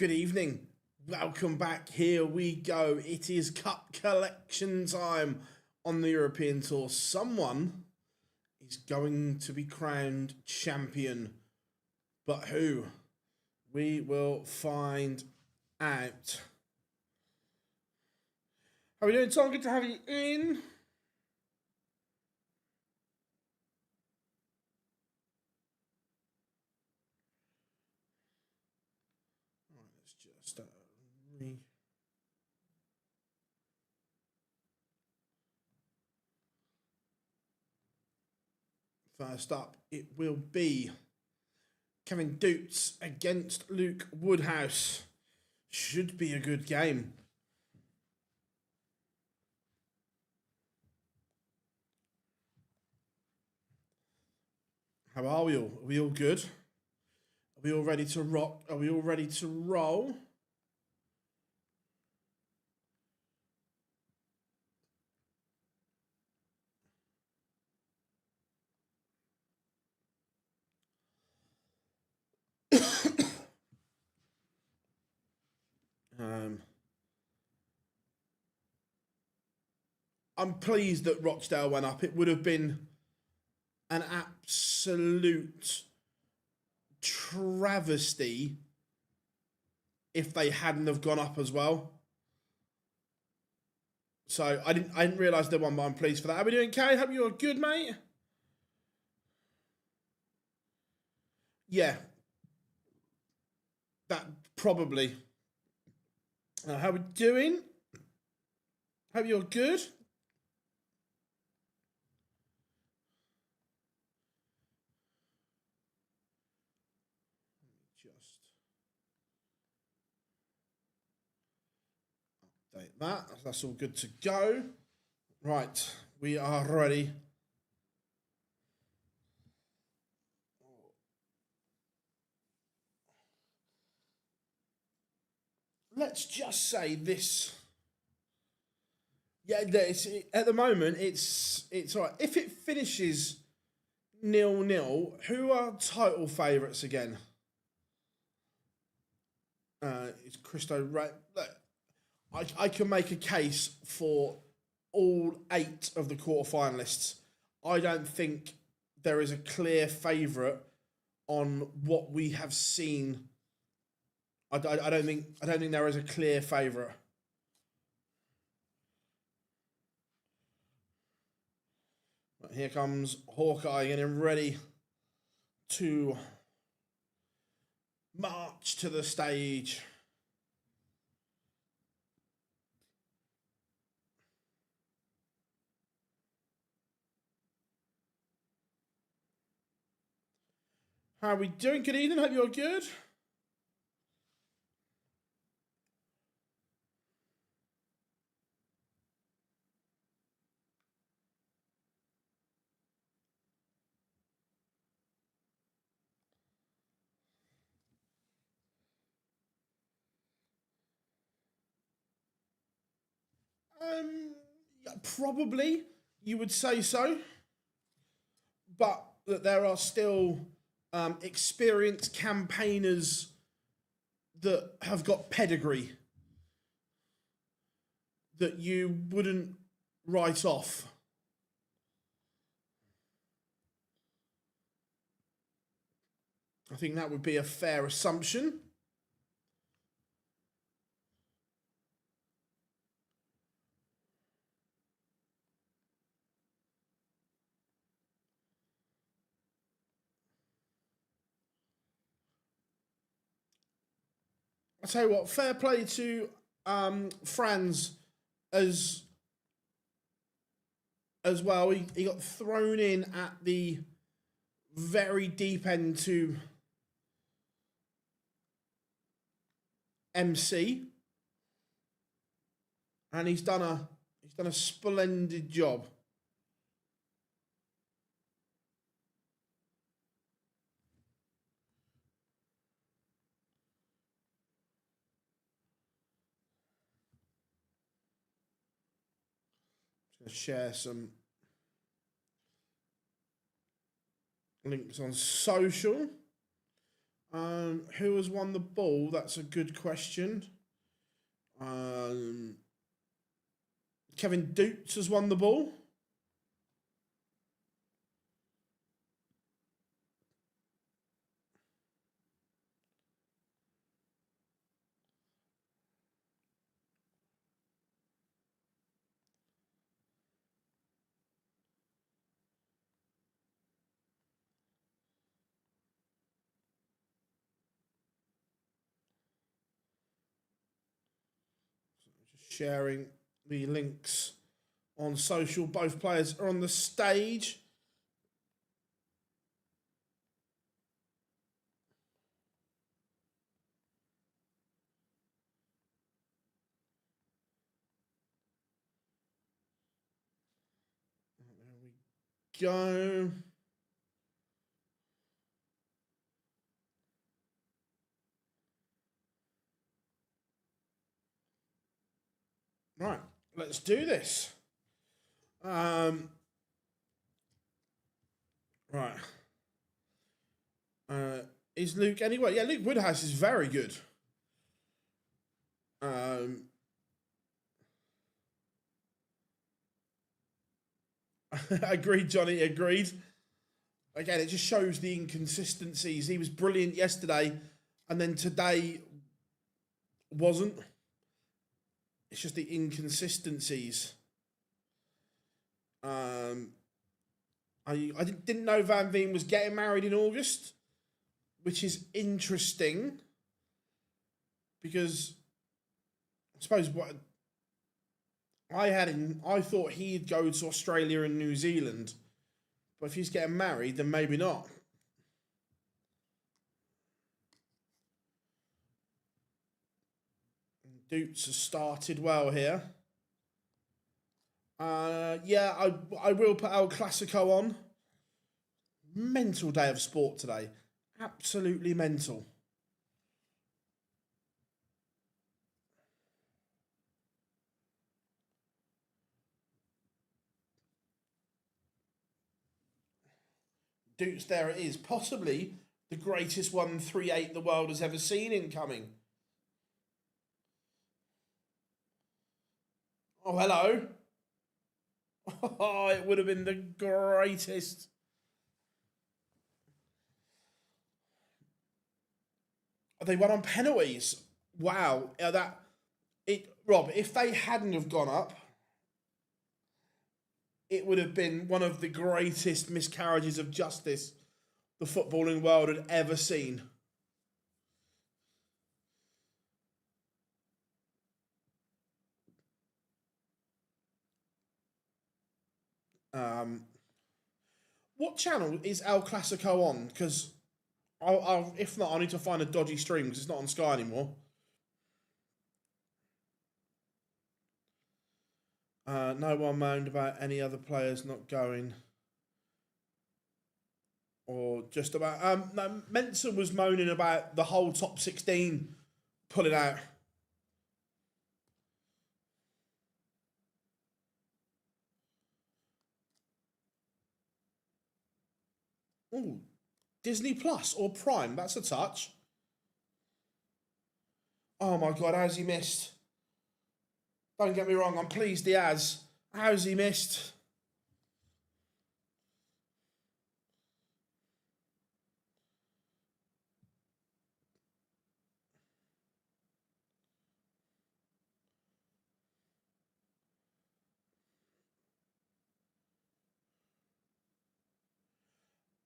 Good evening. Welcome back. Here we go. It is cup collection time on the European Tour. Someone is going to be crowned champion. But who? We will find out. How are we doing, Tom? Good to have you in. First up, it will be Kevin Doots against Luke Woodhouse. Should be a good game. How are we all? Are we all good? Are we all ready to rock? Are we all ready to roll? I'm pleased that Rochdale went up. It would have been an absolute travesty if they hadn't have gone up as well. So I didn't realise they won, but I'm pleased for that. How are we doing, Kay? Hope you're good, mate. Yeah. That probably. How are we doing? Hope you're good. Update that. That's all good to go. Right, we are ready. Let's just say this. Yeah, at the moment it's all right. If it finishes 0-0, who are title favourites again? It's Christo Reyes. I can make a case for all 8 of the quarterfinalists. I don't think there is a clear favourite on what we have seen. I don't think there is a clear favourite. Right, here comes Hawkeye getting ready to march to the stage. How are we doing? Good evening. Hope you're good. Yeah, probably you would say so, but that there are still experienced campaigners that have got pedigree that you wouldn't write off. I think that would be a fair assumption. I tell you what, fair play to Franz as well. He got thrown in at the very deep end to MC, and he's done a splendid job. Share some links on social. Who has won the ball? That's a good question. Kevin Dukes has won the ball. Just sharing the links on social. Both players are on the stage. There we go. Right, let's do this. Right. Is Luke anyway? Yeah, Luke Woodhouse is very good. Agreed, Johnny. Agreed. Again, it just shows the inconsistencies. He was brilliant yesterday, and then today wasn't. It's just the inconsistencies. I didn't know Van Veen was getting married in August, which is interesting because I suppose what I thought he'd go to Australia and New Zealand, but if he's getting married, then maybe not. Dukes has started well here. Yeah, I will put El Clasico on. Mental day of sport today. Absolutely mental. Dukes, there it is. Possibly the greatest 138 the world has ever seen incoming. Oh, hello. Oh, it would have been the greatest. They won on penalties. Wow. Rob, if they hadn't have gone up, it would have been one of the greatest miscarriages of justice the footballing world had ever seen. What channel is El Clasico on? Because if not, I need to find a dodgy stream because it's not on Sky anymore. No one moaned about any other players not going. Or just about... no, Mensah was moaning about the whole top 16 pulling out. Ooh, Disney Plus or Prime, that's a touch. Oh my God, how's he missed? Don't get me wrong, I'm pleased he has. How's he missed?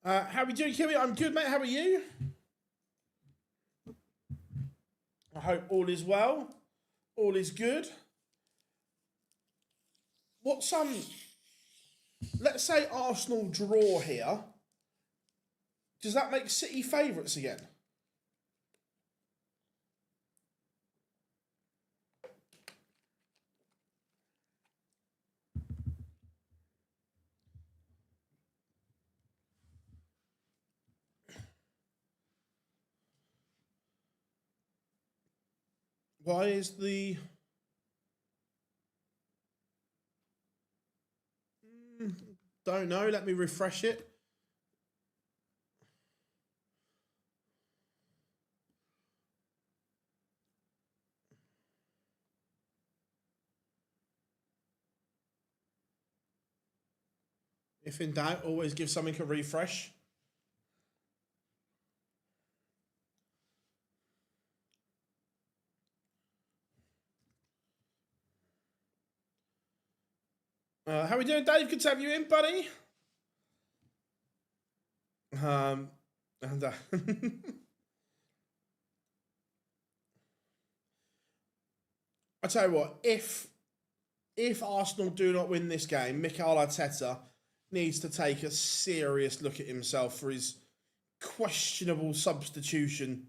How are we doing, Kimmy? I'm good, mate. How are you? I hope all is well. All is good. What's let's say Arsenal draw here. Does that make City favourites again? Why is the... Don't know. Let me refresh it. If in doubt, always give something a refresh. How are we doing, Dave? Good to have you in, buddy. And I tell you what, if Arsenal do not win this game, Mikel Arteta needs to take a serious look at himself for his questionable substitution.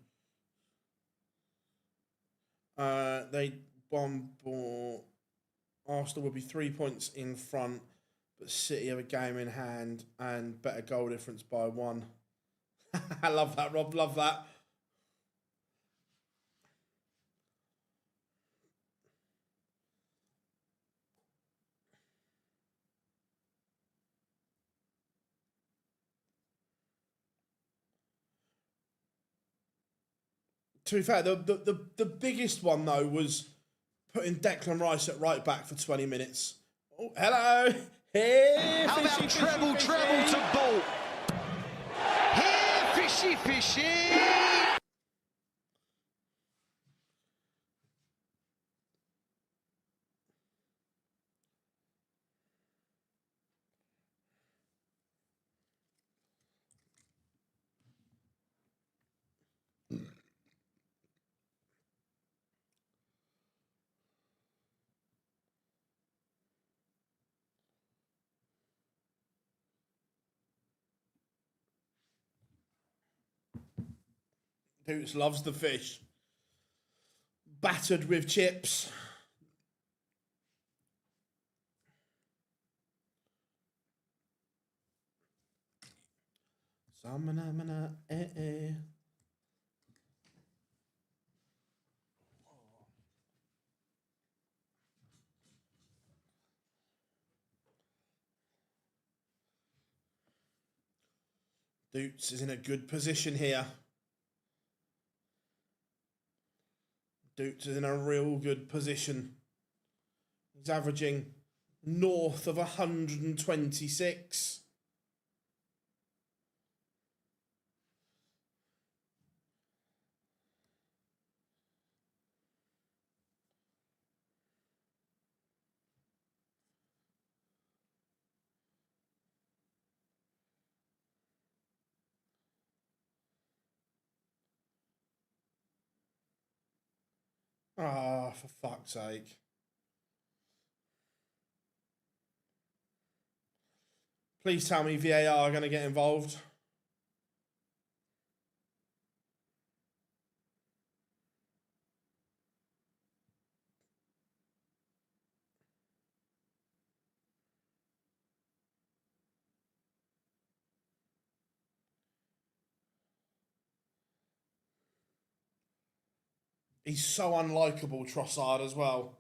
They bomb ball. Arsenal would be 3 points in front, but City have a game in hand and better goal difference by 1. I love that, Rob. Love that. To be fair, the biggest one, though, was putting Declan Rice at right back for 20 minutes. Oh, hello. Here, how fishy, about treble to ball? Here, fishy. Boots loves the fish. Battered with chips. Samana, eh. Boots is in a good position here. Boots is in a real good position. He's averaging north of 126. Ah, for fuck's sake. Please tell me VAR are going to get involved. He's so unlikable, Trossard, as well.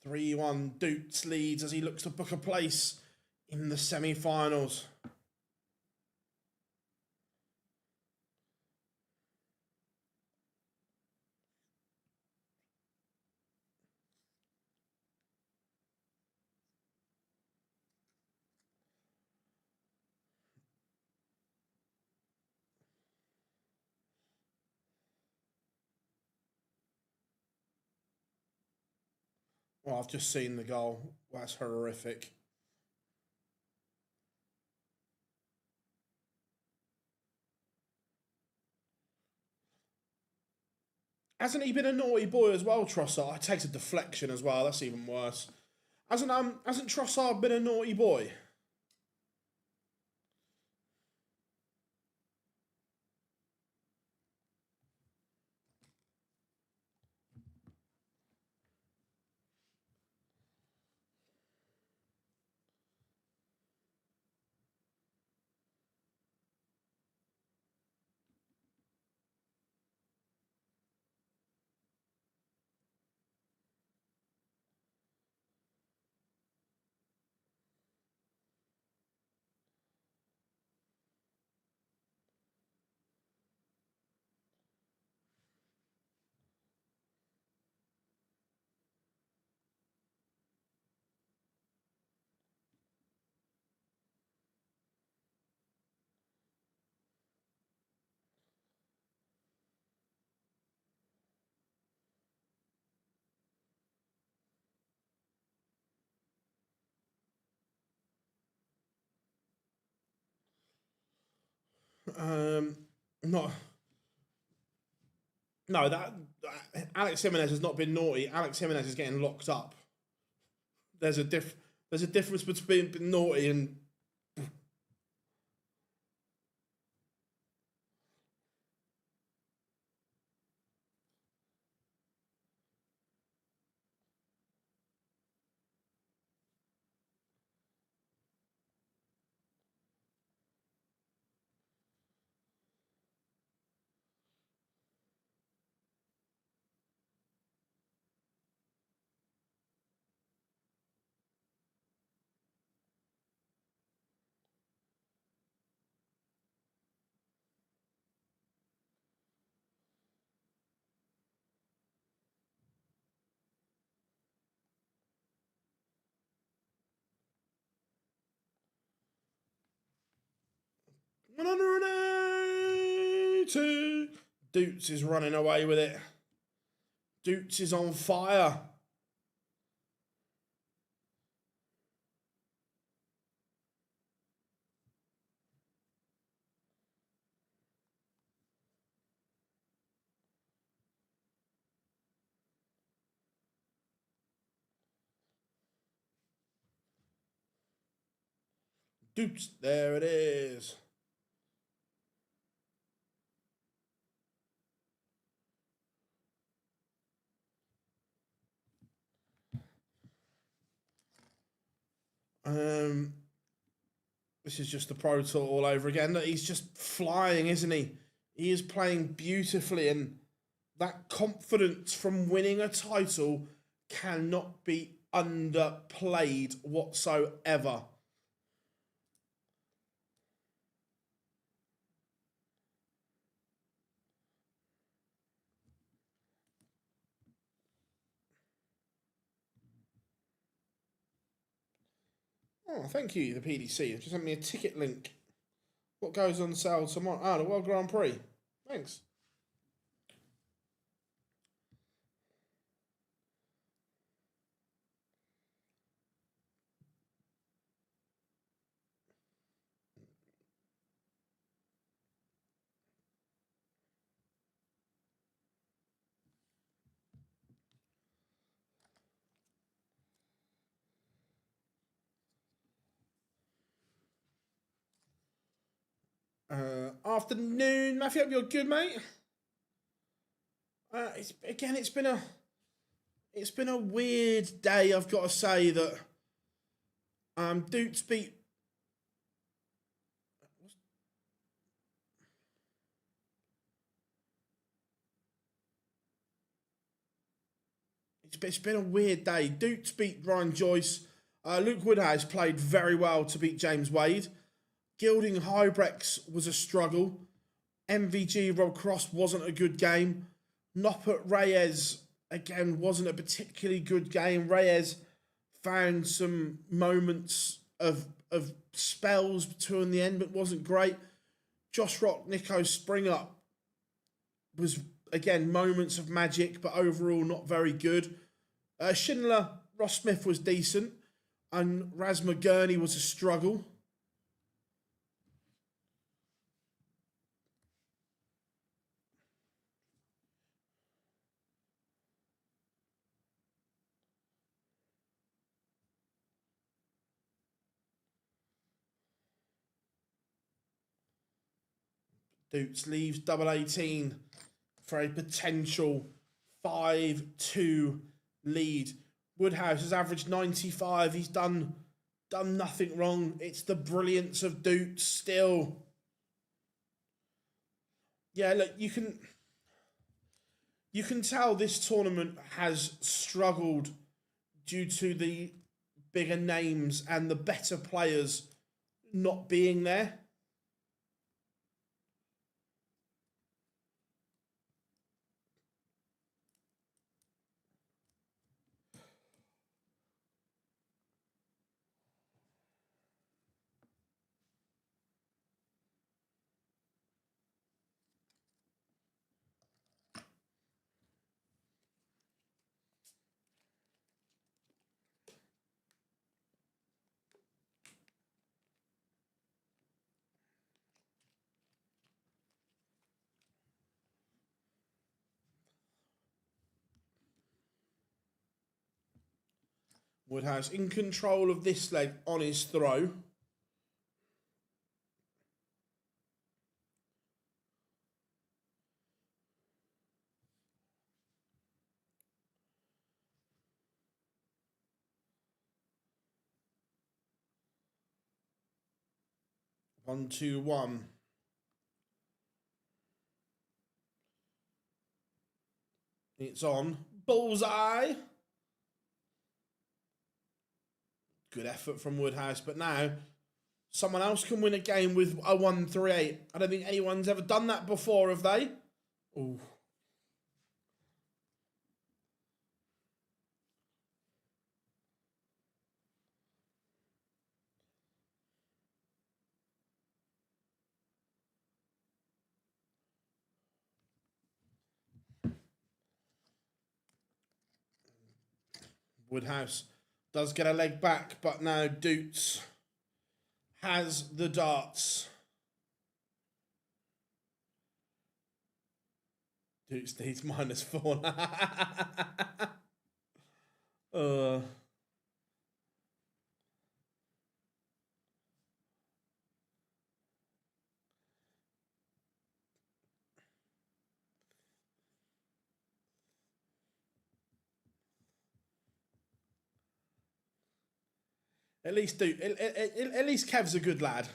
(3-1) Doots leads as he looks to book a place in the semi-finals. Well, I've just seen the goal. That's horrific. Hasn't he been a naughty boy as well, Trossard? It takes a deflection as well. That's even worse. Hasn't Trossard been a naughty boy? Not. No, Alex Jimenez has not been naughty. Alex Jimenez is getting locked up. There's a difference between being naughty and. Two. Doots is running away with it. Doots is on fire. Doots, there it is. This is just the Pro Tour all over again. He's just flying, isn't he? He is playing beautifully, and that confidence from winning a title cannot be underplayed whatsoever. Oh, thank you, the PDC. Just sent me a ticket link. What goes on sale tomorrow? Ah, the World Grand Prix. Thanks. Afternoon, Matthew. Hope you're good, mate. It's been a weird day. I've got to say that Doots beat. It's been a weird day. Doots beat Ryan Joyce. Luke Woodhouse played very well to beat James Wade. Gilding Hybrex was a struggle. MVG Rob Cross wasn't a good game. Noppert Reyes, again, wasn't a particularly good game. Reyes found some moments of spells between the end, but wasn't great. Josh Rock, Nico Springer was, again, moments of magic, but overall not very good. Schindler, Ross Smith was decent, and Rasma Gurnie was a struggle. Doots leaves double 18 for a potential 5-2 lead. Woodhouse has averaged 95. He's done nothing wrong. It's the brilliance of Doots still. Yeah, look, you can tell this tournament has struggled due to the bigger names and the better players not being there. Woodhouse in control of this leg on his throw. One, two, one. It's on. Bullseye. Good effort from Woodhouse, but now someone else can win a game with a 1-3-8. I don't think anyone's ever done that before, have they? Ooh. Woodhouse does get a leg back, but now Doots has the darts. Doots needs -4. At least Kev's a good lad.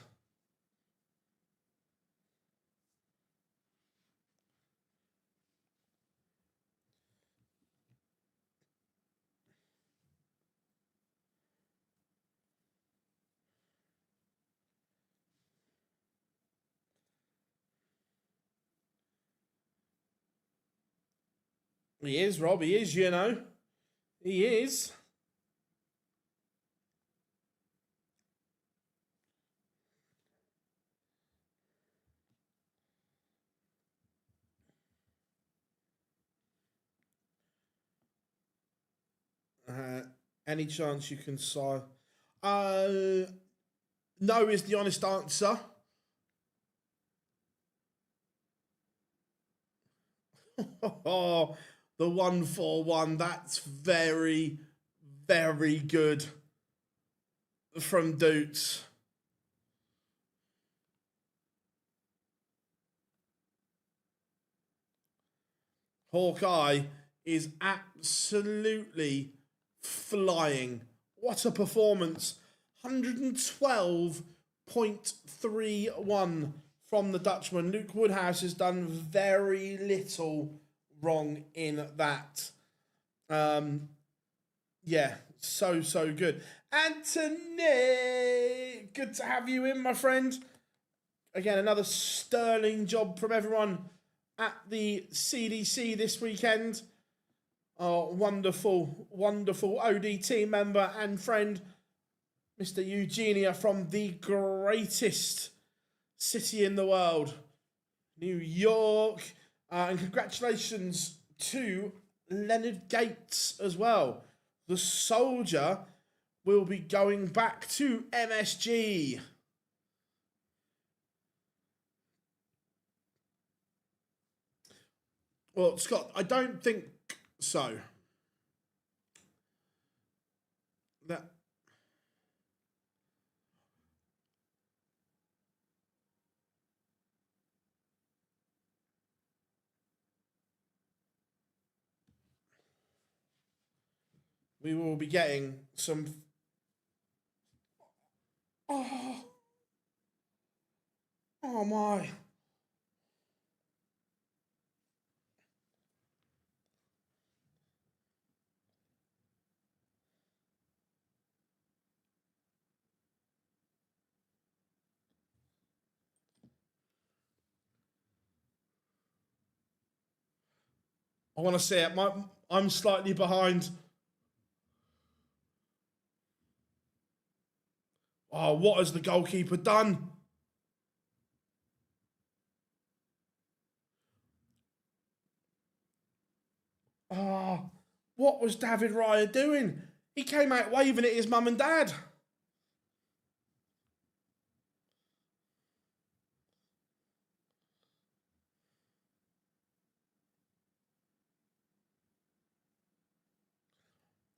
He is, Rob. He is, you know. He is. Any chance you can sign? No is the honest answer. Oh, the 1-4-1. That's very, very good from Doots. Hawkeye is absolutely flying. What a performance. 112.31 from the Dutchman. Luke Woodhouse has done very little wrong in that. Yeah, so good. Anthony, good to have you in, my friend. Again, another sterling job from everyone at the CDC this weekend. Our wonderful, wonderful ODT member and friend, Mr. Eugenia from the greatest city in the world, New York. And congratulations to Leonard Gates as well. The soldier will be going back to MSG. Well, Scott, I don't think so. That we will be getting some. Oh my. I want to see it. I'm slightly behind. Oh, what has the goalkeeper done? Oh, what was David Raya doing? He came out waving at his mum and dad.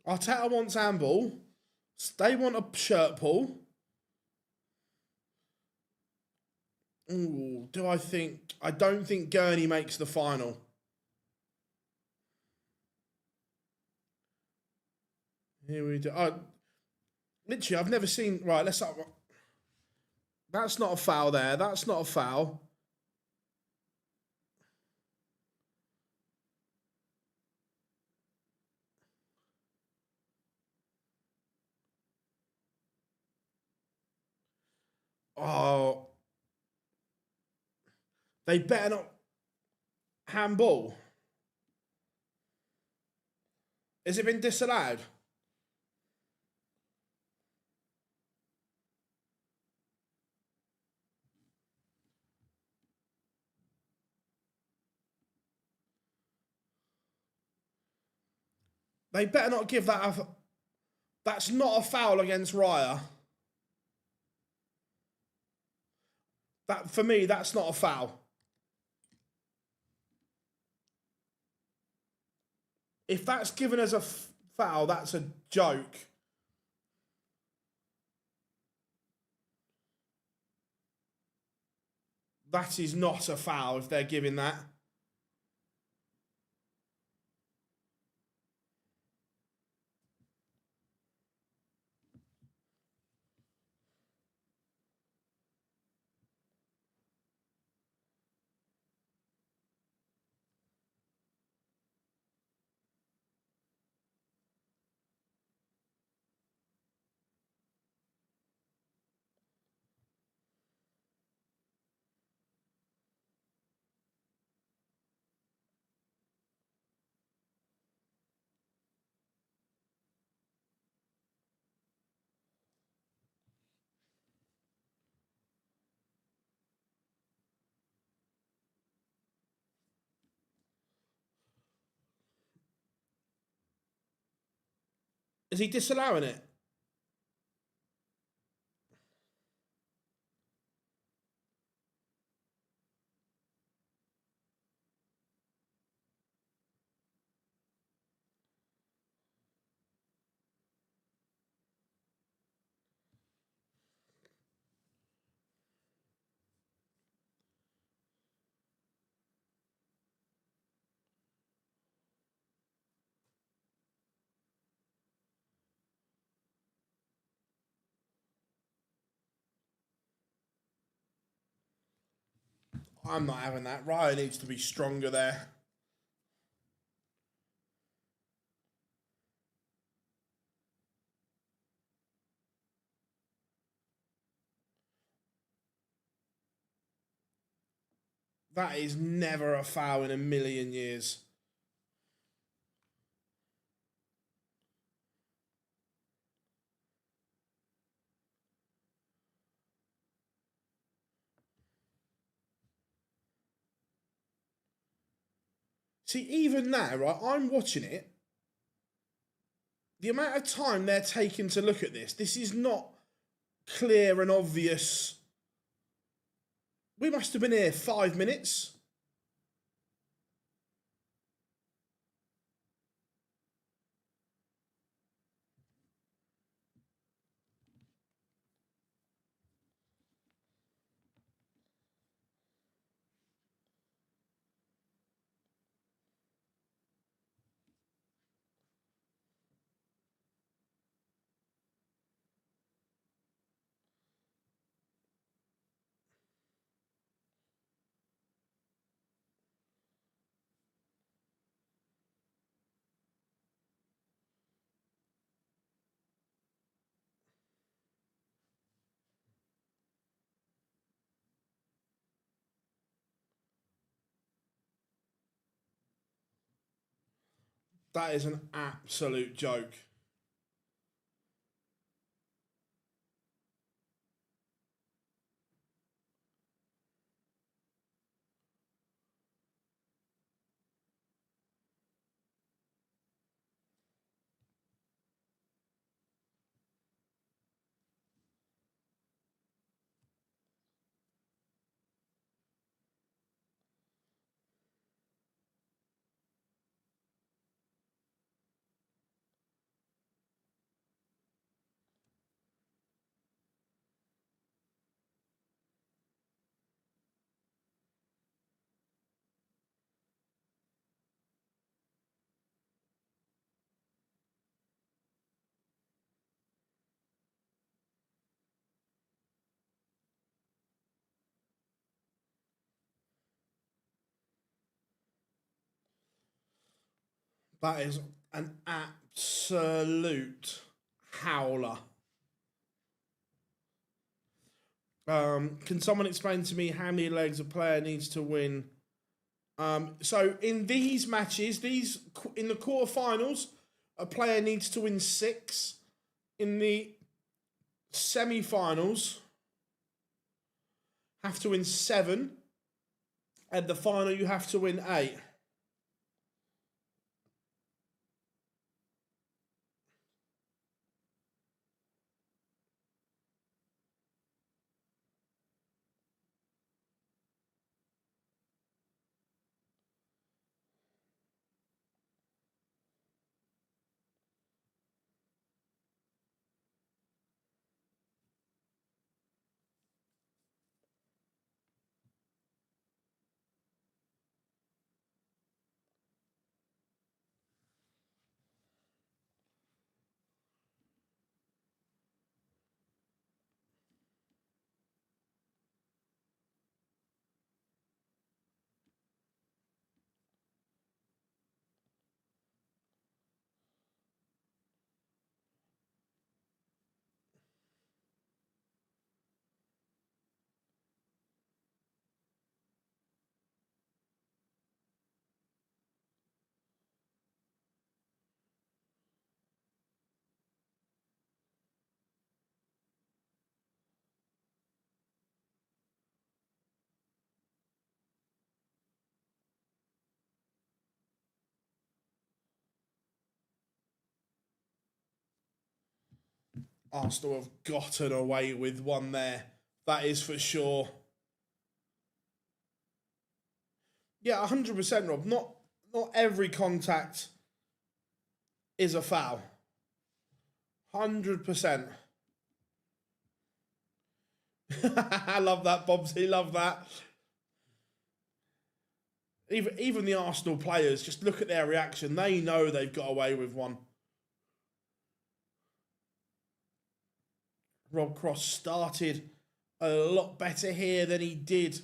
Arteta wants handball. They want a shirt pull. Ooh, do I think... I don't think Gurney makes the final. Here we do. Literally, I've never seen... Right, let's... That's not a foul there. That's not a foul. Oh... They better not... Handball. Has it been disallowed? They better not give that a... That's not a foul against Raya. That, for me, that's not a foul. If that's given as a foul, that's a joke. That is not a foul if they're giving that. Is he disallowing it? I'm not having that. Ryan needs to be stronger there. That is never a foul in a million years. See, even now, right, I'm watching it. The amount of time they're taking to look at this is not clear and obvious. We must have been here 5 minutes. That is an absolute joke. That is an absolute howler. Can someone explain to me how many legs a player needs to win? So in these matches, in the quarterfinals, a player needs to win 6. In the semi-finals, have to win 7. At the final, you have to win 8. Arsenal have gotten away with one there. That is for sure. Yeah, 100%, Rob. Not every contact is a foul. 100%. I love that, Bobsy. Love that. Even the Arsenal players, just look at their reaction. They know they've got away with one. Rob Cross started a lot better here than he did.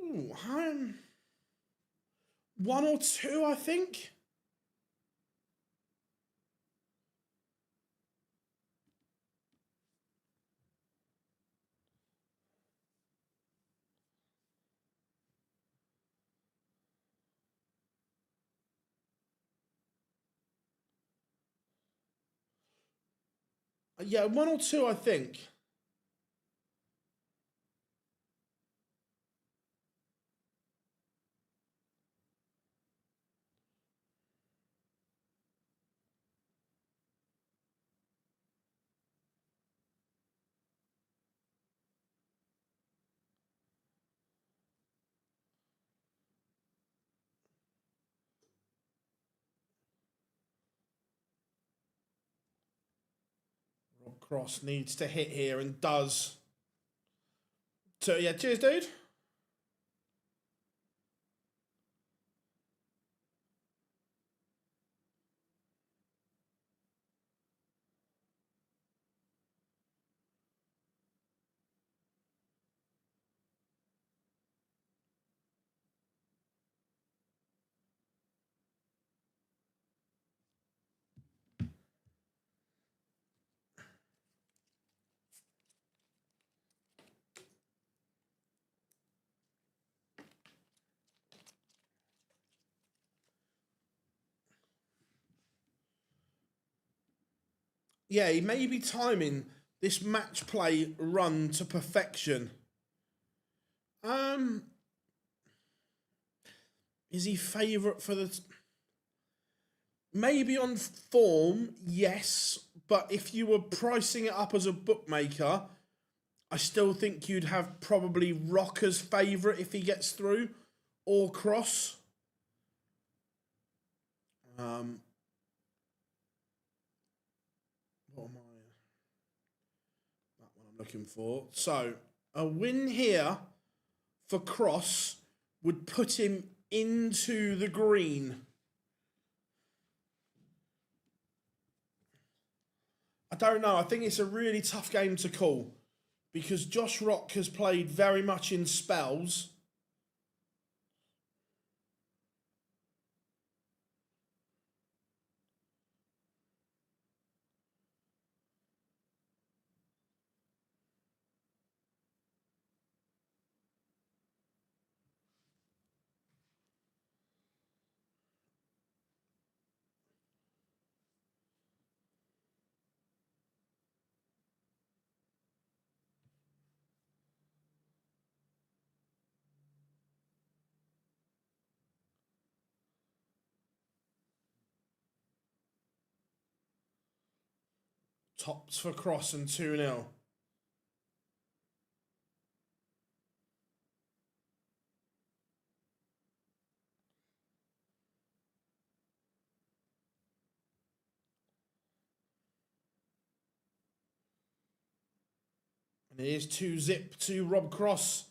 Ooh, 1 or 2, I think. Yeah, 1 or 2, I think. Rob Cross needs to hit here and does. So, yeah, cheers, dude. Yeah, he may be timing this match play run to perfection. Is he favourite for the... Maybe on form, yes. But if you were pricing it up as a bookmaker, I still think you'd have probably Rocker's favourite if he gets through. Or Cross. looking for. So a win here for Cross would put him into the green. I don't know. I think it's a really tough game to call because Josh Rock has played very much in spells. Tops for Cross and 2-0. And it is 2-zip to Rob Cross.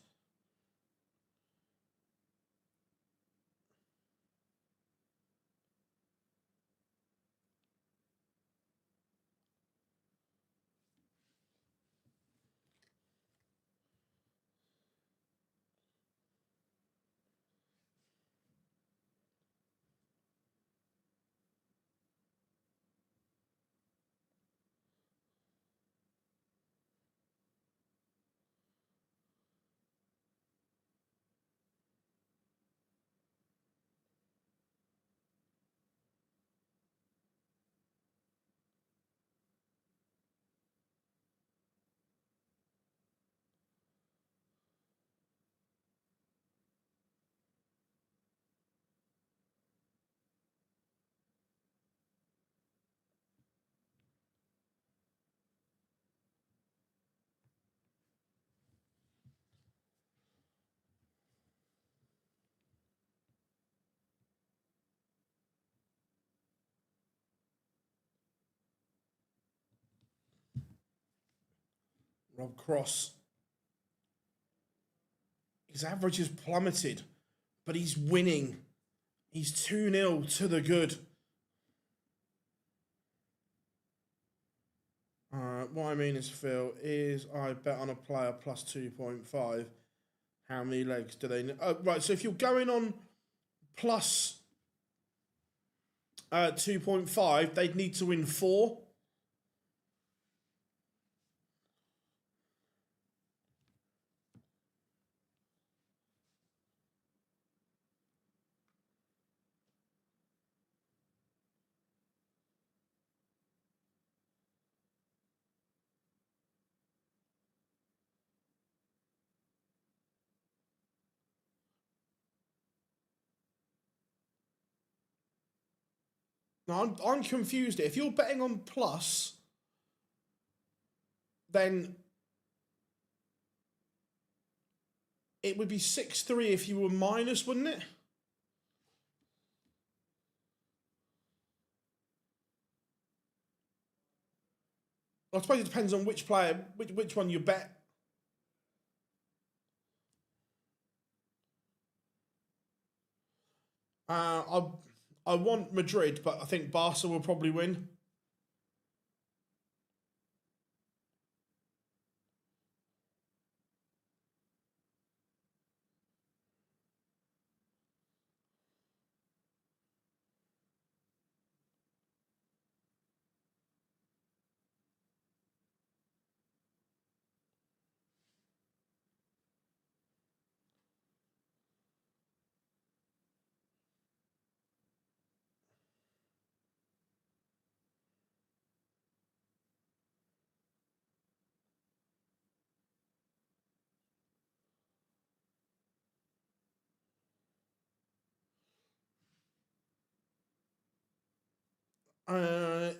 Rob Cross. His average has plummeted, but he's winning. He's 2-0 to the good. What I mean is, Phil, is I bet on a player plus 2.5. How many legs do they... right, so if you're going on plus 2.5, they'd need to win 4. Now, I'm confused. If you're betting on plus, then it would be 6-3 if you were minus, wouldn't it? I suppose it depends on which player, which one you bet. I want Madrid, but I think Barca will probably win.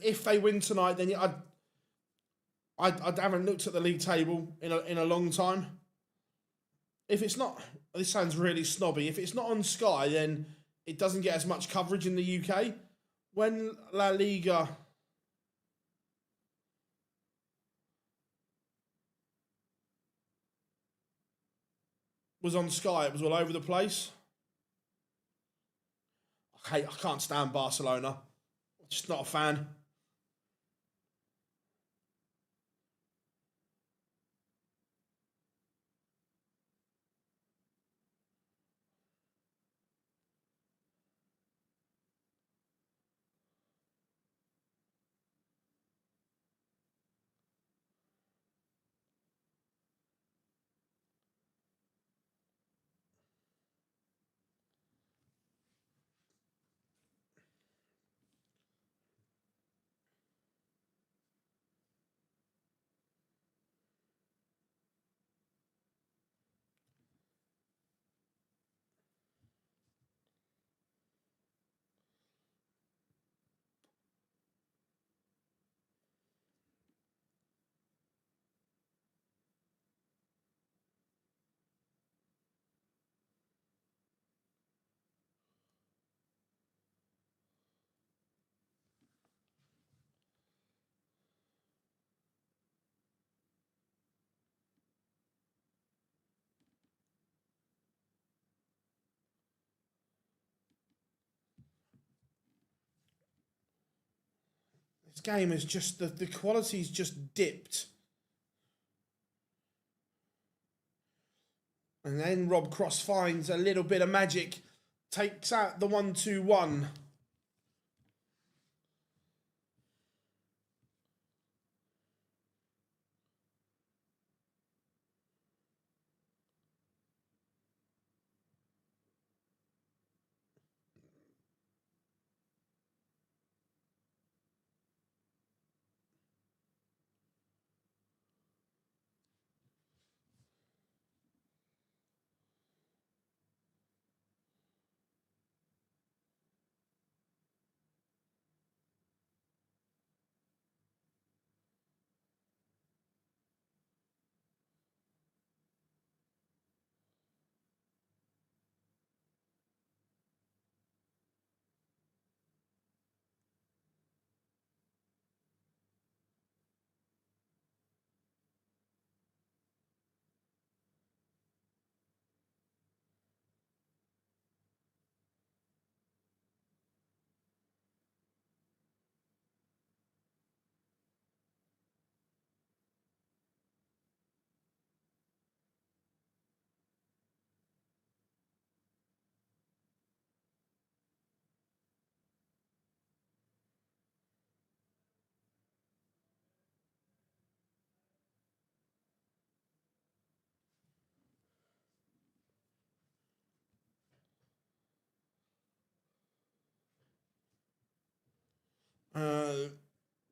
If they win tonight, then I haven't looked at the league table in a long time. If it's not, this sounds really snobby. If it's not on Sky, then it doesn't get as much coverage in the UK. When La Liga was on Sky, it was all over the place. I can't stand Barcelona. Just not a fan. This game is just, the quality's just dipped. And then Rob Cross finds a little bit of magic, takes out the 1-2-1.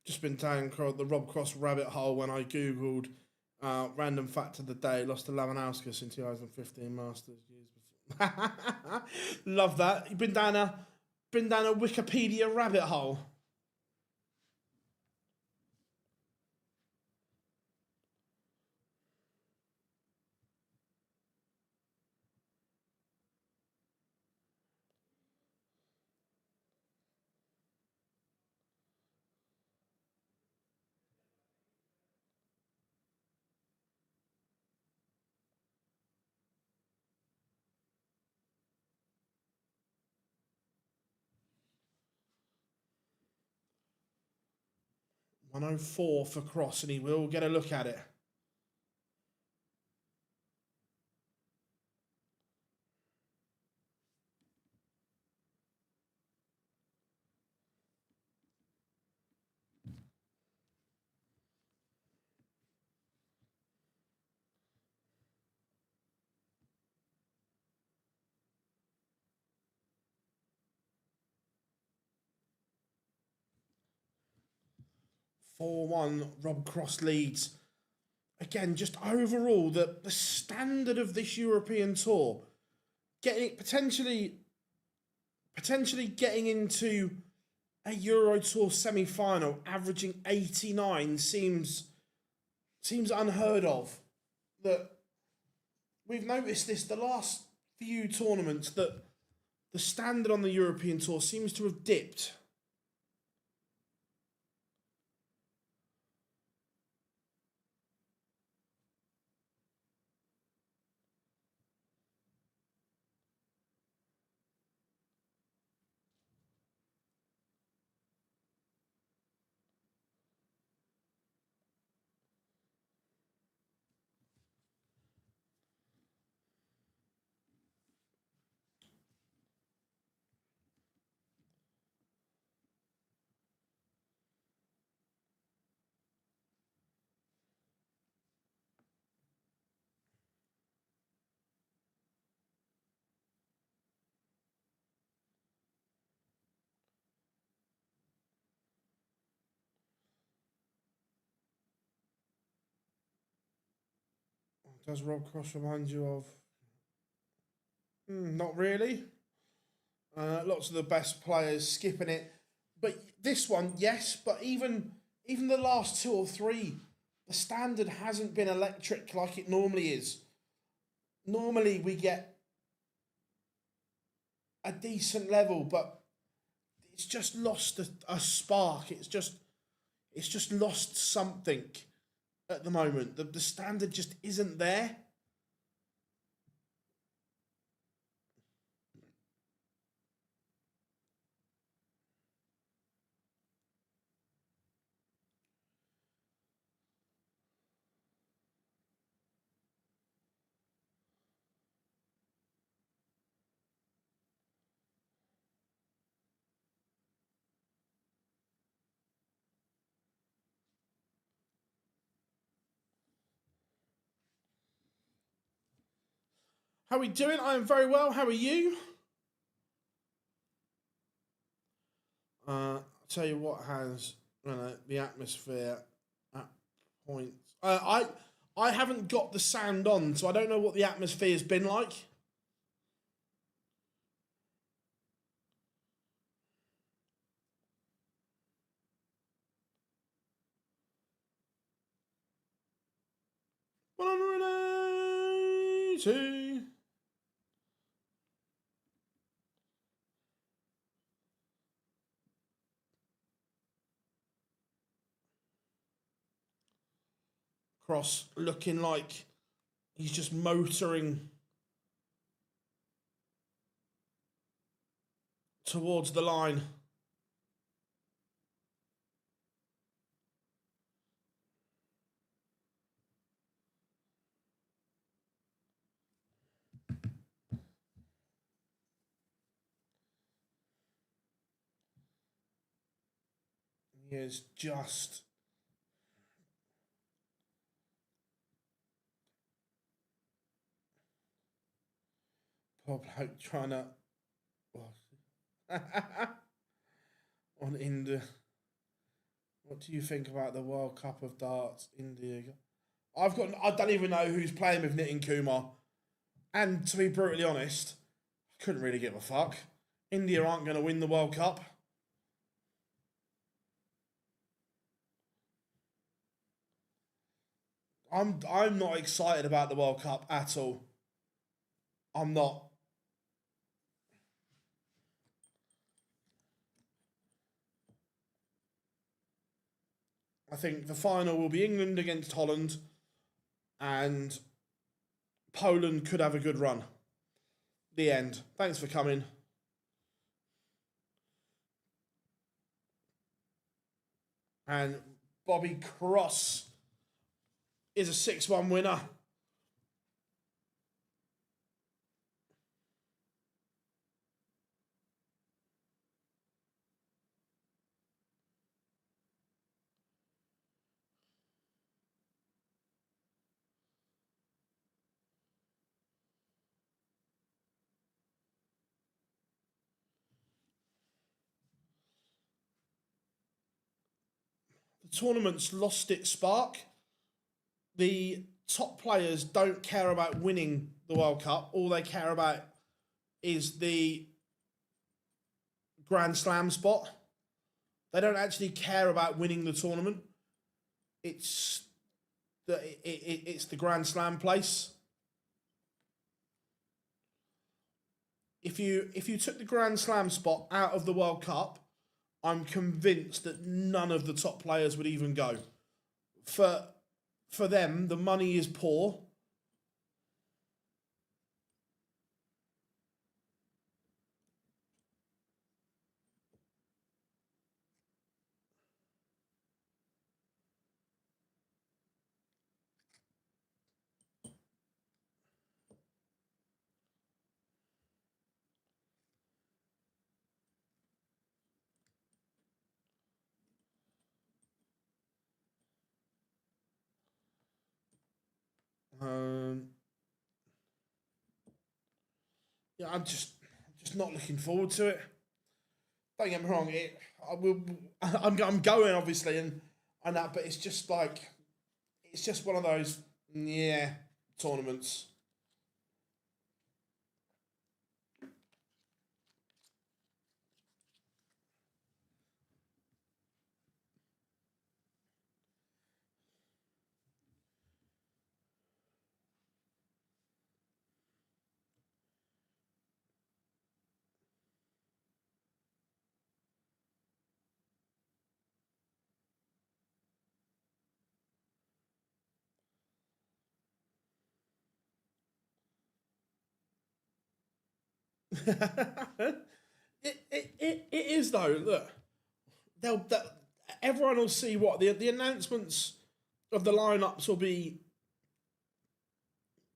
Just been down the Rob Cross rabbit hole when I googled random fact of the day. Lost to Lamanauskas in 2015 Masters years before. Love that. You've been down a Wikipedia rabbit hole. $104 for Cross, and he will get a look at it. (4-1) Rob Cross leads. Again, just overall, the standard of this European Tour, getting potentially getting into a Euro Tour semi-final, averaging 89 seems unheard of. That we've noticed this the last few tournaments, that the standard on the European Tour seems to have dipped. Does Rob Cross remind you of? Not really. Lots of the best players skipping it. But this one, yes. But even the last 2 or 3, the standard hasn't been electric like it normally is. Normally we get a decent level, but it's just lost a spark. It's just lost something at the moment. The standard just isn't there. How are we doing? I am very well. How are you? I'll tell you what has the atmosphere at points. I haven't got the sound on, so I don't know what the atmosphere has been like. Cross looking like he's just motoring towards the line. He is just probably trying to on India. What do you think about the World Cup of Darts, India? I don't even know who's playing with Nitin Kumar. And to be brutally honest, I couldn't really give a fuck. India aren't going to win the World Cup. I'm not excited about the World Cup at all. I'm not. I think the final will be England against Holland, and Poland could have a good run. The end. Thanks for coming. And Bobby Cross is a 6-1 winner. The tournament's lost its spark. The top players don't care about winning the World Cup. All they care about is the Grand Slam spot. They don't actually care about winning the tournament. It's the Grand Slam place. If you took the Grand Slam spot out of the World Cup, I'm convinced that none of the top players would even go. For them, the money is poor. Yeah, I'm just not looking forward to it. Don't get me wrong. I'm going obviously and that, but it's just one of those tournaments. It is though. Look, everyone will see what the announcements of the lineups will be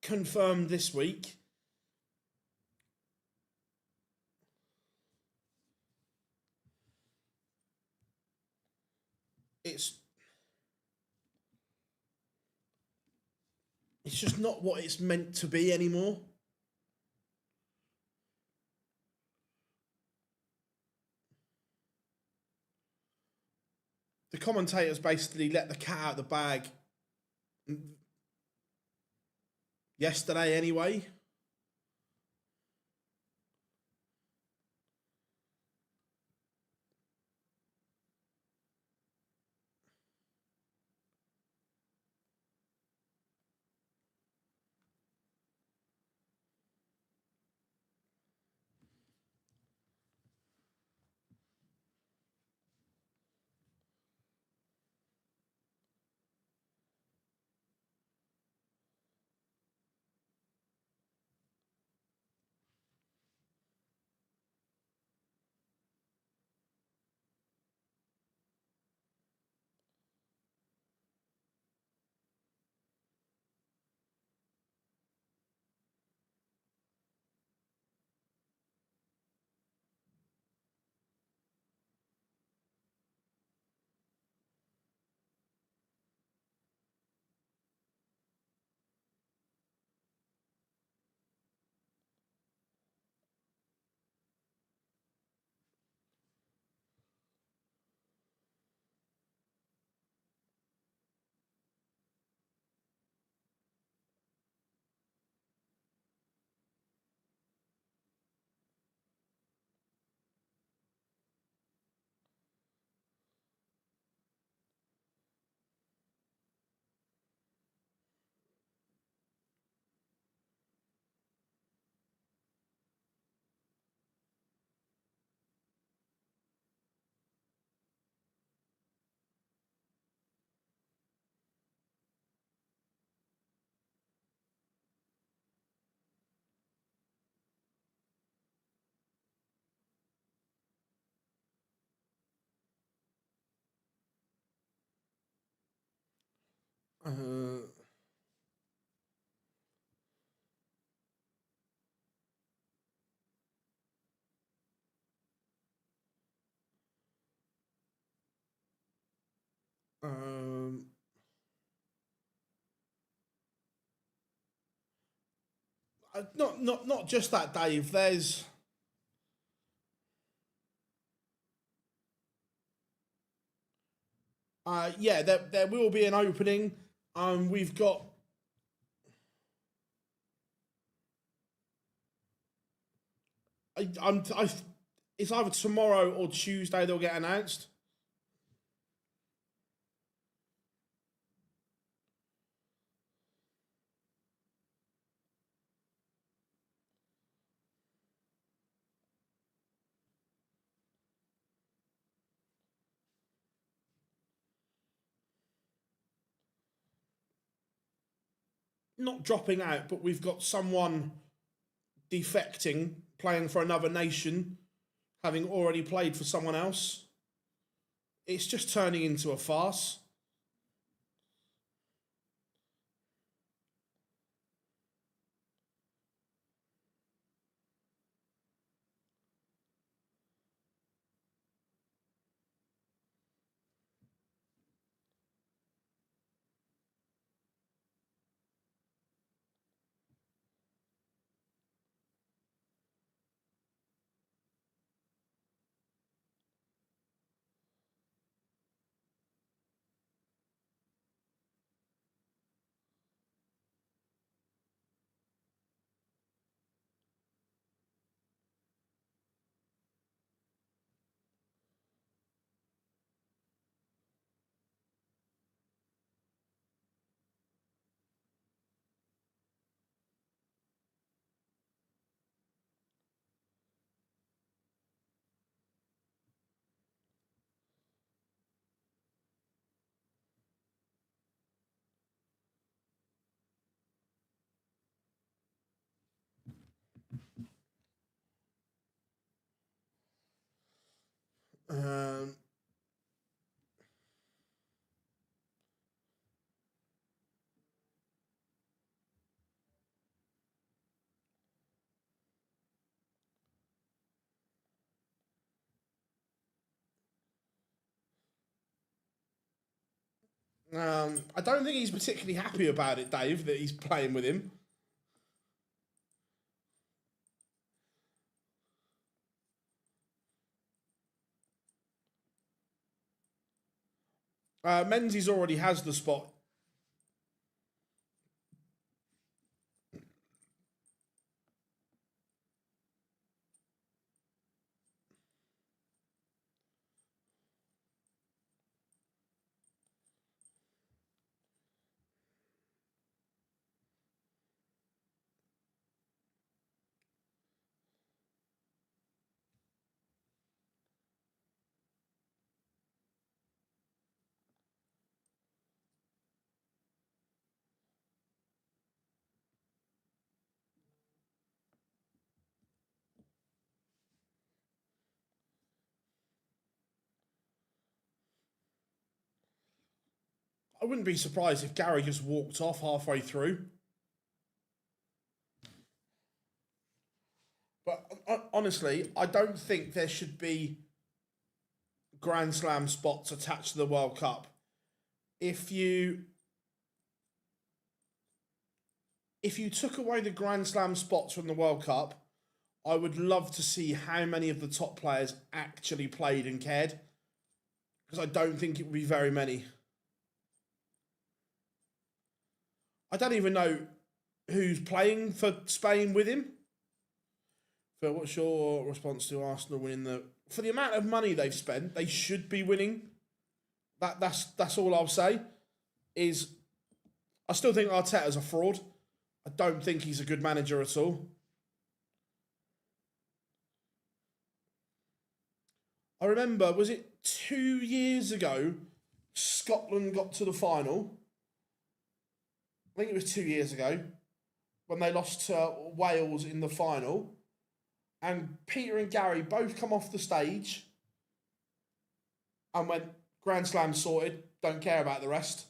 confirmed this week. It's just not what it's meant to be anymore. The commentators basically let the cat out of the bag yesterday anyway. Uh, um, not just that, Dave. There's yeah, there will be an opening. We've got it's either tomorrow or Tuesday they'll get announced. Not dropping out, but we've got someone defecting, playing for another nation, having already played for someone else. It's just turning into a farce. I don't think he's particularly happy about it, Dave, that he's playing with him. Menzies already has the spot. I wouldn't be surprised if Gary just walked off halfway through. But honestly, I don't think there should be Grand Slam spots attached to the World Cup. If you took away the Grand Slam spots from the World Cup, I would love to see how many of the top players actually played and cared. Because I don't think it would be very many. I don't even know who's playing for Spain with him. Phil, what's your response to Arsenal winning the... For the amount of money they've spent, they should be winning. That's all I'll say. Is I still think Arteta's a fraud. I don't think he's a good manager at all. I remember, was it 2 years ago, Scotland got to the final? I think it was 2 years ago, when they lost to Wales in the final. And Peter and Gary both come off the stage and went, Grand Slam sorted, don't care about the rest.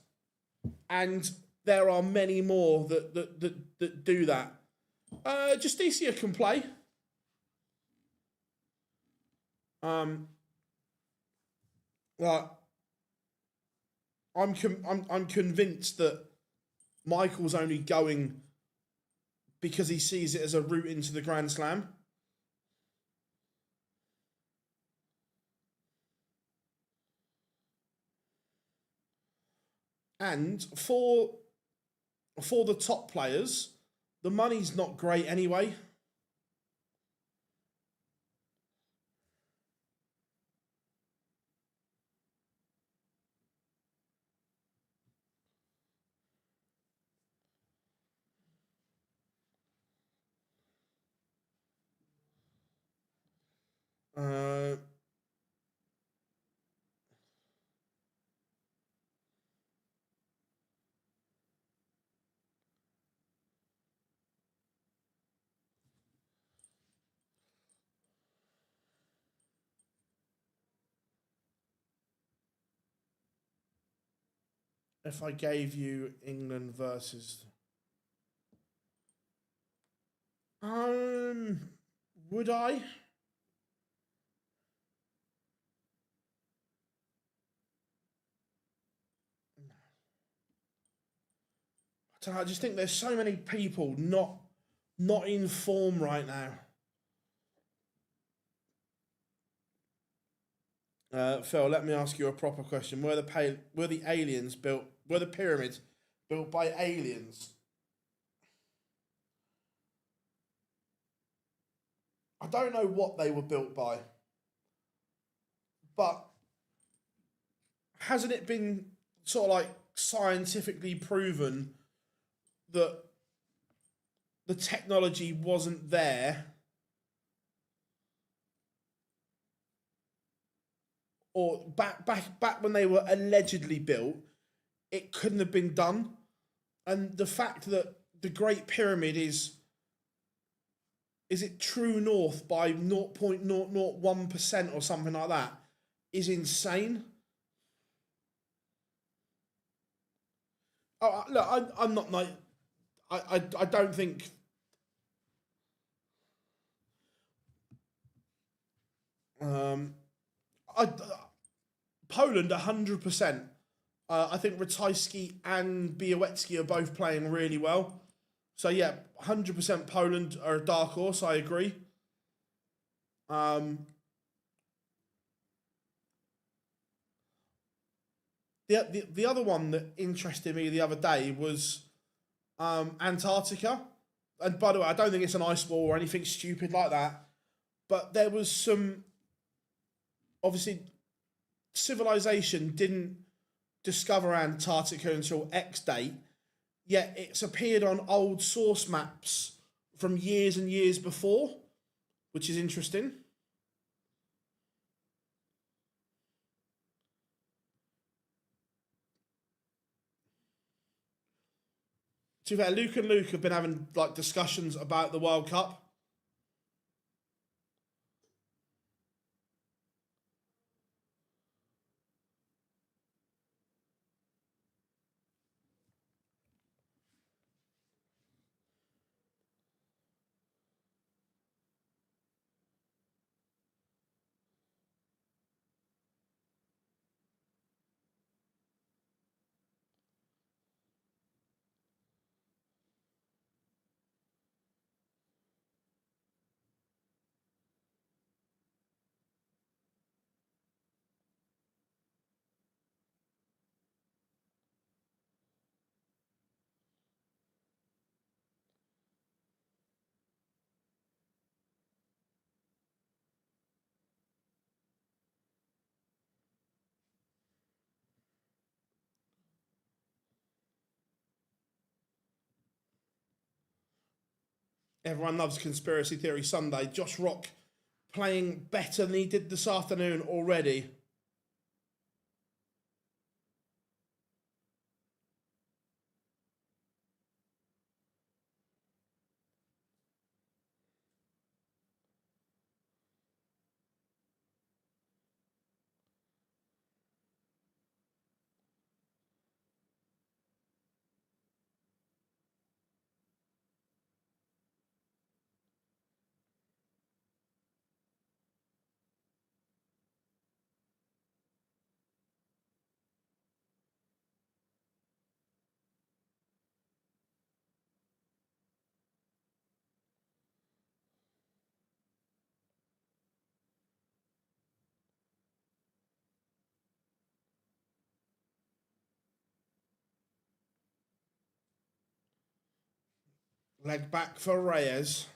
And there are many more that do that. Justicia can play. I'm convinced that Michael's only going because he sees it as a route into the Grand Slam. And for the top players, the money's not great anyway. If I gave you England versus... would I? I don't know, I just think there's so many people not in form right now. Phil, let me ask you a proper question. Were the pyramids built by aliens? I don't know what they were built by, but hasn't it been sort of like scientifically proven that the technology wasn't there, or back when they were allegedly built, it couldn't have been done? And the fact that the Great Pyramid is it true north by 0.001% or something like that, is insane. Oh, look, I'm not like... I don't think... Poland, 100%. I think Ratajski and Białecki are both playing really well. So yeah, 100% Poland are a dark horse. I agree. The other one that interested me the other day was Antarctica. And by the way, I don't think it's an ice ball or anything stupid like that. But there was some, obviously, civilization didn't discover Antarctica until X date, yet it's appeared on old source maps from years and years before, which is interesting. To be fair, Luke and Luke have been having like discussions about the World Cup. Everyone loves Conspiracy Theory Sunday. Josh Rock playing better than he did this afternoon already. Leg back for Reyes.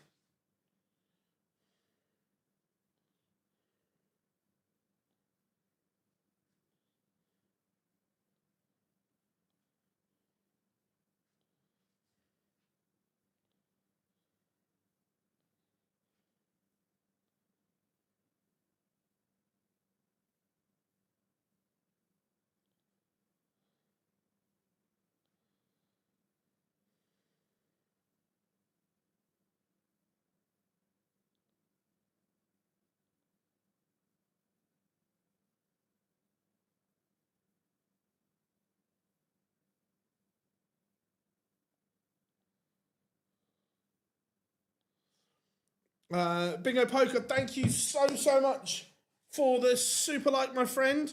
Bingo Poker, thank you so much for the super like, my friend.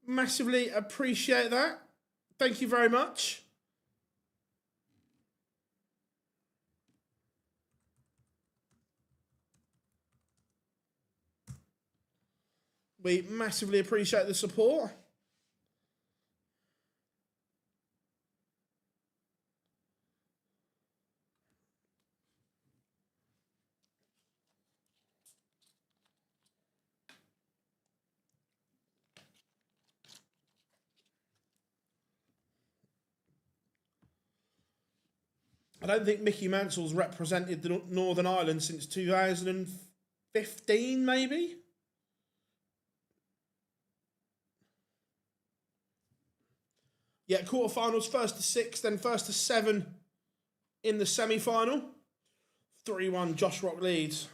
Massively appreciate that. Thank you very much. We massively appreciate the support. I don't think Mickey Mansell's represented the Northern Ireland since 2015, maybe? Yeah, quarterfinals, first to 6, then first to 7 in the semi-final. 3-1, Josh Rock leads.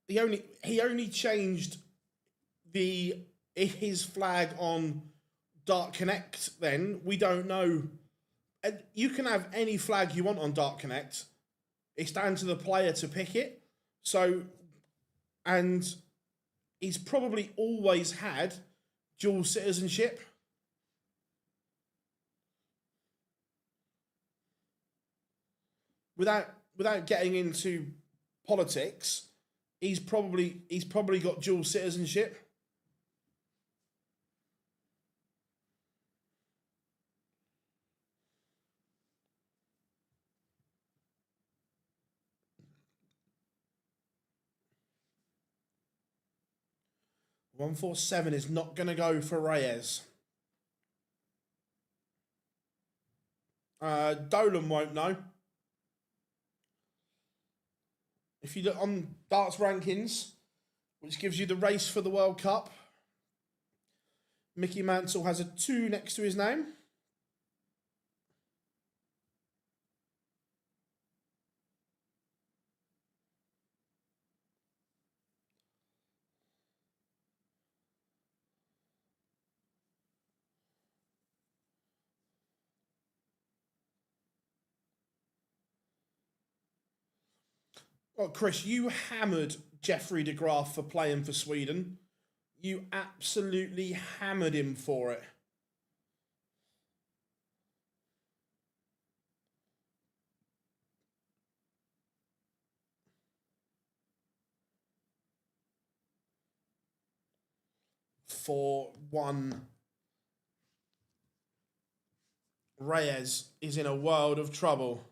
he only changed his flag on Dark Connect. Then we don't know. And you can have any flag you want on Dark Connect. It's down to the player to pick it. So, and he's probably always had dual citizenship. Without getting into politics, he's probably got dual citizenship. $147 is not going to go for Reyes. Dolan won't know. If you look on darts rankings, which gives you the race for the World Cup, Mickey Mansell has a 2 next to his name. Well, Chris, you hammered Jeffrey de Graaf for playing for Sweden. You absolutely hammered him for it. For one, Reyes is in a world of trouble.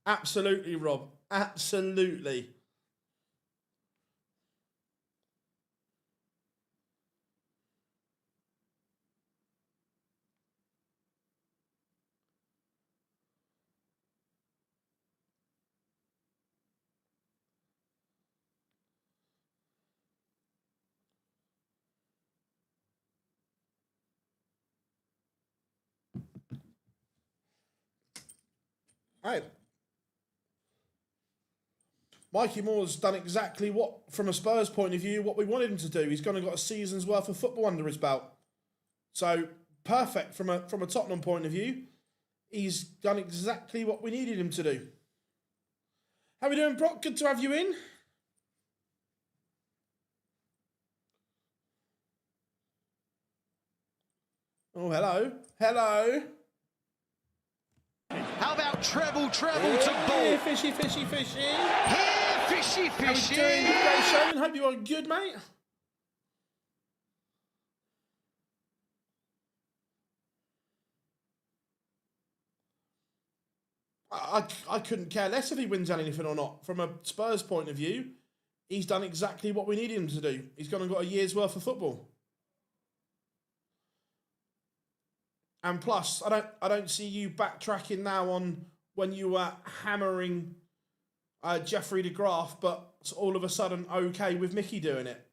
Absolutely, Rob. Absolutely. Right. Mikey Moore's done exactly what, from a Spurs point of view, what we wanted him to do. He's gone and got a season's worth of football under his belt. So, perfect from a Tottenham point of view. He's done exactly what we needed him to do. How are we doing, Brock? Good to have you in. Oh, hello. Hello. How about treble to ball? Fishy, fishy, fishy. Here, fishy, fishy. How are you doing, Gray Showman? Hope you are good, mate. I couldn't care less if he wins anything or not. From a Spurs point of view, he's done exactly what we needed him to do. He's gone and got a year's worth of football. And plus, I don't see you backtracking now on when you were hammering Jeffrey de Graaf, but all of a sudden okay with Mickey doing it.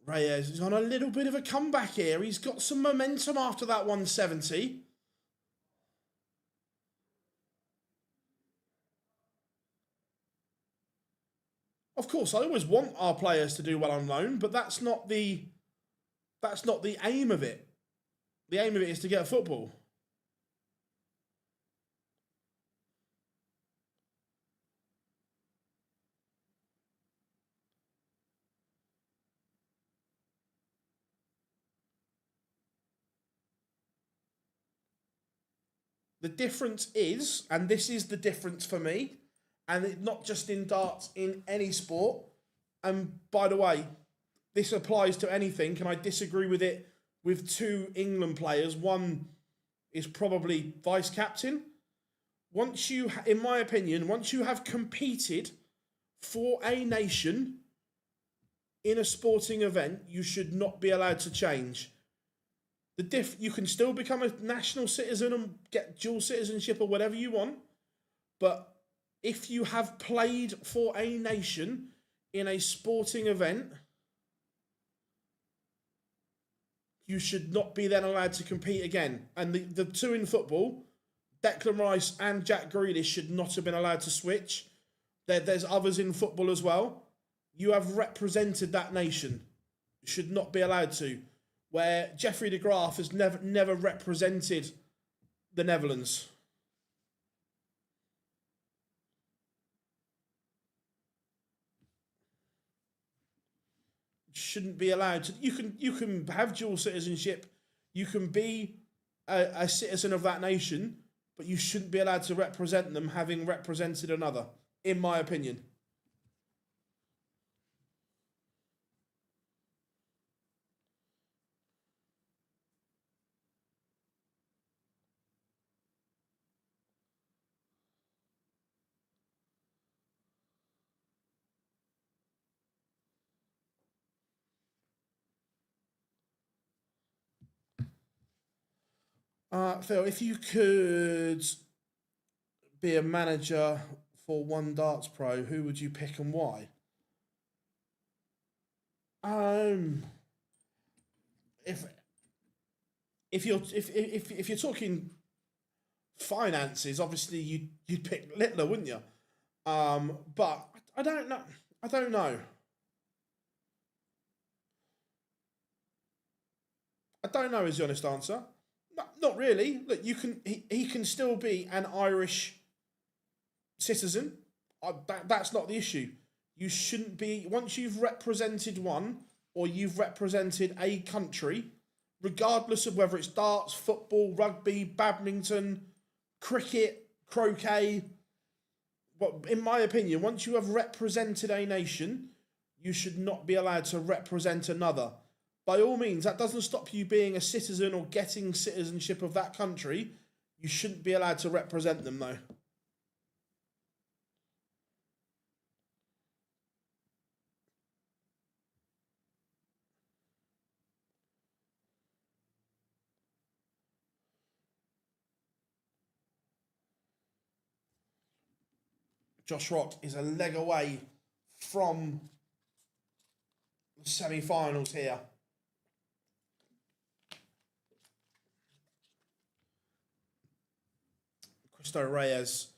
Reyes is on a little bit of a comeback here. He's got some momentum after that 170. Of course, I always want our players to do well on loan, but that's not the aim of it. The aim of it is to get football. The difference is, and this is the difference for me, and it, not just in darts, in any sport. And by the way, this applies to anything, and I disagree with it with 2 England players. One is probably vice captain. Once you, in my opinion, once you have competed for a nation in a sporting event, you should not be allowed to change. You can still become a national citizen and get dual citizenship or whatever you want, but if you have played for a nation in a sporting event, you should not be then allowed to compete again. And the two in football, Declan Rice and Jack Grealish, should not have been allowed to switch. There's others in football as well. You have represented that nation. You should not be allowed to. Where Jeffrey de Graaf has never represented the Netherlands. Shouldn't be allowed to. You can have dual citizenship. You can be a citizen of that nation, but you shouldn't be allowed to represent them having represented another, in my opinion. Phil, if you could be a manager for One Darts Pro, who would you pick and why? If you're talking finances, obviously you'd pick Littler, wouldn't you? But I don't know. I don't know. I don't know is the honest answer. No, not really. Look, he can still be an Irish citizen. That's not the issue. You shouldn't be, once you've represented one or you've represented a country, regardless of whether it's darts, football, rugby, badminton, cricket, croquet. But in my opinion, once you have represented a nation, you should not be allowed to represent another. By all means, that doesn't stop you being a citizen or getting citizenship of that country. You shouldn't be allowed to represent them, though. Josh Rock is a leg away from the semi-finals here. Cristo Reyes,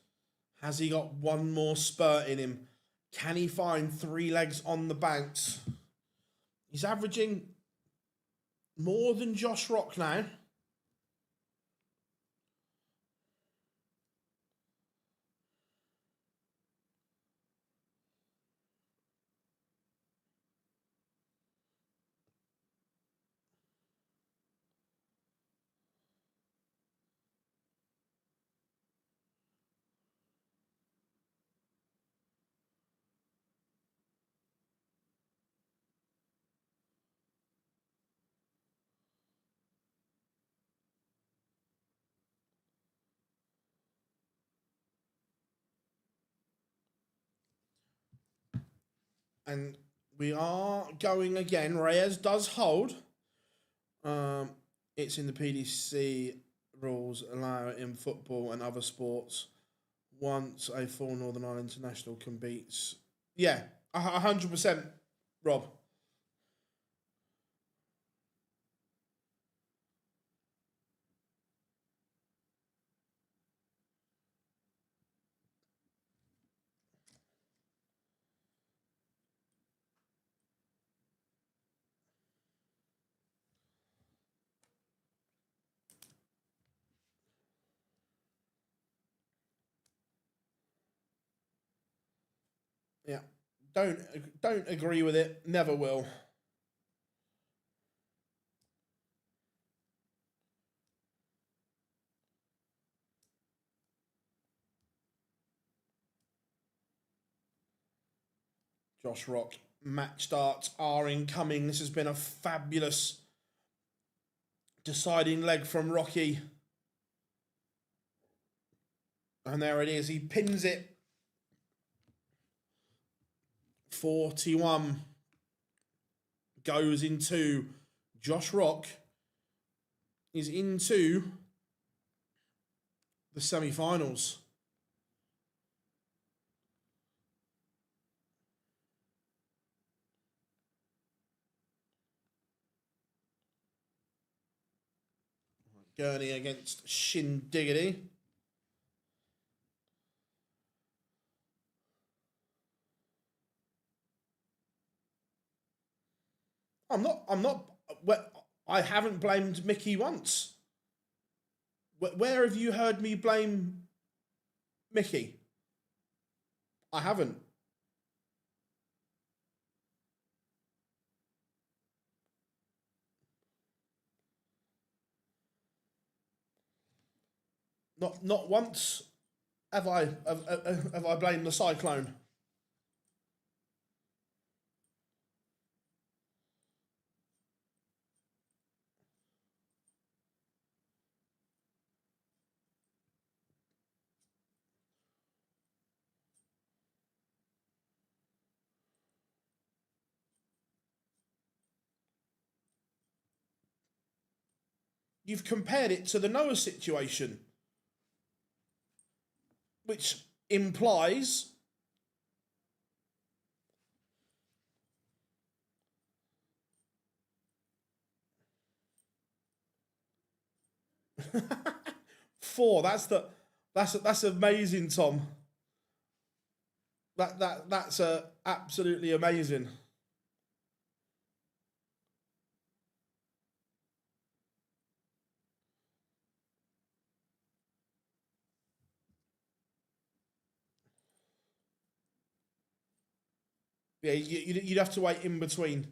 has he got one more spurt in him? Can he find 3 legs on the banks? He's averaging more than Josh Rock now. And we are going again. Reyes does hold. It's in the PDC rules, allow it in football and other sports once a full Northern Ireland international competes. Yeah, 100%, Rob. Yeah, don't agree with it. Never will. Josh Rock, match starts are incoming. This has been a fabulous deciding leg from Rocky. And there it is. He pins it. 41 goes into Josh Rock is into the semi-finals. Gurney against Shin Diggity. I haven't blamed Mickey once. Where have you heard me blame Mickey? I haven't. Not once have I blamed the Cyclone. You've compared it to the Noah situation, which implies four. That's amazing, Tom. That's absolutely amazing. Yeah, you'd have to wait in between.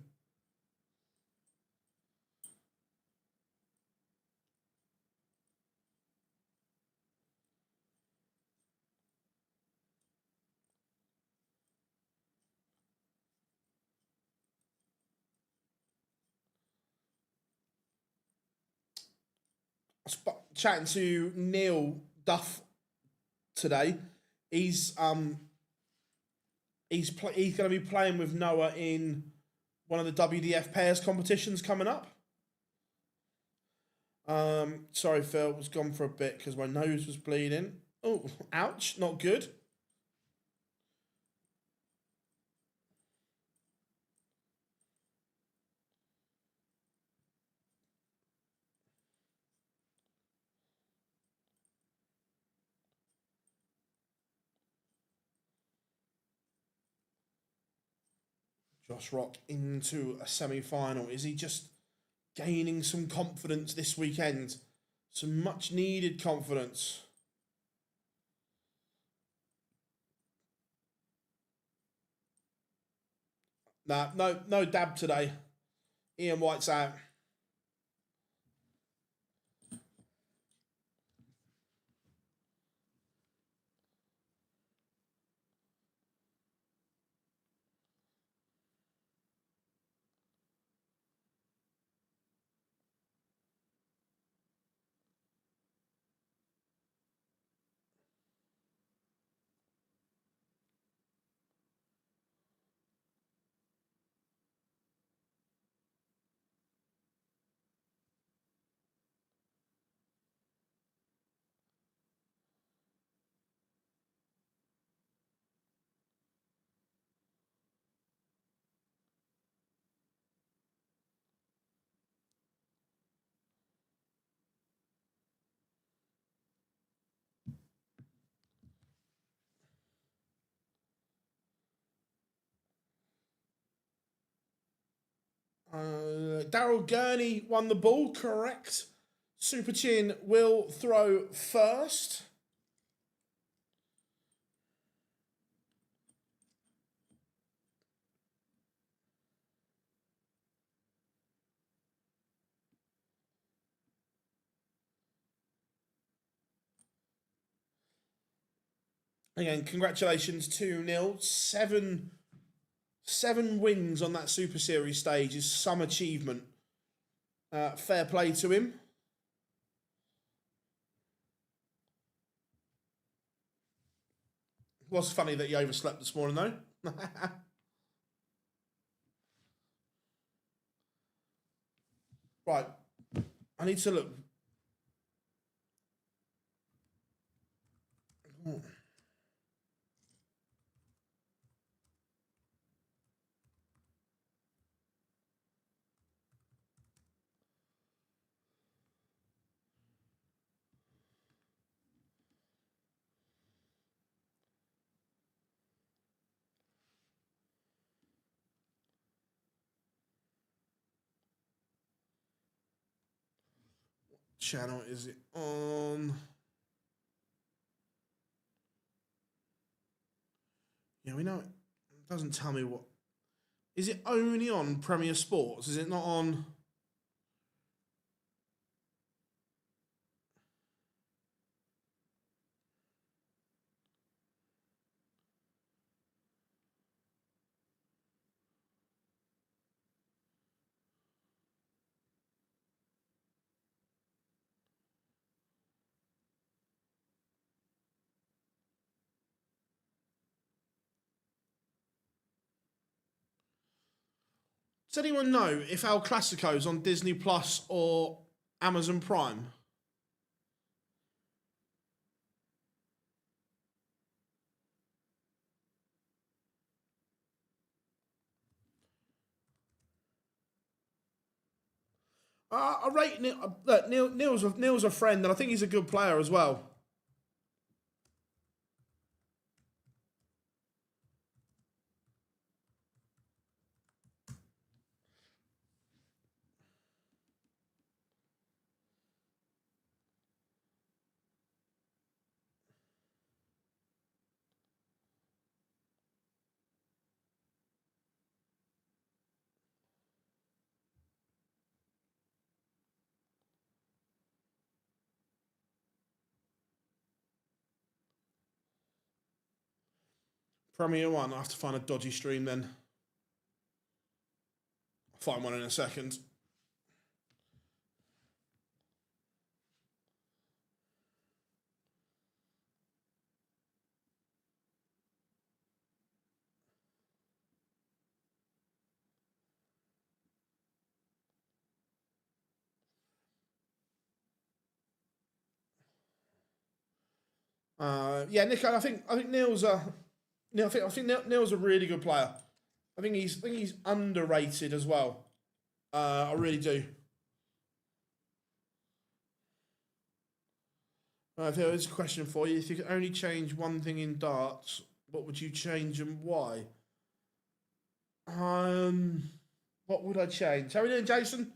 Chatting to Neil Duff today. He's going to be playing with Noah in one of the WDF pairs competitions coming up. Sorry, Phil, was gone for a bit because my nose was bleeding. Oh, ouch! Not good. Josh Rock into a semi-final. Is he just gaining some confidence this weekend? Some much needed confidence. Nah, no dab today. Ian White's out. Daryl Gurney won the ball, correct. Super Chin will throw first. Again, congratulations, 2-0. Seven wins on that Super Series stage is some achievement. Fair play to him. It was funny that he overslept this morning, though. Right. I need to look. channel is it on? Yeah, we know it doesn't tell me what. Is it only on Premier Sports? Is it not on? Does anyone know if El Clasico's on Disney Plus or Amazon Prime? I rate Neil. Look, Neil's a friend, and I think he's a good player as well. Premier One. I have to find a dodgy stream then. I'll find one in a second. Yeah, Nick. I think Neil's a. I think Neil's a really good player. I think he's underrated as well. I really do. If there is a question for you, if you could only change one thing in darts, what would you change and why? What would I change? How are we doing, Jason?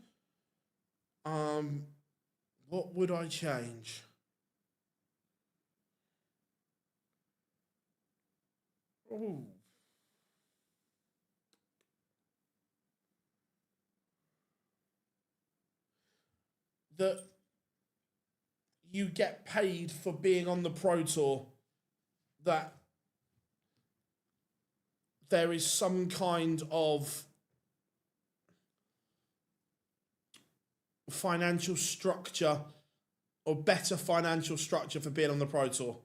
What would I change? Ooh. That you get paid for being on the Pro Tour. That there is some kind of financial structure or better financial structure for being on the Pro Tour.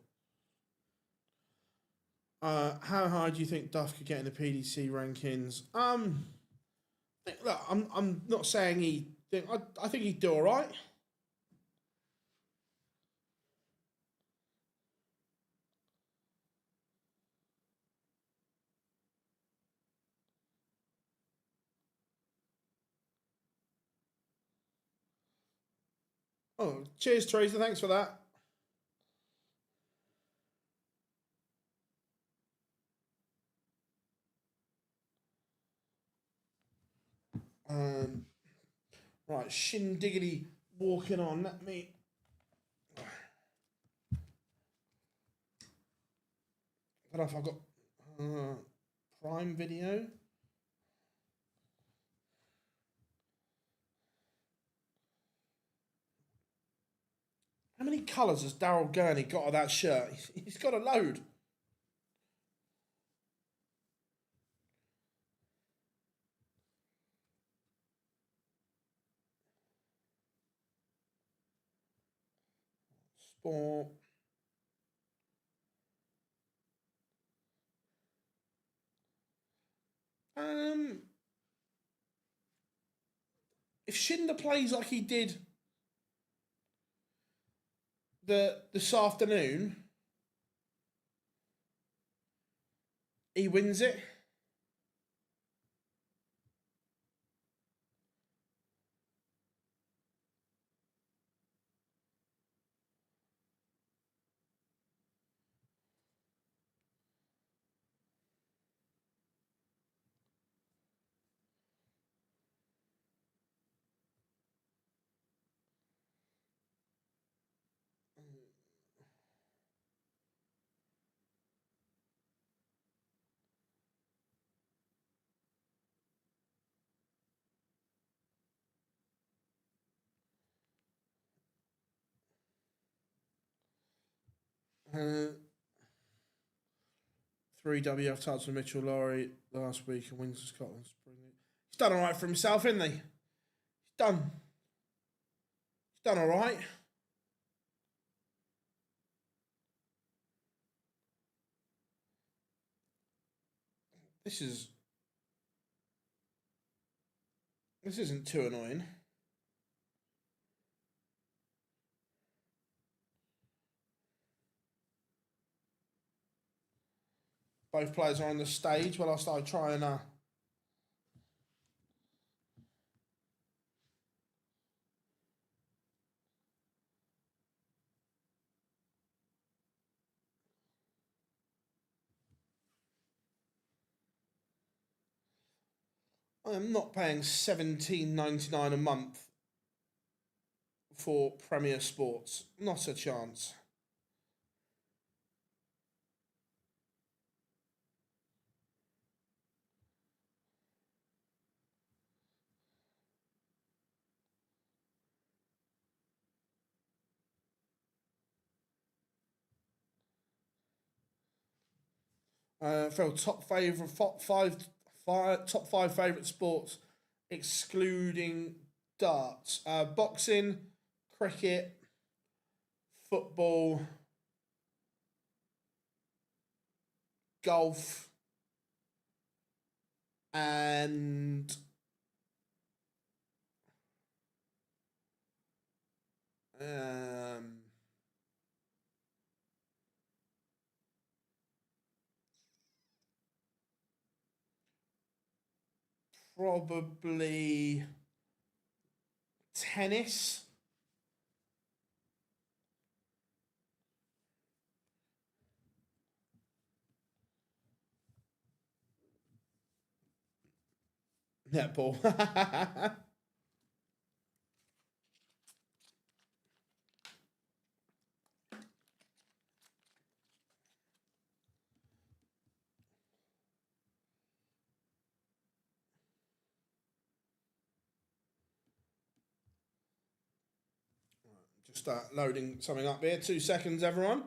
How high do you think Duff could get in the PDC rankings? Look, I'm not saying he. I think he'd do all right. Oh, cheers, Teresa. Thanks for that. Right, shindiggity walking on. Let me. I don't know if I've got Prime Video. How many colours has Daryl Gurney got of that shirt? He's got a load. Sport. If Shinder plays like he did this afternoon, he wins it. Three WF titles for Mitchell Laurie last week and wins for Scotland. He's done all right for himself, isn't he? He's done all right. This isn't too annoying. Both players are on the stage whilst I try and I am not paying $17.99 a month for Premier Sports. Not a chance. Phil, top five favourite sports, excluding darts. Boxing, cricket, football, golf, and probably tennis. Netball. Just start loading something up here. 2 seconds, everyone.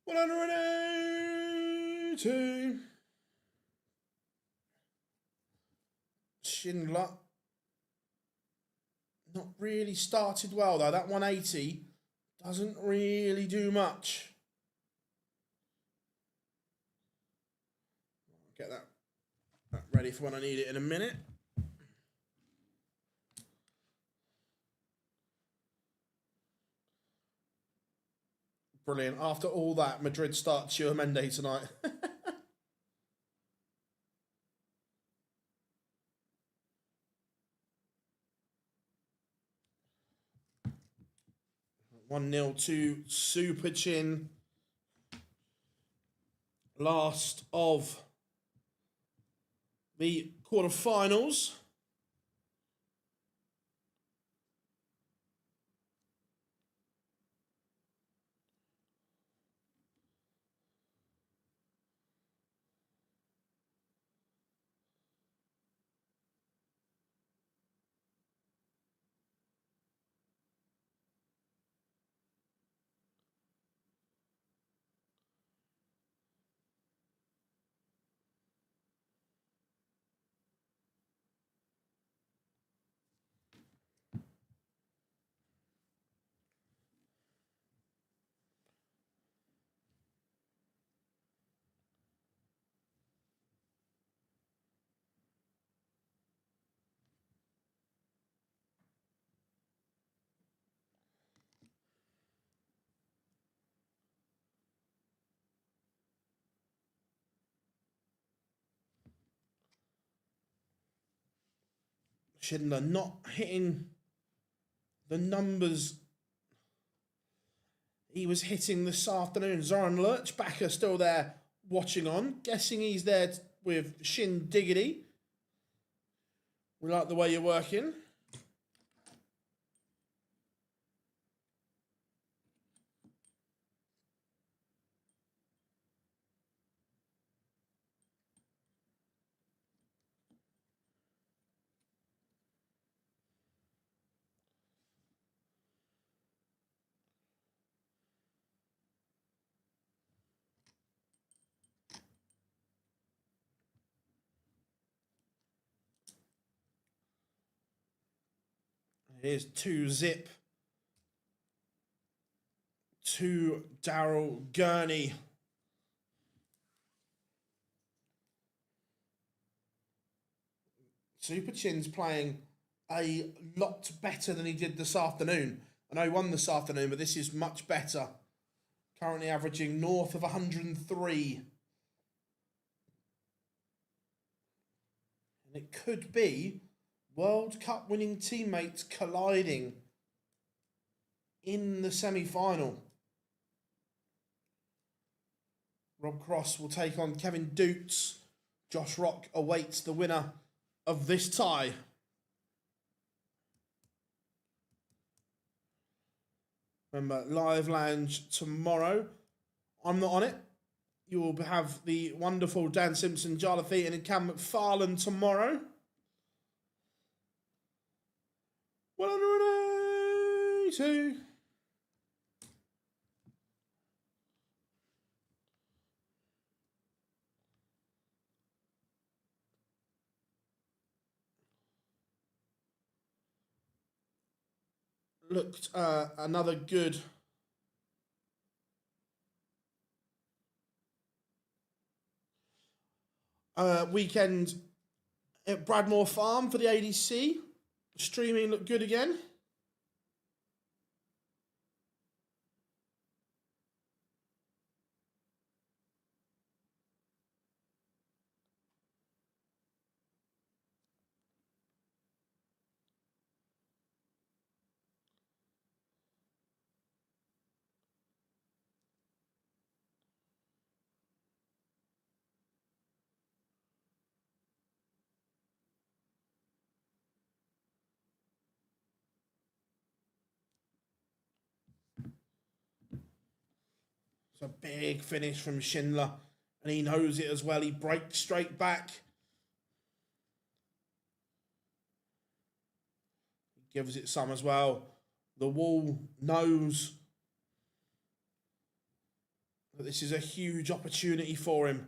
$180. Schindler. Not really started well though. That 180 doesn't really do much. Get that ready for when I need it in a minute. Brilliant. After all that, Madrid start Chua Mende tonight. One 0 to Super Chin. Last of the quarterfinals. Schindler not hitting the numbers he was hitting this afternoon. Zoran Lurchbacher still there watching on. Guessing he's there with Shin Diggity. We like the way you're working. Here's 2-zip to Daryl Gurney. Super Chin's playing a lot better than he did this afternoon. I know he won this afternoon, but this is much better. Currently averaging north of 103. And it could be World Cup winning teammates colliding in the semi-final. Rob Cross will take on Kevin Dukes. Josh Rock awaits the winner of this tie. Remember, live lounge tomorrow. I'm not on it. You will have the wonderful Dan Simpson, Jarlath Eaton and Cam McFarlane tomorrow. 182. Looked another good weekend at Bradmore Farm for the ADC. Streaming looked good again. It's a big finish from Schindler, and he knows it as well. He breaks straight back. He gives it some as well. The wall knows that this is a huge opportunity for him.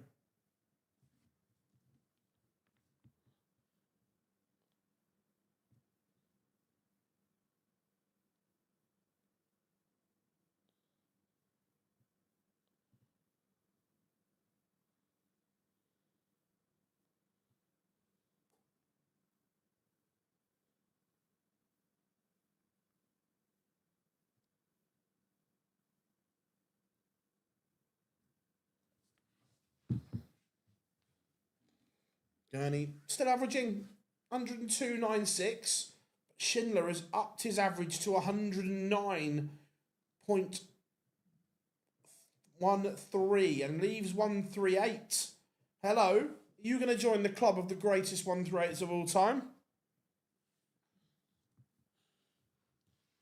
Gurney still averaging 102.96. Schindler has upped his average to 109.13 and leaves 138. Hello, are you going to join the club of the greatest 138s of all time?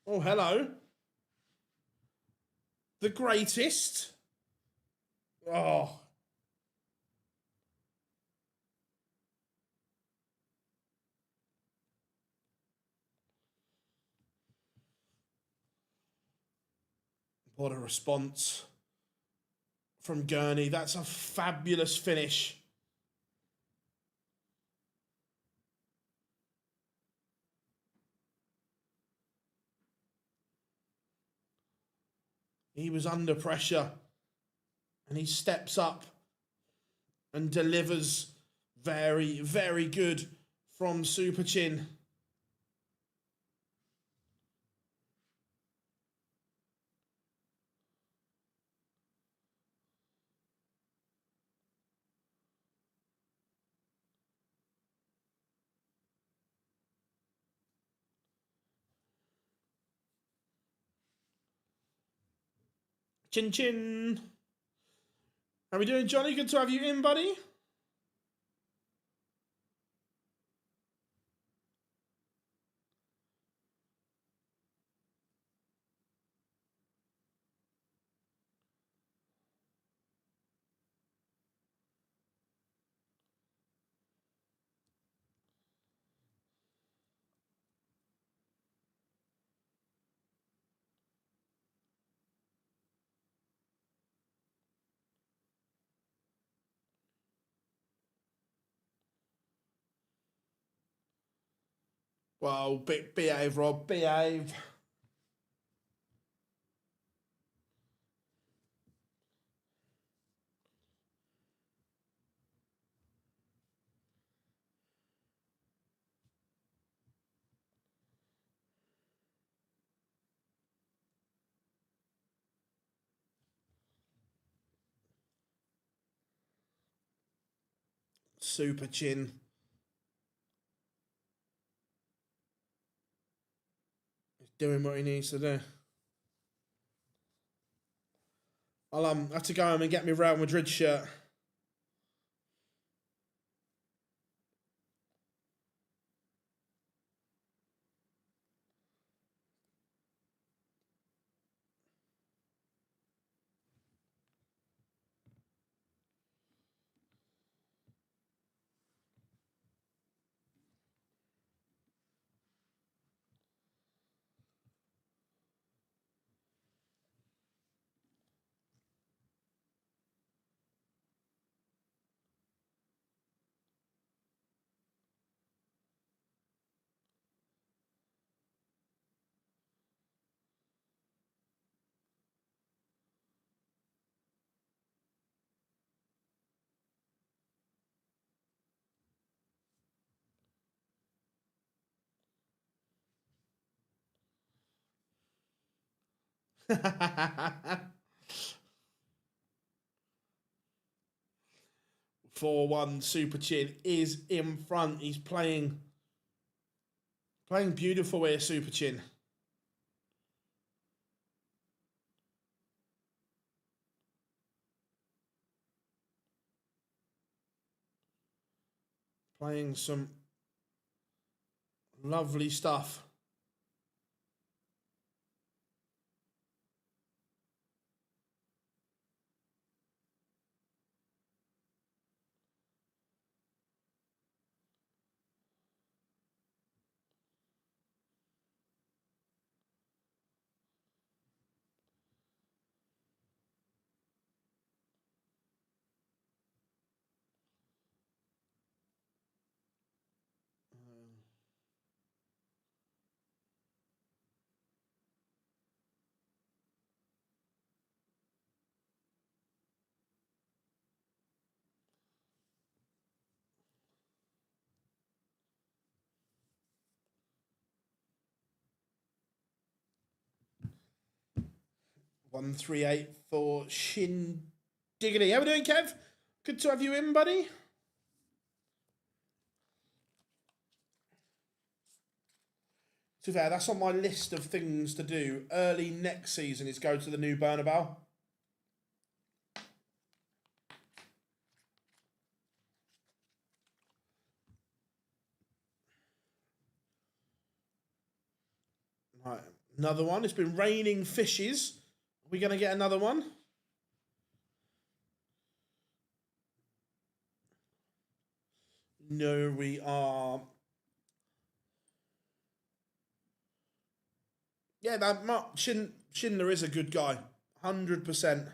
Oh, hello. The greatest. Oh. What a response from Gurney. That's a fabulous finish. He was under pressure and he steps up and delivers very, very good from Super Chin. Chin chin. How we doing, Johnny? Good to have you in, buddy. Well, behave, Rob. Behave. Super chin. He's doing what he needs to do. I'll have to go home and get me Real Madrid shirt. Four one Super Chin is in front. He's playing beautiful here, Super Chin. Playing some lovely stuff. One 3-8 for Shin Diggity. How we doing, Kev? Good to have you in, buddy. To be fair, that's on my list of things to do early next season is go to the new Bernabeu. Right, another one. It's been raining fishes. Are we going to get another one? No, we are. Yeah, that Schindler is a good guy. 100%.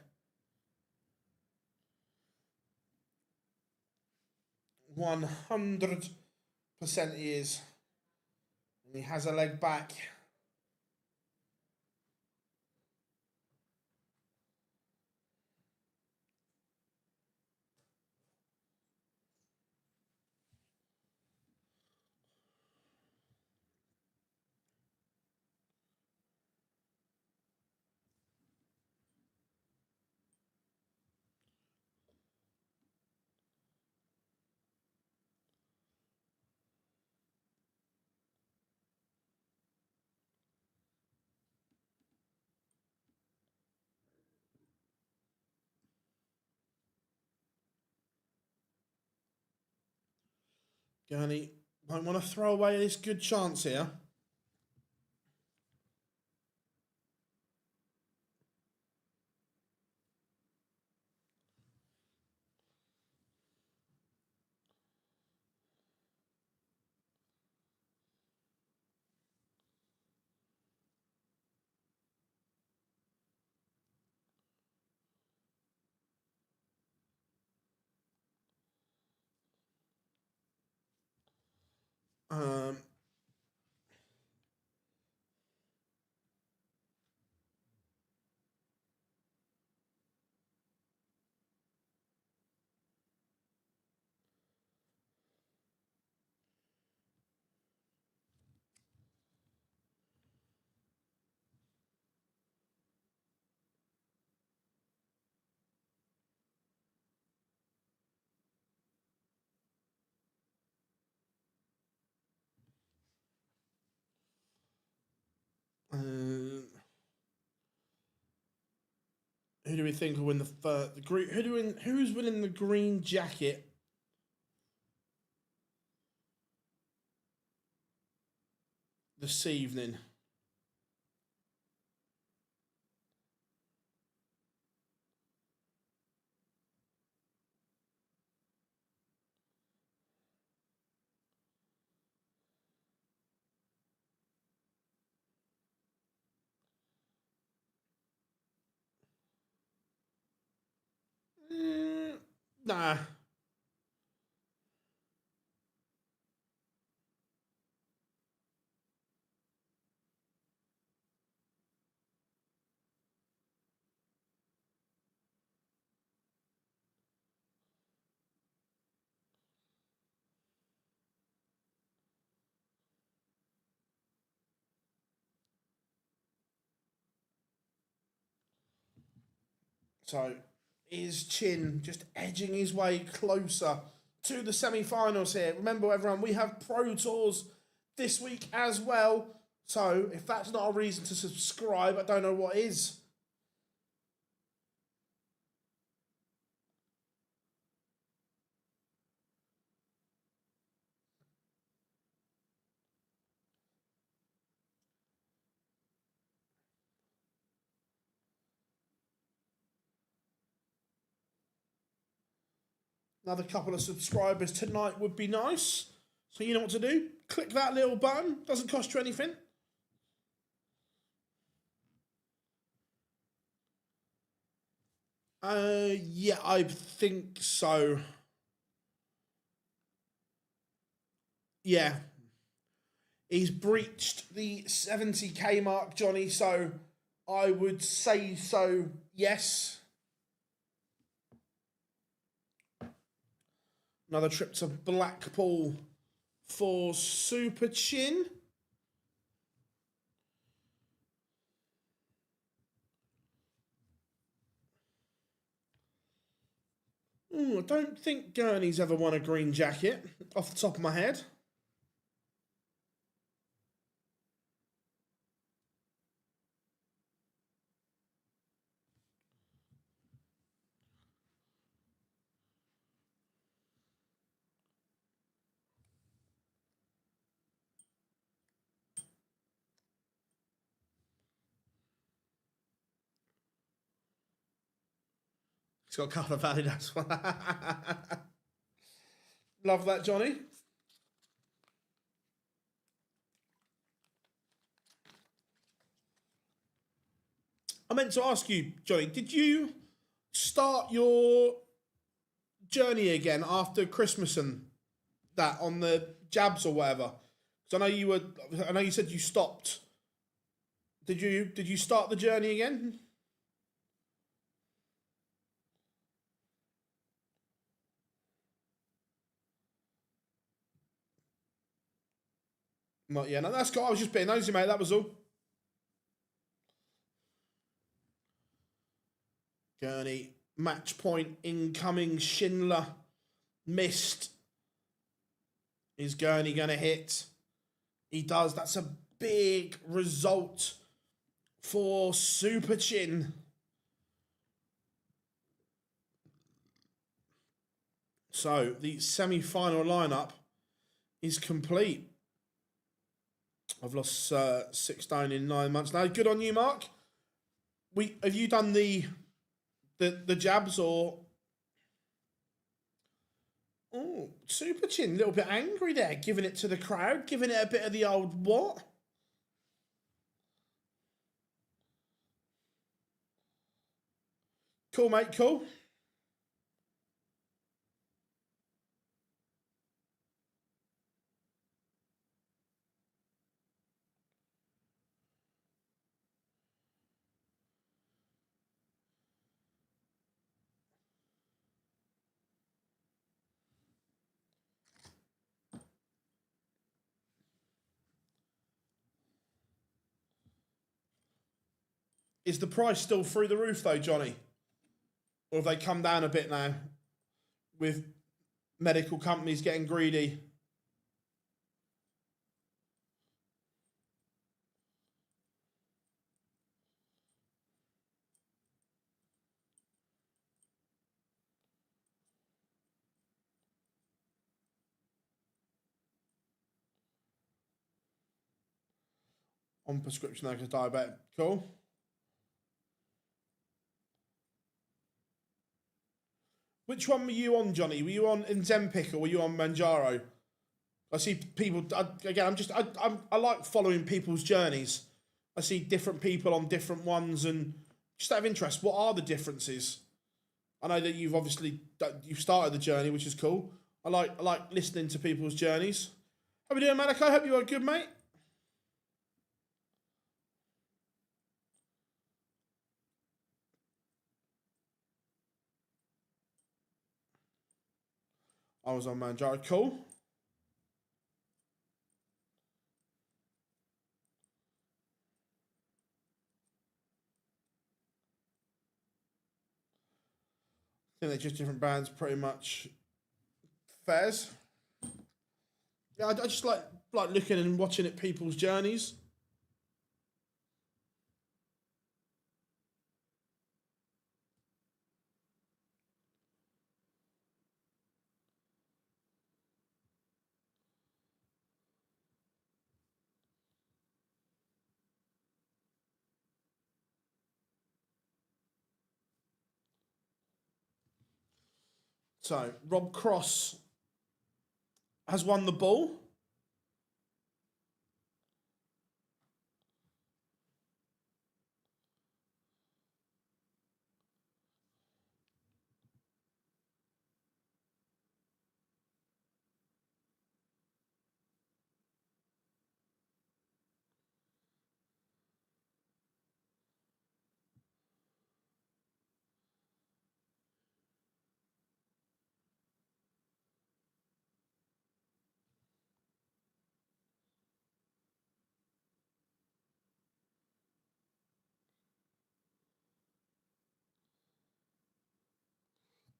100% he is. And he has a leg back. Gurney won't want to throw away this good chance here. Um, who do we think will win the green? Who's winning the green jacket? This evening. Nah. So, is Chin just edging his way closer to the semi-finals here? Remember, everyone, we have Pro Tours this week as well. So, if that's not a reason to subscribe, I don't know what is. Another couple of subscribers tonight would be nice. So you know what to do. Click that little button. Doesn't cost you anything. Yeah, I think so. Yeah. He's breached the 70k mark, Johnny, so I would say so, yes. Another trip to Blackpool for Super Chin. I don't think Gurney's ever won a green jacket, off the top of my head. He's got a couple of Adidas. Love that, Johnny. I meant to ask you, Johnny, did you start your journey again after Christmas and that on the jabs or whatever? Because I know you said you stopped. Did you start the journey again? Not yet. No, that's cool. I was just being nosy, mate. That was all. Gurney, match point incoming. Schindler missed. Is Gurney going to hit? He does. That's a big result for Super Chin. So the semi-final lineup is complete. I've lost 6 stone in 9 months now. Good on you, Mark. Have you done the jabs or? Oh, Super Chin, a little bit angry there, giving it to the crowd, giving it a bit of the old what? Cool, mate, cool. Is the price still through the roof though, Johnny? Or have they come down a bit now with medical companies getting greedy? On prescription now because diabetic. Cool. Which one were you on, Johnny? Were you on Ozempic or were you on Manjaro? I see people. I like following people's journeys. I see different people on different ones, and just out of interest, what are the differences? I know that you've started the journey, which is cool. I like listening to people's journeys. How we doing, Malak? I hope you are good, mate. I was on Manjaro. Cool. I think they're just different brands, pretty much. Fairs. Yeah, I just like looking and watching at people's journeys. So Rob Cross has won the ball.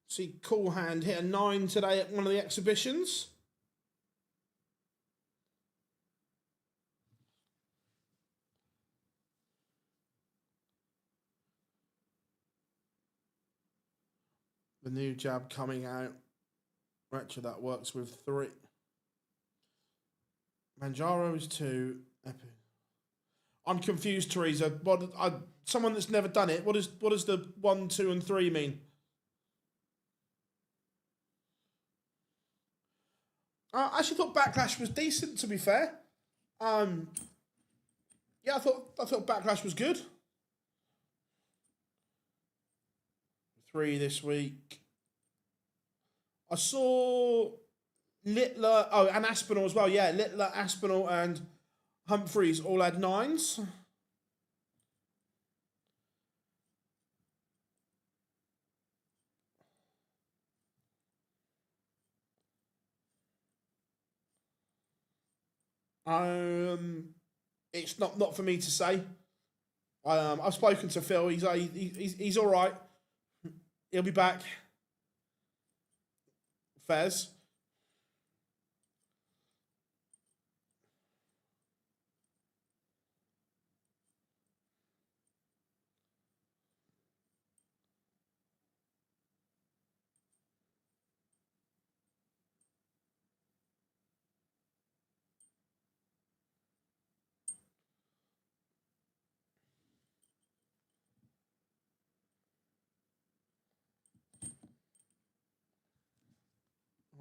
See, Cool Hand hit a 9 today at one of the exhibitions. The new jab coming out. Actually, that works with 3. Manjaro is 2. I'm confused, Teresa. Someone that's never done it. What does the 1, 2, and 3 mean? I actually thought Backlash was decent. To be fair, yeah, I thought Backlash was good. 3 this week. I saw Littler, and Aspinall as well. Yeah, Littler, Aspinall, and Humphreys all had 9s. It's not for me to say. I've spoken to Phil. He's all right. He'll be back. Fez.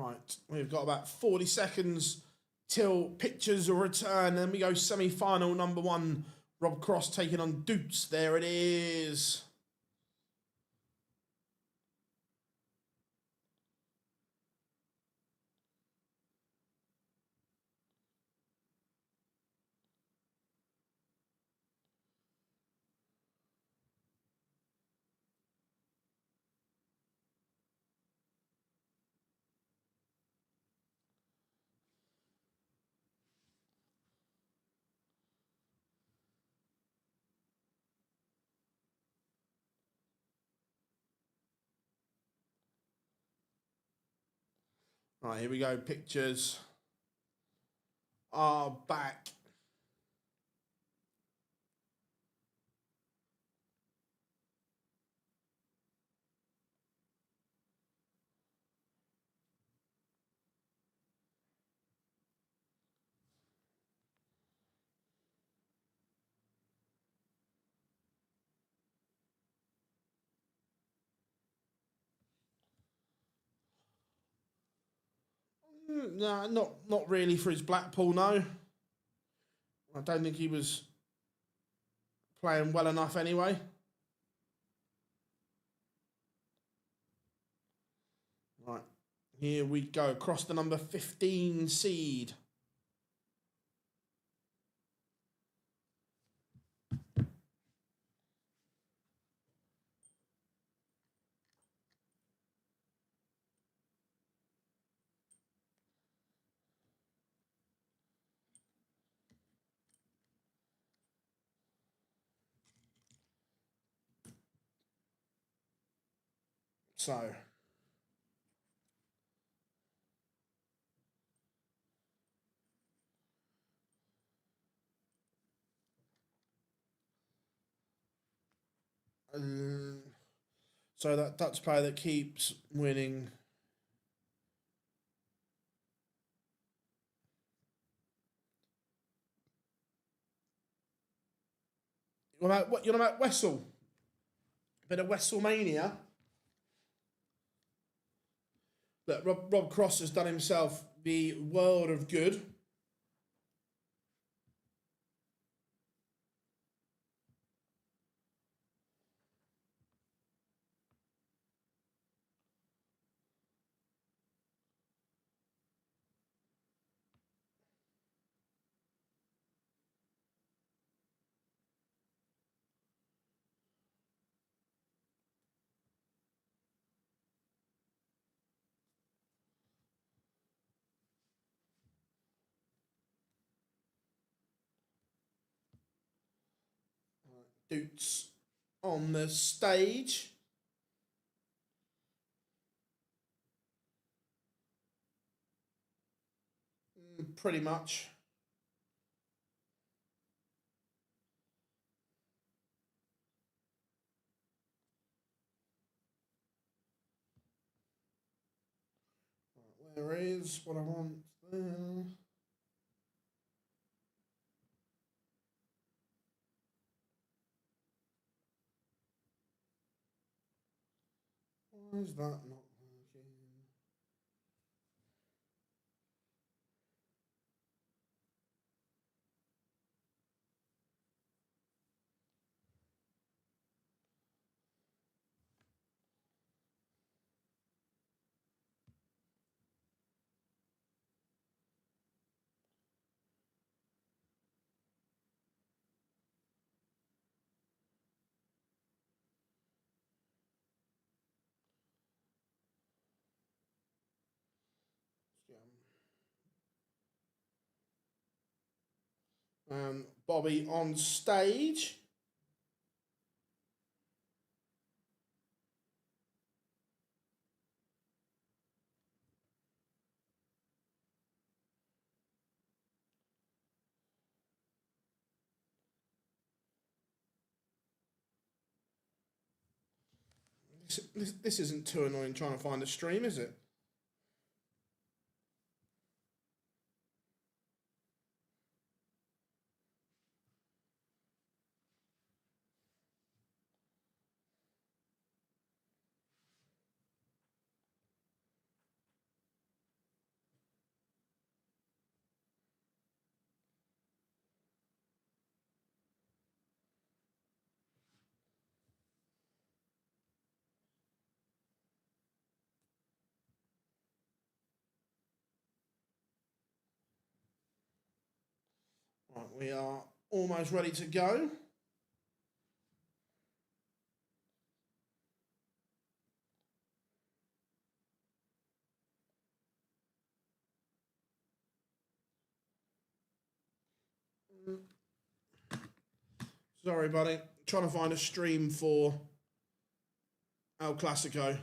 Right, we've got about 40 seconds till pictures will return. Then we go semi-final number 1. Rob Cross taking on Doots. There it is. Right, here we go. Pictures are back. No, not really for his Blackpool, no. I don't think he was playing well enough anyway. Right, here we go. Across the number 15 seed. So, so that Dutch player that keeps winning. You know about Wessel? Bit of Wesselmania. Look, Rob Cross has done himself the world of good. Doots on the stage. Pretty much. Where is what I want there? Why is that not working? Bobby on stage. This isn't too annoying trying to find a stream, is it? We are almost ready to go. Sorry, buddy. Trying to find a stream for El Clasico.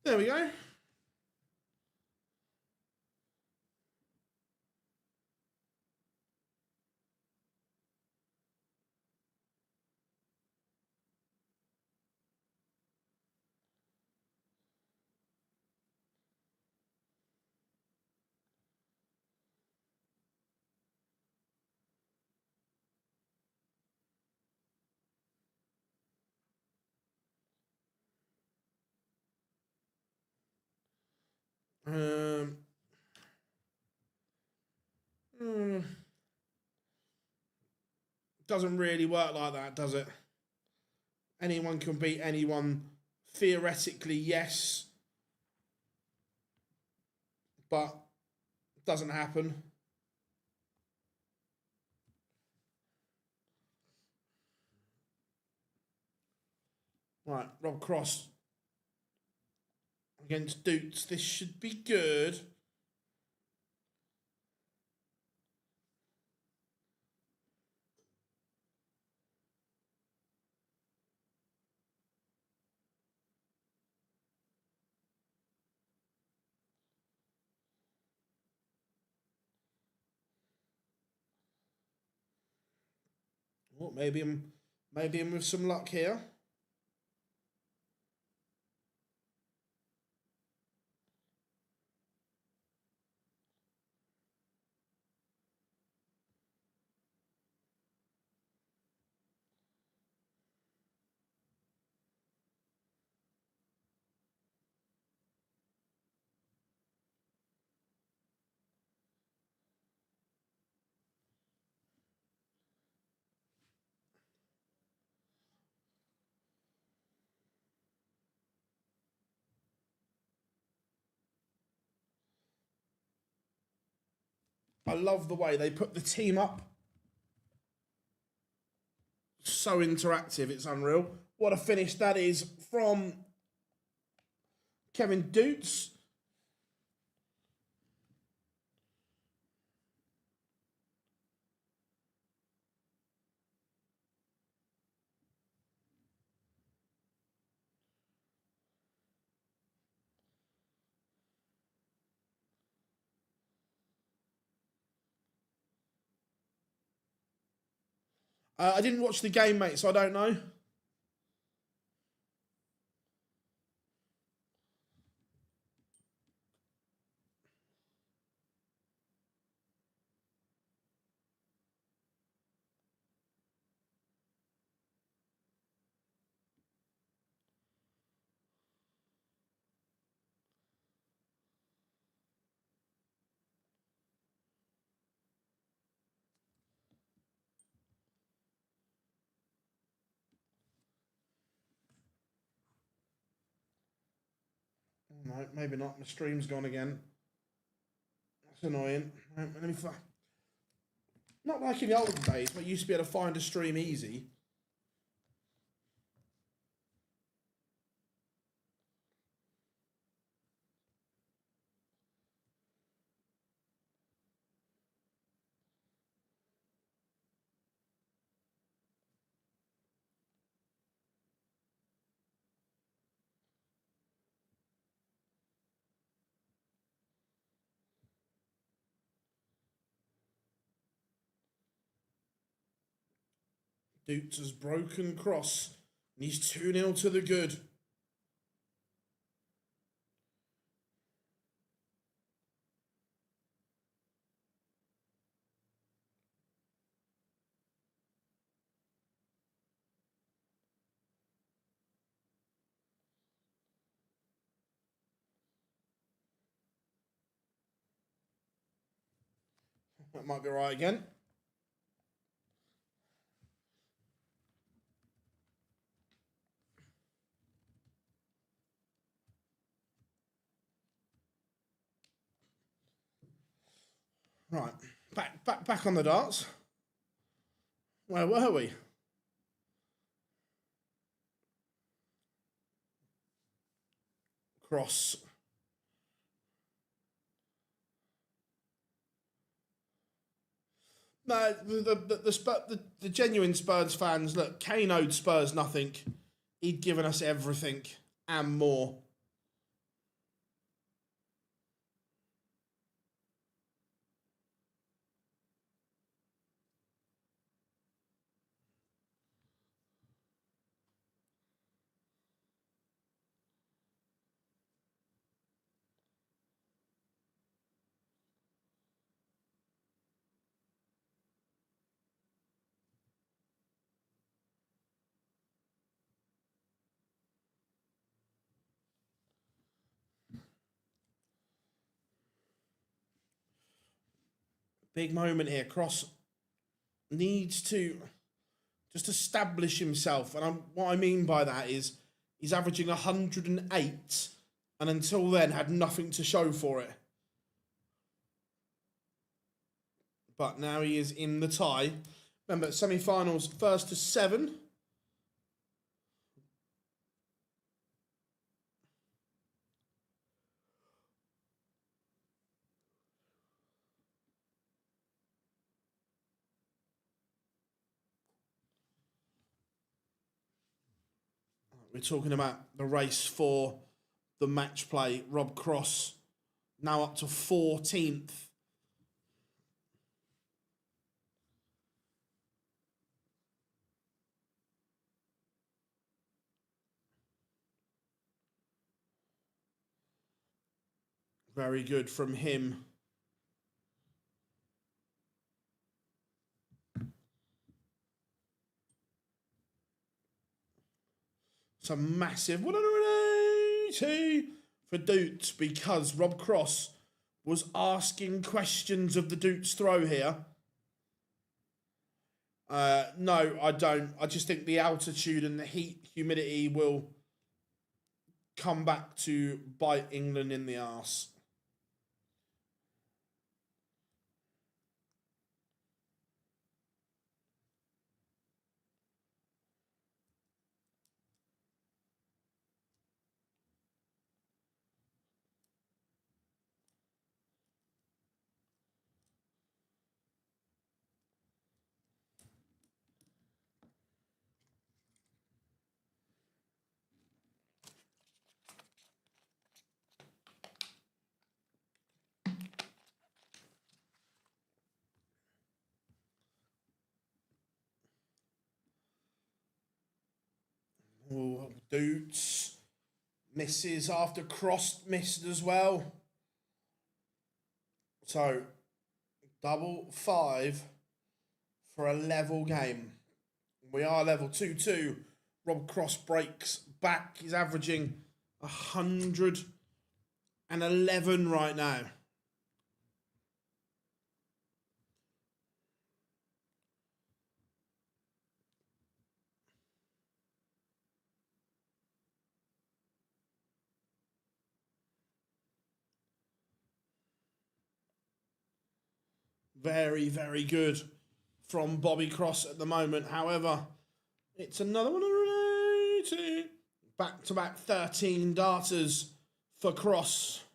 There we go. Um, doesn't really work like that, does it? Anyone can beat anyone. Theoretically, yes. But doesn't happen. Right, Rob Cross against Dutes. This should be good. Well, maybe I'm with some luck here. I love the way they put the team up. So interactive, it's unreal. What a finish that is from Kevin Dutes. I didn't watch the game, mate, so I don't know. No, maybe not. My stream's gone again. That's annoying. Let me not like in the olden days, but you used to be able to find a stream easy. Dutes has broken cross, and he's 2-0 to the good. That might be right again. Right, back on the darts. Where were we? Cross. No, the genuine Spurs fans, look, Kane owed Spurs nothing. He'd given us everything and more. Big moment here. Cross needs to just establish himself. And what I mean by that is he's averaging 108 and until then had nothing to show for it. But now he is in the tie. Remember, semi-finals, 1st to 7. We're talking about the race for the match play. Rob Cross now up to 14th. Very good from him. It's a massive 180 for Doots because Rob Cross was asking questions of the Doots throw here. No, I don't. I just think the altitude and the heat, humidity will come back to bite England in the arse. Oh, Doots misses after Cross missed as well. So, 5-5 for a level game. We are level 2-2. Rob Cross breaks back. He's averaging 111 right now. Very, very good from Bobby Cross at the moment. However, it's another 180. Back-to-back 13 darters for Cross.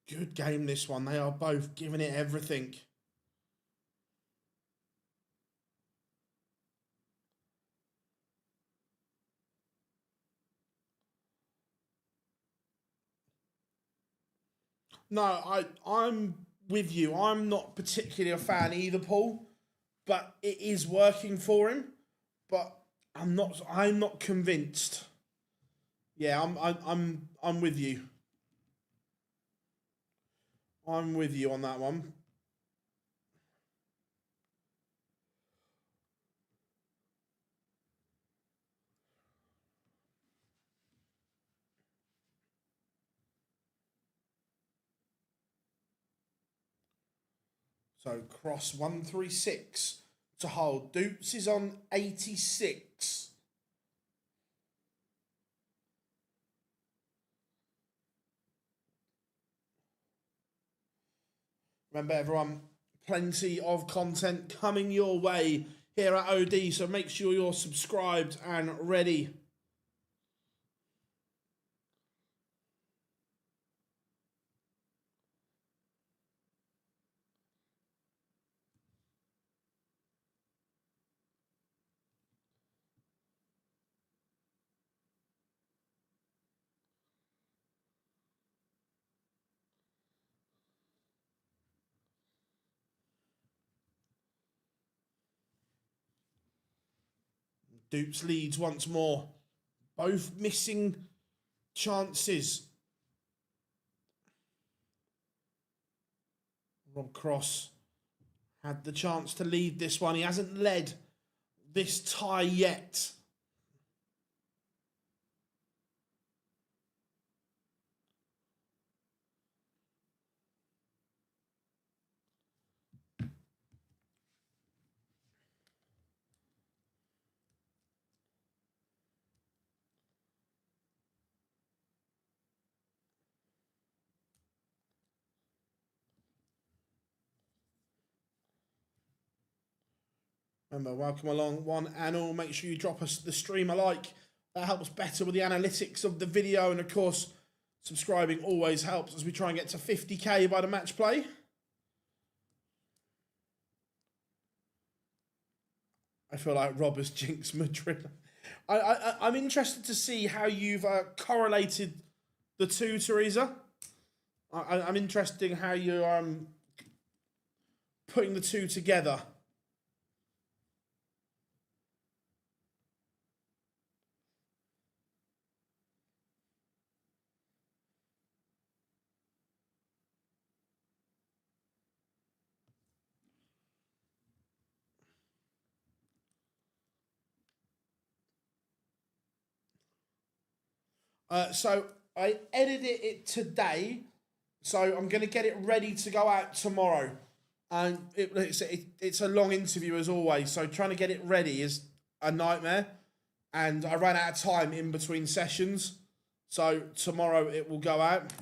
Good game, this one. They are both giving it everything. No, I'm with you. I'm not particularly a fan either, Paul, but it is working for him. But I'm not convinced. Yeah, I'm with you. I'm with you on that one. So cross 136 to hold. Dupes is on 86. Remember, everyone, plenty of content coming your way here at OD, so make sure you're subscribed and ready. Dupes leads once more. Both missing chances. Rob Cross had the chance to lead this one. He hasn't led this tie yet. Remember, welcome along, one and all. Make sure you drop us the stream a like. That helps better with the analytics of the video. And of course, subscribing always helps as we try and get to 50k by the match play. I feel like Rob has jinxed Madrid. I'm interested to see how you've correlated the two, Teresa. I'm interested in how you're putting the two together. So I edited it today, so I'm going to get it ready to go out tomorrow. And it's a long interview as always, so trying to get it ready is a nightmare. And I ran out of time in between sessions, so tomorrow it will go out.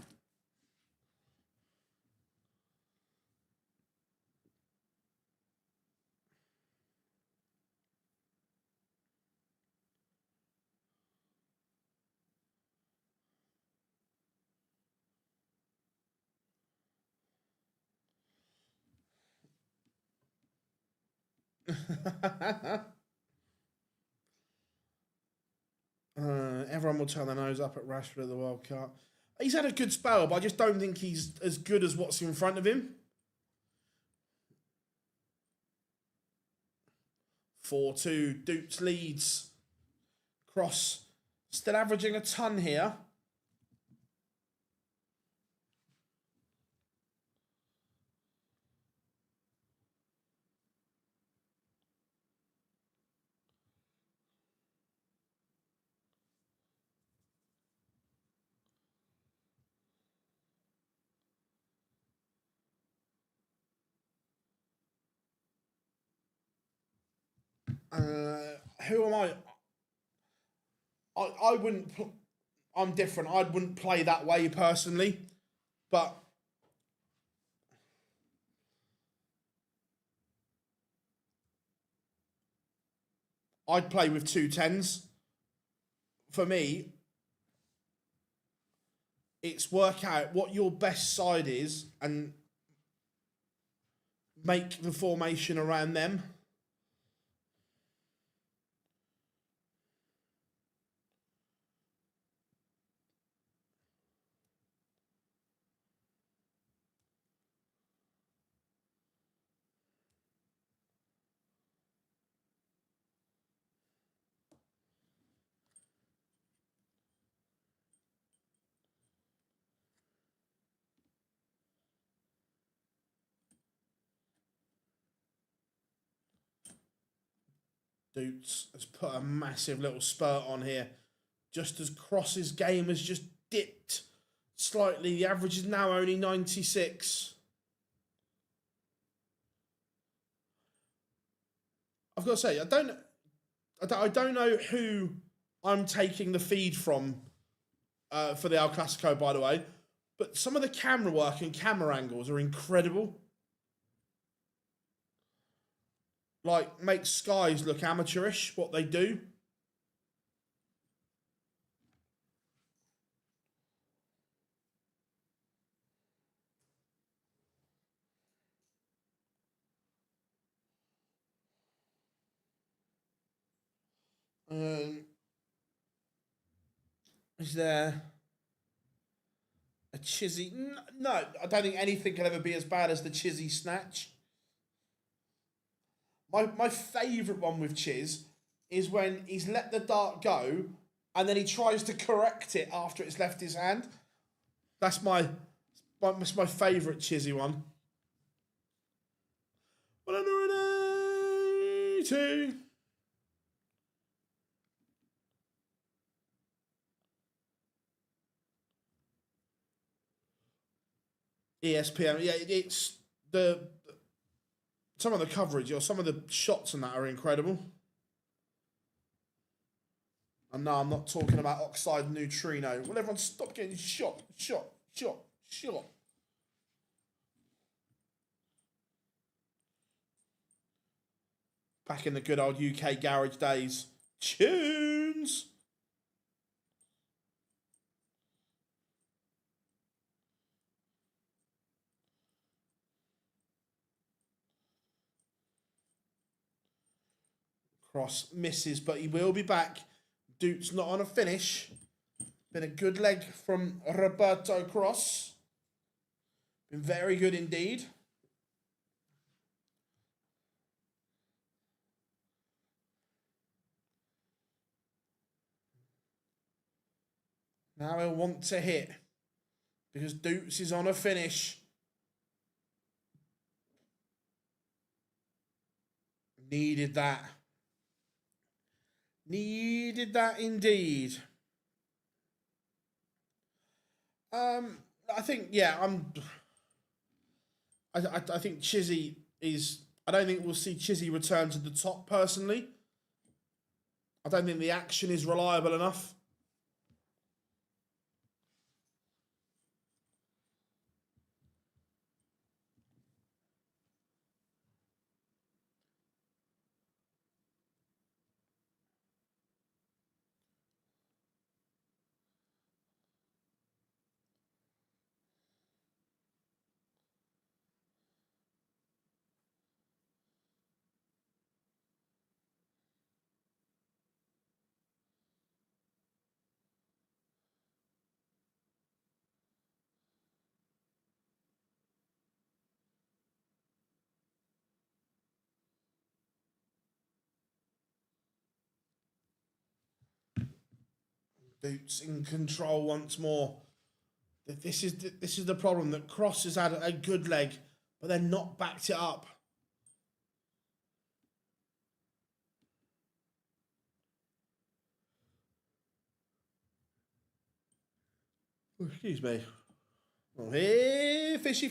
Everyone will turn their nose up at Rashford at the World Cup. He's had a good spell, but I just don't think he's as good as what's in front of him. 4-2, Dupes leads. Cross still averaging a ton here. Who am I? I wouldn't. I'm different. I wouldn't play that way personally, but I'd play with 2 10s. For me, it's work out what your best side is and make the formation around them. Dupes has put a massive little spurt on here. Just as Cross's game has just dipped slightly. The average is now only 96. I've got to say, I don't know who I'm taking the feed from for the El Clasico, by the way, but some of the camera work and camera angles are incredible. Like, makes Skies look amateurish, what they do. Is there a Chizzy? No, I don't think anything can ever be as bad as the Chizzy snatch. My favourite one with Chiz is when he's let the dart go and then he tries to correct it after it's left his hand. That's my favourite Chizzy one. 180. ESPN, yeah, it's some of the coverage or some of the shots and that are incredible. And no, I'm not talking about Oxide Neutrino. Will everyone stop getting shot? Back in the good old UK garage days. Tunes! Cross misses, but he will be back. Duke's not on a finish. Been a good leg from Roberto Cross. Been very good indeed. Now he'll want to hit because Dukes is on a finish. Needed that. Needed that indeed. I think, yeah, I think Chizzy is. I don't think we'll see Chizzy return to the top personally. I don't think the action is reliable enough. Boots in control once more. This is the problem, that Cross has had a good leg, but then not backed it up. Excuse me. Oh, hey, fishy.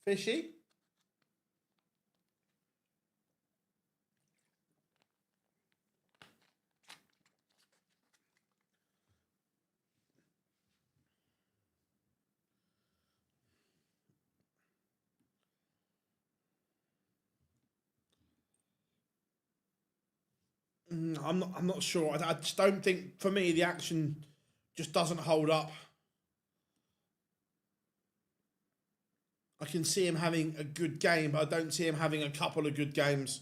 Fishy. I'm not sure. I just don't think, for me, the action just doesn't hold up. I can see him having a good game, but I don't see him having a couple of good games,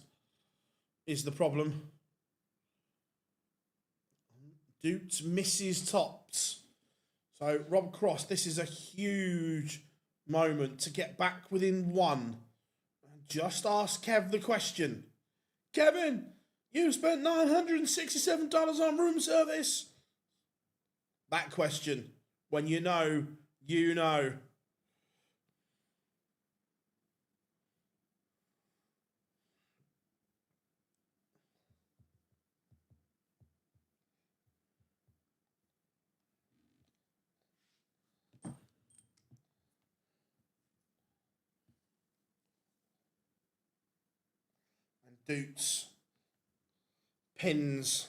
is the problem. Dukes misses tops. So, Rob Cross, this is a huge moment to get back within one. Just ask Kev the question. Kevin, you spent $967 on room service. That question. When you know, you know. Doots. Pins.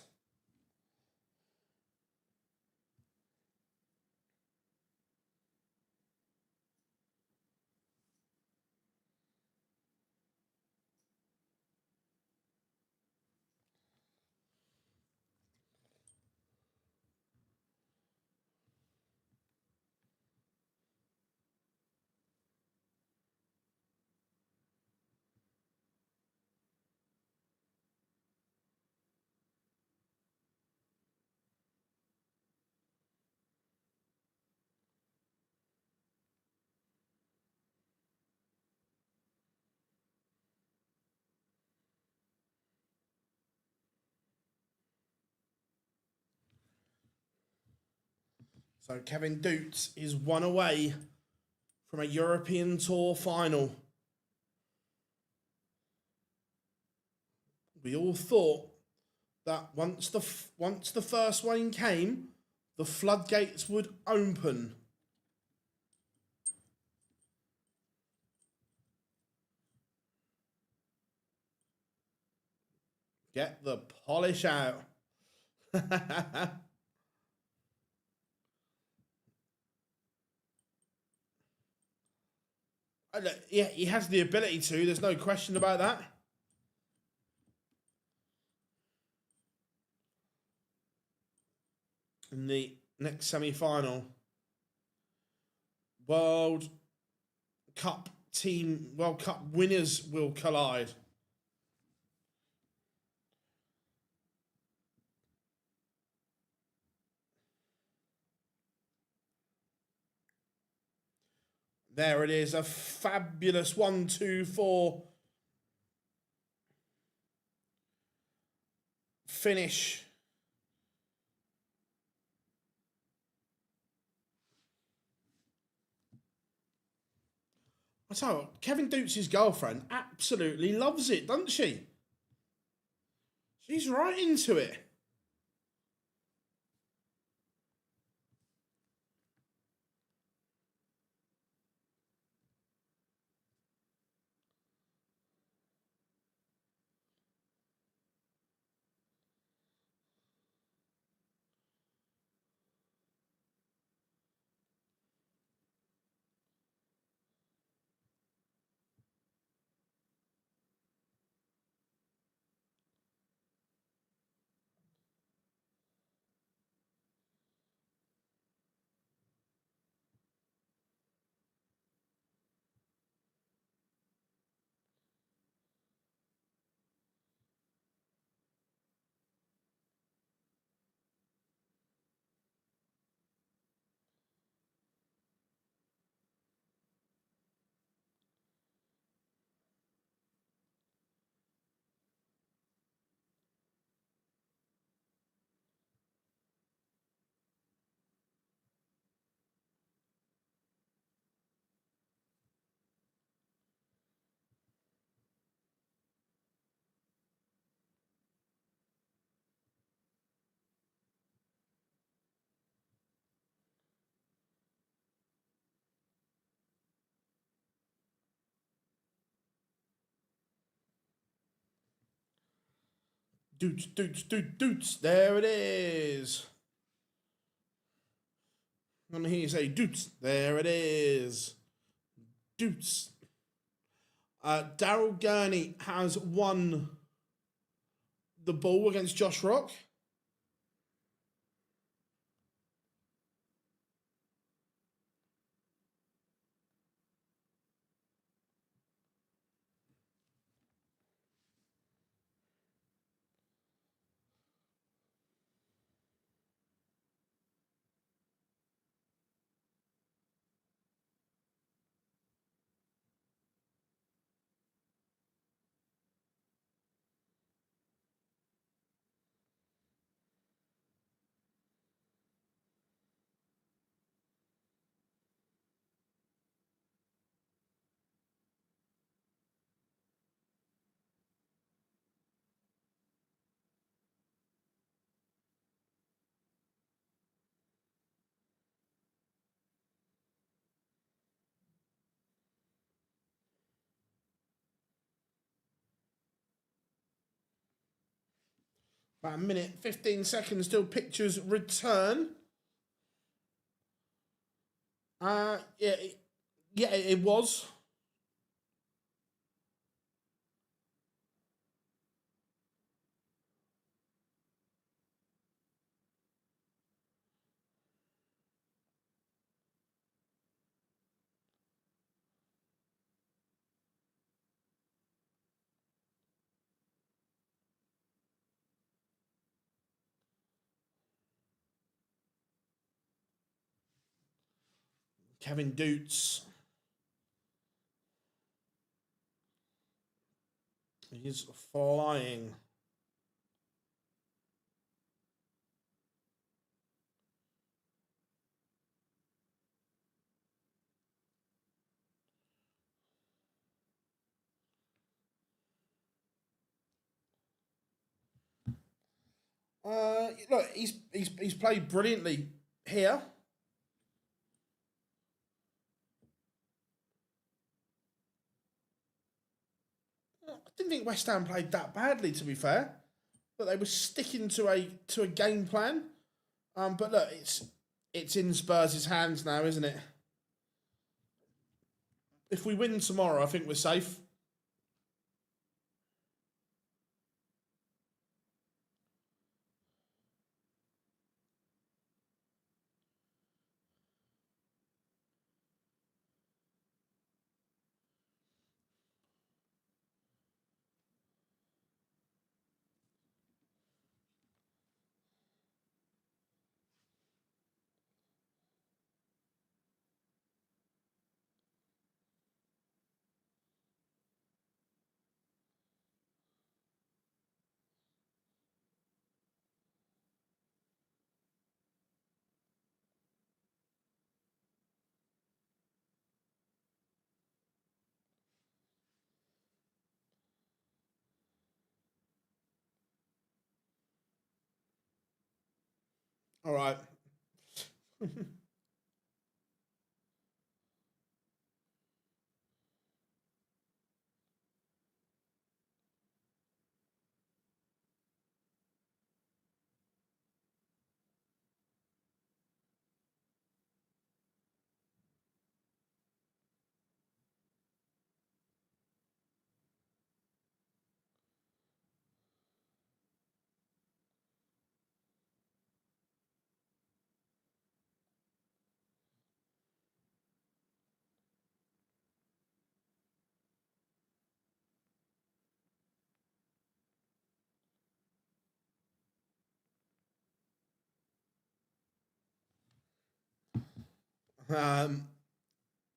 So Kevin Doots is one away from a European Tour final. We all thought that once the first one came, the floodgates would open. Get the polish out. Yeah, he has the ability to. There's no question about that. In the next semi-final, World Cup winners will collide. There it is, a fabulous 1, 2, 4 finish. I tell you what, Kevin Doots' girlfriend absolutely loves it, doesn't she? She's right into it. Doots, Doots, Doots, Doots. There it is. Let me hear you say Doots. There it is. Doots. Daryl Gurnie has won the ball against Josh Rock. About a minute, 15 seconds till pictures return. It was. Kevin Doots. He's flying. Look, he's played brilliantly here. I didn't think West Ham played that badly, to be fair, but they were sticking to a game plan. But look, it's in Spurs' hands now, isn't it? If we win tomorrow, I think we're safe. All right.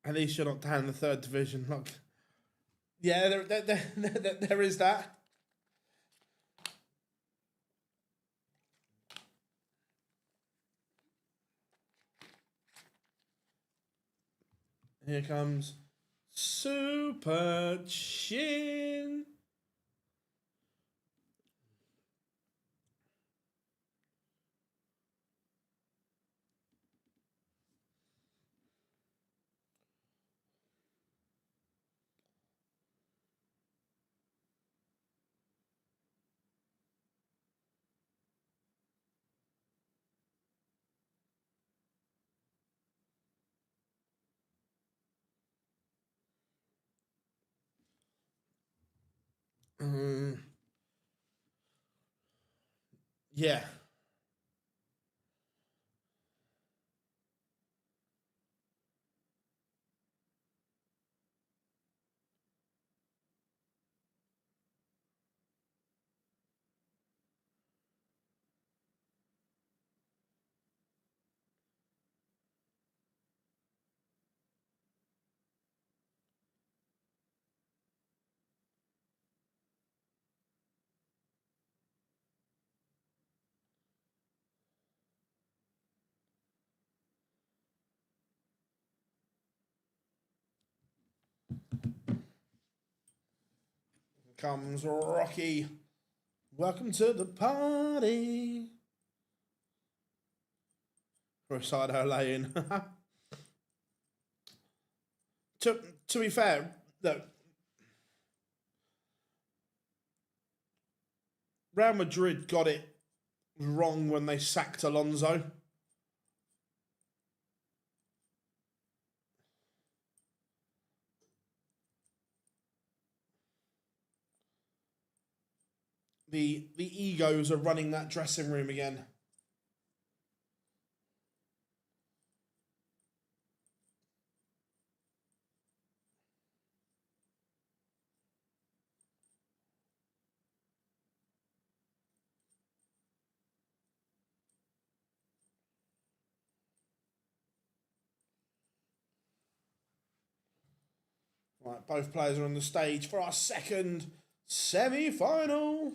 At least you're not down in the third division. Like, yeah, there is that. Here comes Super Chin. Yeah. Comes Rocky. Welcome to the party. Rosado Lane. to be fair, look, Real Madrid got it was wrong when they sacked Alonso. The egos are running that dressing room again. Right, both players are on the stage for our second semi-final.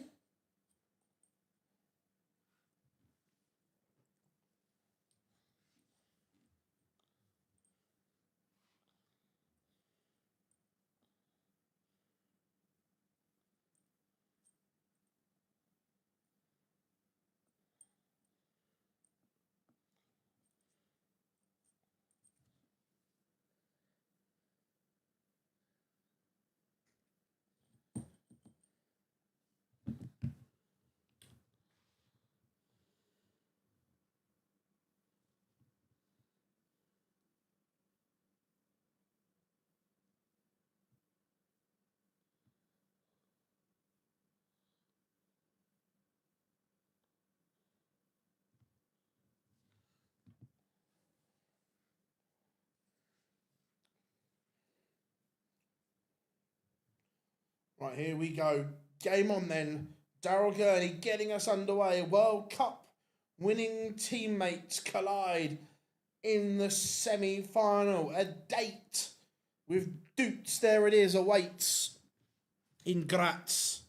Right, here we go. Game on then. Daryl Gurney getting us underway. World Cup winning teammates collide in the semi-final. A date with Dutes, there it is, awaits in Graz.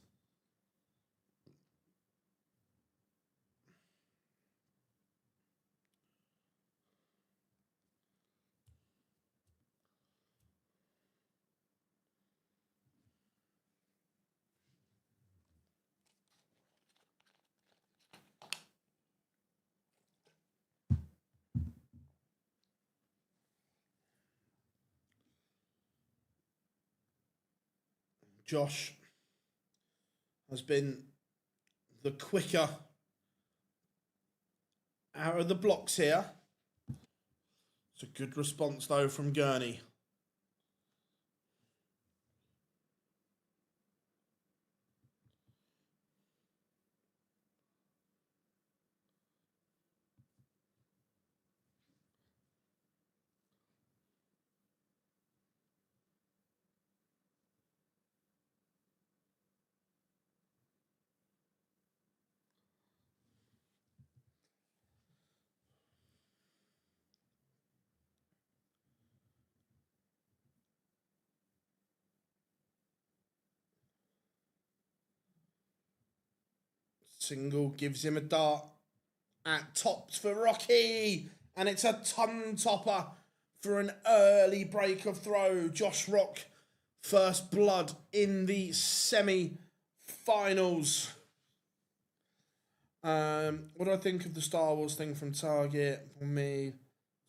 Josh has been the quicker out of the blocks here. It's a good response though from Gurney. Single gives him a dart at tops for Rocky, and it's a ton topper for an early break of throw. Josh Rock, first blood in the semi-finals. What do I think of the Star Wars thing from Target? For me,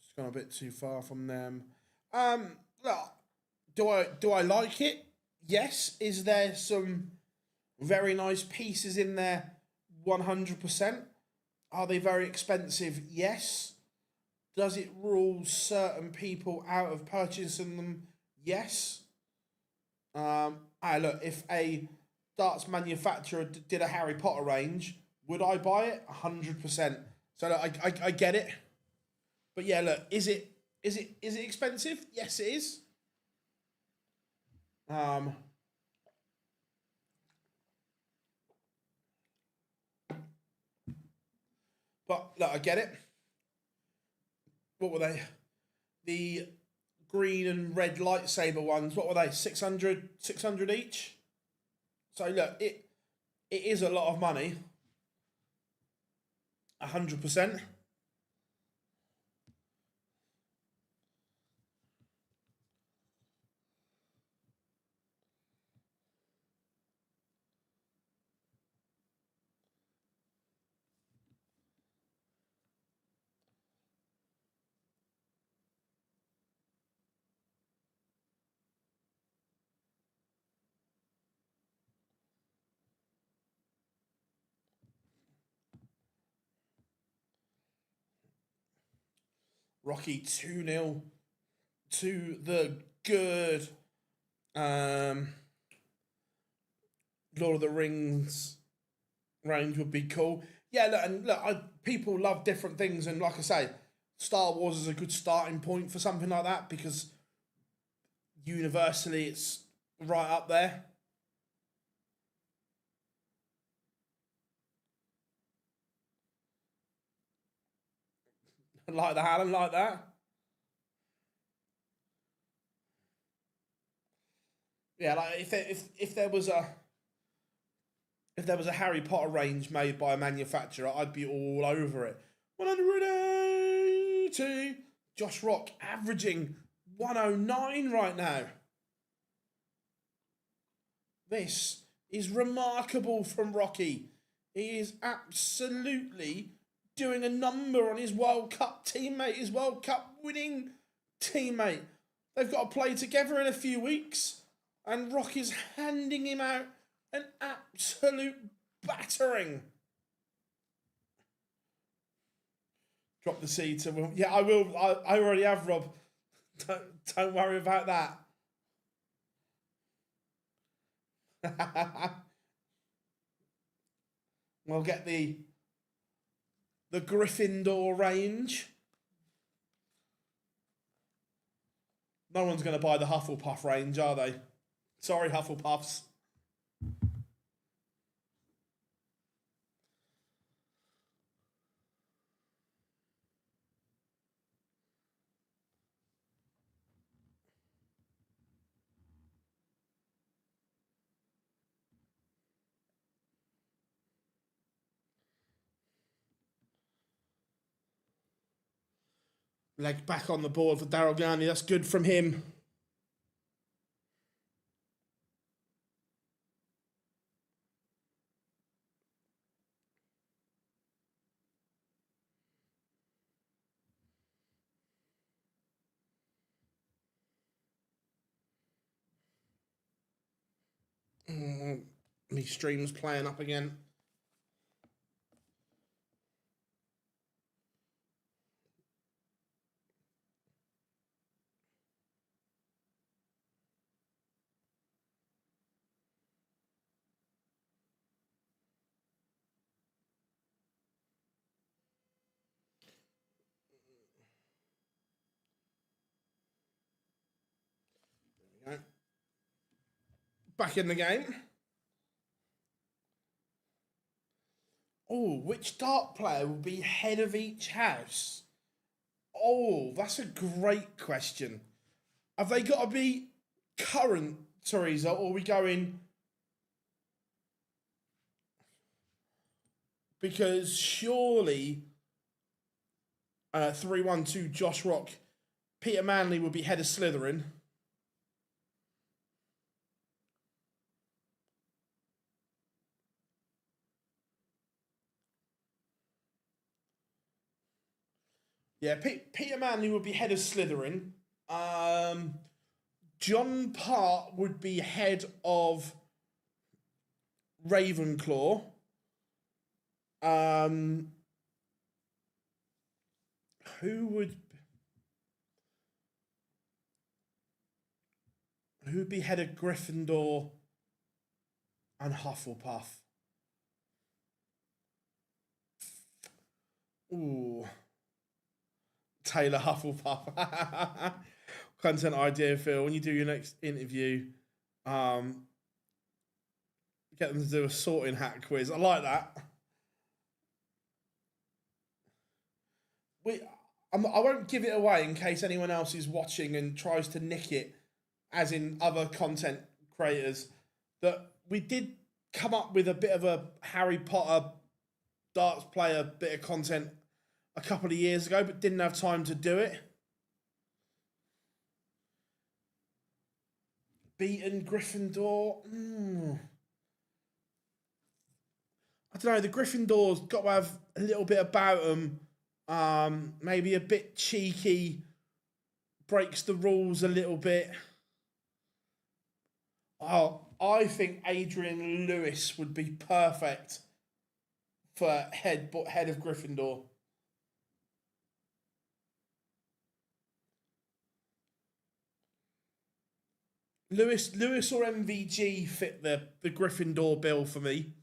it's gone a bit too far from them. Look, do I like it? Yes. Is there some very nice pieces in there? 100%. Are they very expensive? Yes. Does it rule certain people out of purchasing them? Yes. Look, if a darts manufacturer did a Harry Potter range, would I buy it? 100%. So look, I get it. But yeah, look, is it expensive? Yes, it is. But look, I get it. What were they? The green and red lightsaber ones, what were they? 600 each? So look, it is a lot of money. 100%. Rocky 2-0 to the good Lord of the Rings range would be cool. Yeah, people love different things, and like I say, Star Wars is a good starting point for something like that because universally it's right up there. Like that, Alan, like that. Yeah, like if there was a Harry Potter range made by a manufacturer, I'd be all over it. 180. Josh Rock averaging 109 right now. This is remarkable from Rocky. He is absolutely doing a number on his World Cup teammate, his World Cup winning teammate. They've got to play together in a few weeks, and Rocky's handing him out an absolute battering. Drop the C to... Yeah, I will. I already have, Rob. Don't worry about that. We'll get the Gryffindor range. No one's going to buy the Hufflepuff range, are they? Sorry, Hufflepuffs. Leg back on the board for Daryl Gurnie. That's good from him. My stream's playing up again. There we go. Back in the game. Oh, which dart player will be head of each house? Oh, that's a great question. Have they got to be current, Teresa, or are we going... Because surely 3-1-2 Josh Rock, Peter Manley would be head of Slytherin. Yeah, Peter Manley would be head of Slytherin. John Part would be head of Ravenclaw. Who would be head of Gryffindor and Hufflepuff? Ooh. Taylor Hufflepuff. Content idea, Phil. When you do your next interview, get them to do a sorting hat quiz. I like that. I won't give it away in case anyone else is watching and tries to nick it, as in other content creators, that we did come up with a bit of a Harry Potter darts player bit of content a couple of years ago, but didn't have time to do it. Beaten Gryffindor. I don't know. The Gryffindor's got to have a little bit about them. Maybe a bit cheeky. Breaks the rules a little bit. Oh, I think Adrian Lewis would be perfect for head of Gryffindor. Lewis or MVG fit the Gryffindor bill for me.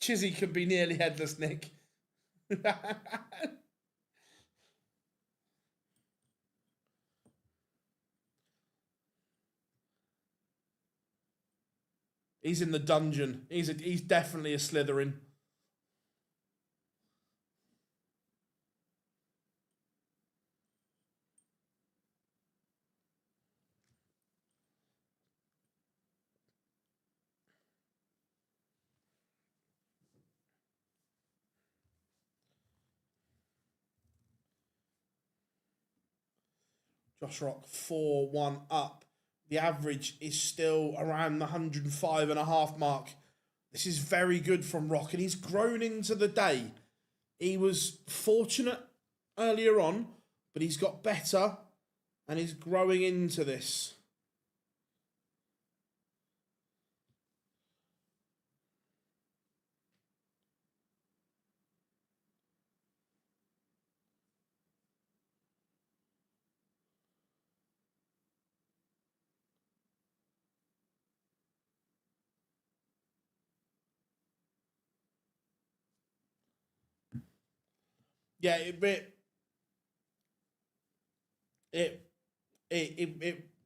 Chizzy could be nearly headless, Nick. He's in the dungeon. He's definitely a Slytherin. Josh Rock 4-1 up. The average is still around the 105.5 mark. This is very good from Rock, and he's grown into the day. He was fortunate earlier on, but he's got better, and he's growing into this. Yeah, it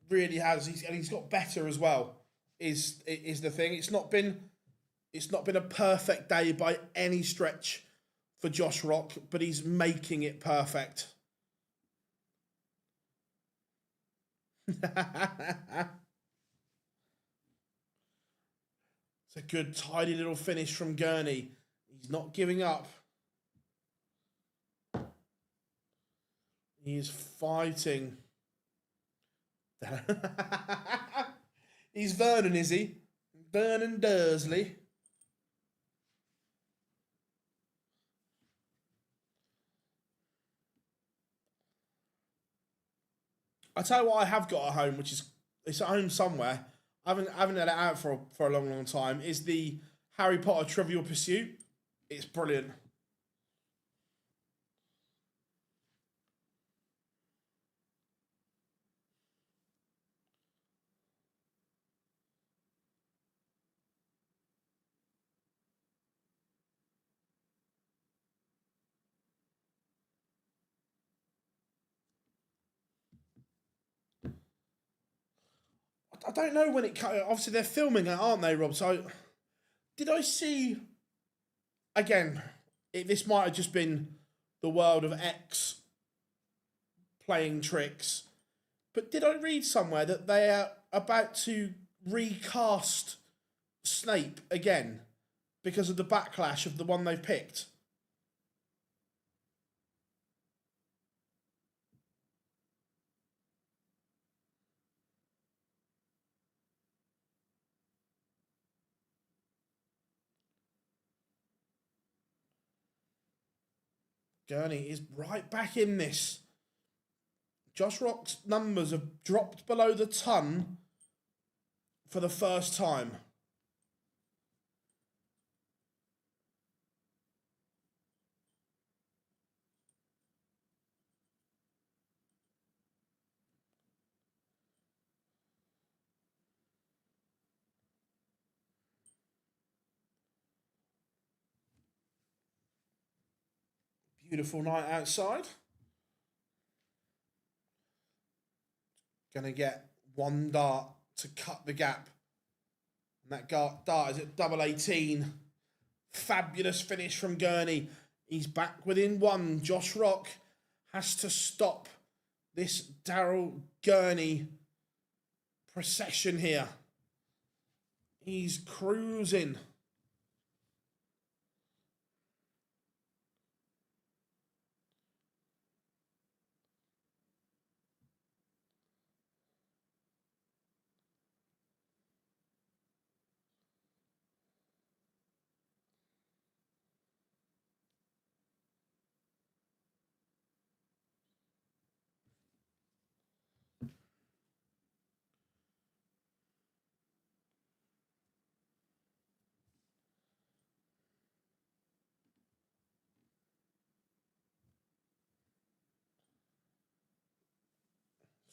really has. He's got better as well. Is the thing? It's not been a perfect day by any stretch for Josh Rock, but he's making it perfect. It's a good, tidy little finish from Gurnie. He's not giving up. He is fighting. He's Vernon, is he? Vernon Dursley. I tell you what, I have got at home, which is it's at home somewhere. I haven't had it out for a long time. Is the Harry Potter Trivial Pursuit? It's brilliant. I don't know when it. Obviously, they're filming it, aren't they, Rob? So, did I see again? This might have just been the world of X playing tricks, but did I read somewhere that they are about to recast Snape again because of the backlash of the one they've picked? Gurney is right back in this. Josh Rock's numbers have dropped below the ton for the first time. Beautiful night outside. Gonna get one dart to cut the gap. And that dart is at double 18. Fabulous finish from Gurney. He's back within one. Josh Rock has to stop this Daryl Gurney procession here. He's cruising.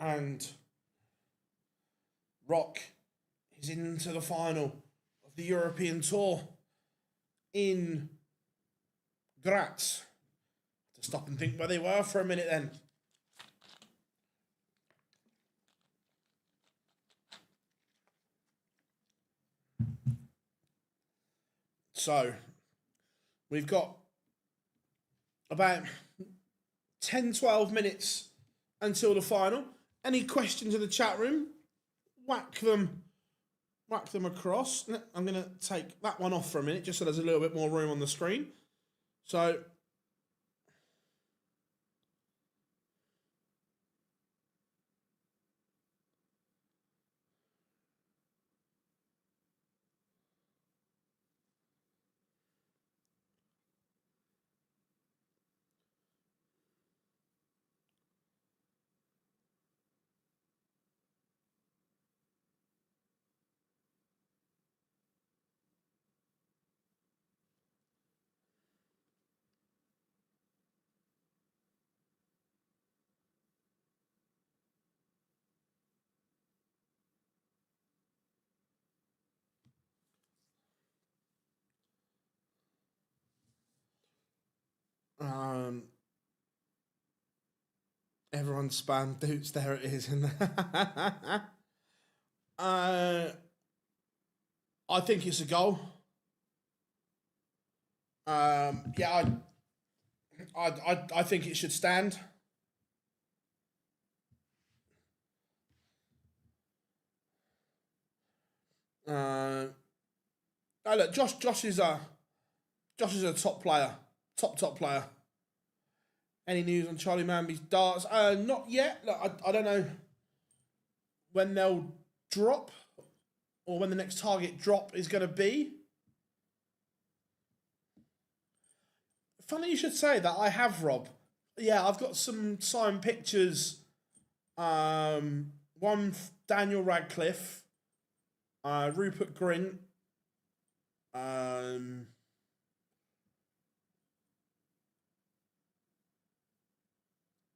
And Rock is into the final of the European Tour in Graz. To stop and think where they were for a minute then. So, we've got about 10, 12 minutes until the final. Any questions in the chat room? Whack them across. I'm going to take that one off for a minute, just so there's a little bit more room on the screen. So, everyone's spam Doots, there it is. I think it's a goal. Yeah, I think it should stand. Oh look, Josh is a top player, top player. Any news on Charlie Manby's darts? Not yet. Look, I don't know when they'll drop or when the next target drop is going to be. Funny you should say that. I have, Rob. Yeah, I've got some signed pictures. One Daniel Radcliffe, Rupert Grint,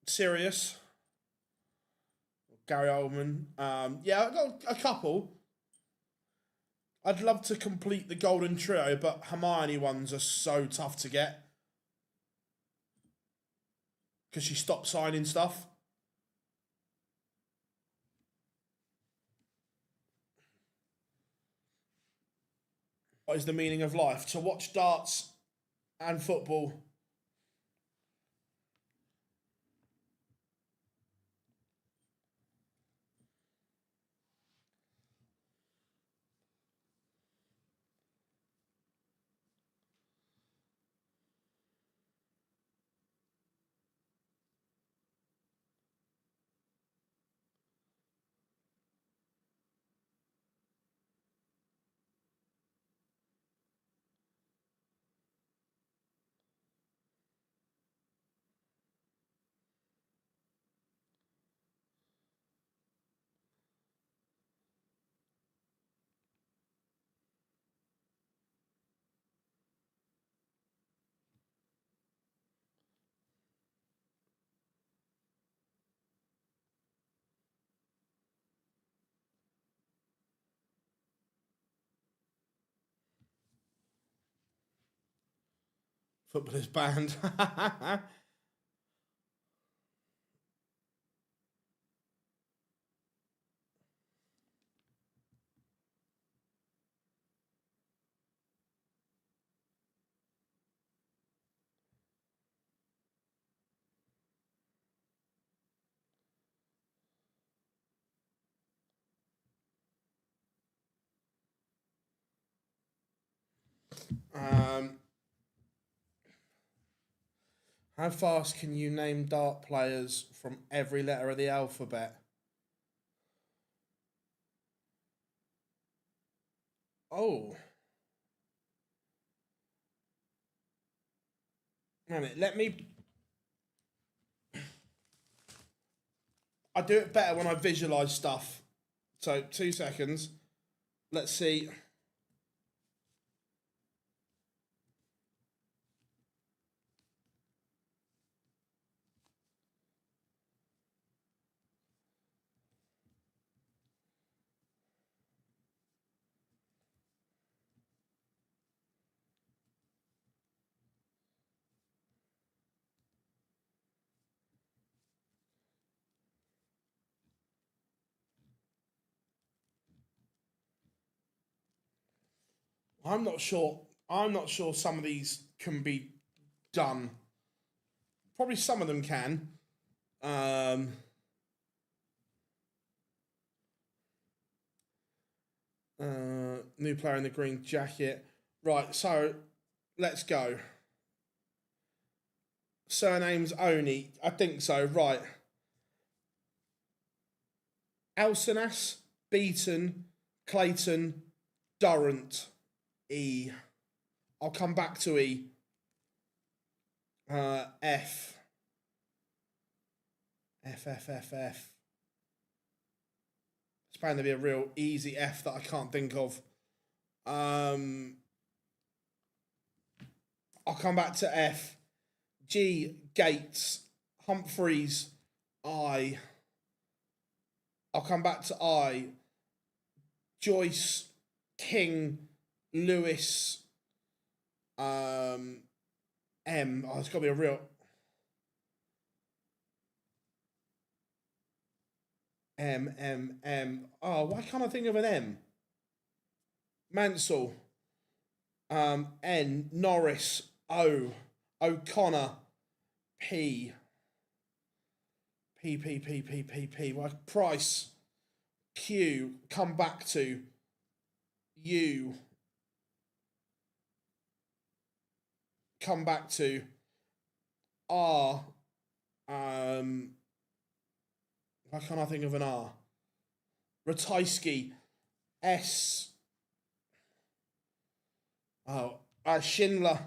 Sirius, Gary Oldman. Yeah, I've got a couple. I'd love to complete the golden trio, but Hermione ones are so tough to get. Because she stopped signing stuff. What is the meaning of life? To watch darts and football. Football is banned. How fast can you name dart players from every letter of the alphabet? Oh. Let me... I do it better when I visualise stuff. So, 2 seconds. Let's see. I'm not sure. I'm not sure some of these can be done. Probably some of them can. New player in the green jacket. Right, so let's go. Surname's Oni. I think so, right. Alsanas, Beaton, Clayton, Durrant, E. I'll come back to E. F. F. It's bound to be a real easy F that I can't think of. I'll come back to F. G, Gates, Humphreys, I. I'll come back to I. Joyce, King, Lewis, M. Oh, it's got to be a real... M. Oh, why can't I think of an M? Mansell. N. Norris. O. O'Connor. P. Why? Price. Q. Come back to. U. Come back to. R. Why can't I think of an R? Ratajski. S. Oh, Schindler.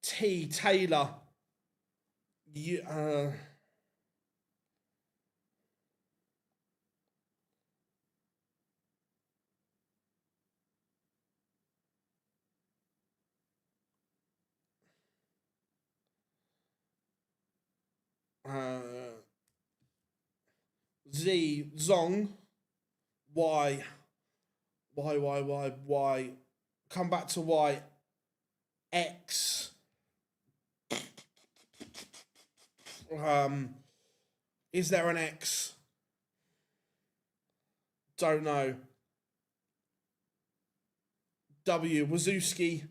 T. Taylor. U. Z. Zong. Y. Come back to Y. X. Is there an X? Don't know. W. Wazowski.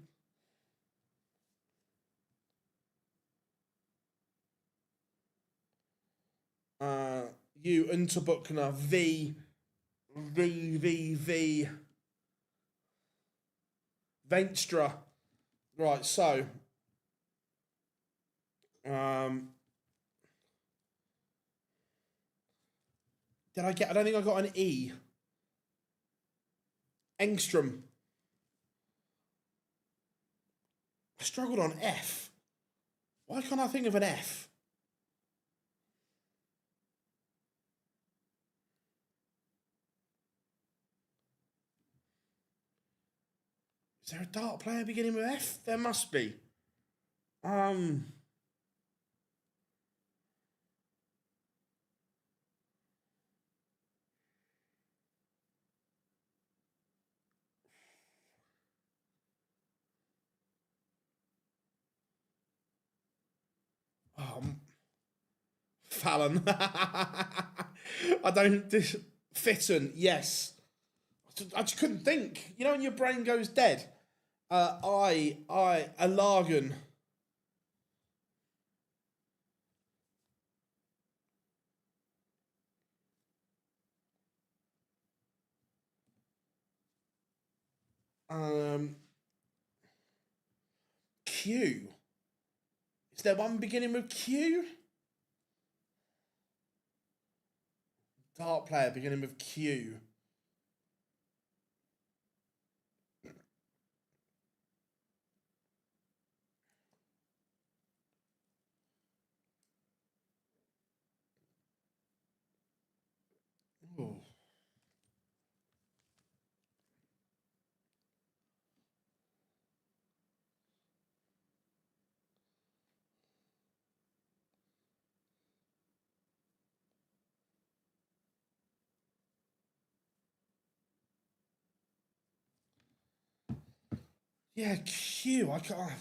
U. Unterbuchner. V. Venstra. Right, so. Did I get... I don't think I got an E. Engstrom. I struggled on F. Why can't I think of an F? Is there a dart player beginning with F? There must be. Fallon. I don't... Fitton, yes. I just couldn't think. You know when your brain goes dead? Alargan. Q. Is there one beginning with Q? Dart player beginning with Q. Ooh. Yeah, Q. I can't...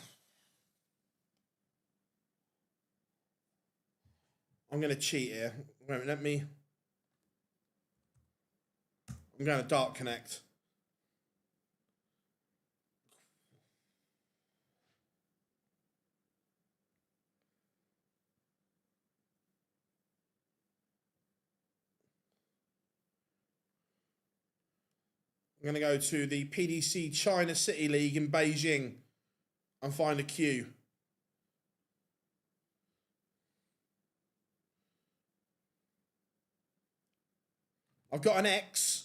I'm going to cheat here. Wait a minute, let me... I'm going to Dart Connect. I'm going to go to the PDC China City League in Beijing and find a queue. I've got an X.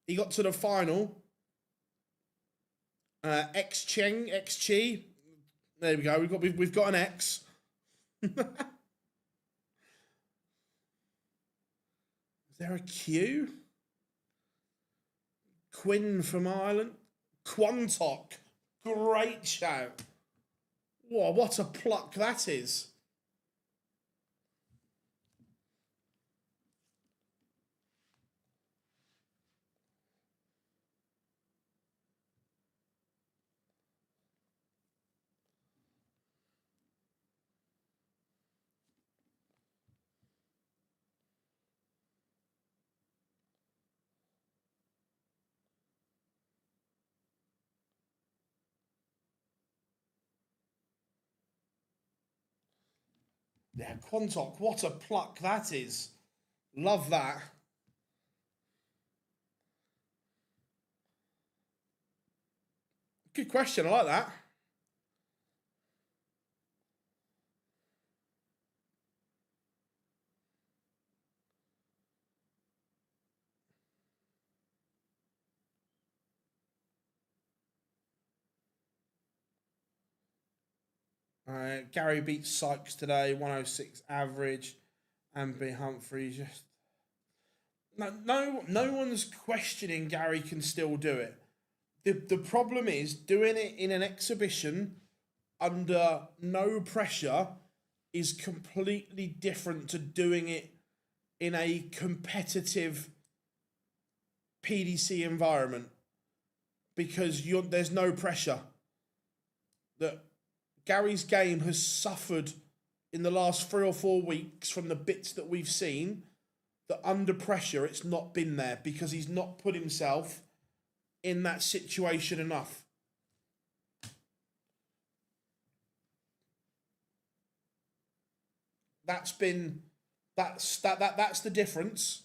He got to the final. X Cheng, X Chi. There we go. We've got an X. Is there a Q? Quinn from Ireland. Quantock. Great shout. Whoa, what a pluck that is. Yeah, Quantock, what a pluck that is. Love that. Good question, I like that. Gary beats Sykes today, 106 average. And B. Humphrey just... No one's questioning Gary can still do it. The problem is doing it in an exhibition under no pressure is completely different to doing it in a competitive PDC environment because there's no pressure. That Gary's game has suffered in the last 3 or 4 weeks from the bits that we've seen, that under pressure it's not been there because he's not put himself in that situation enough. That's the difference.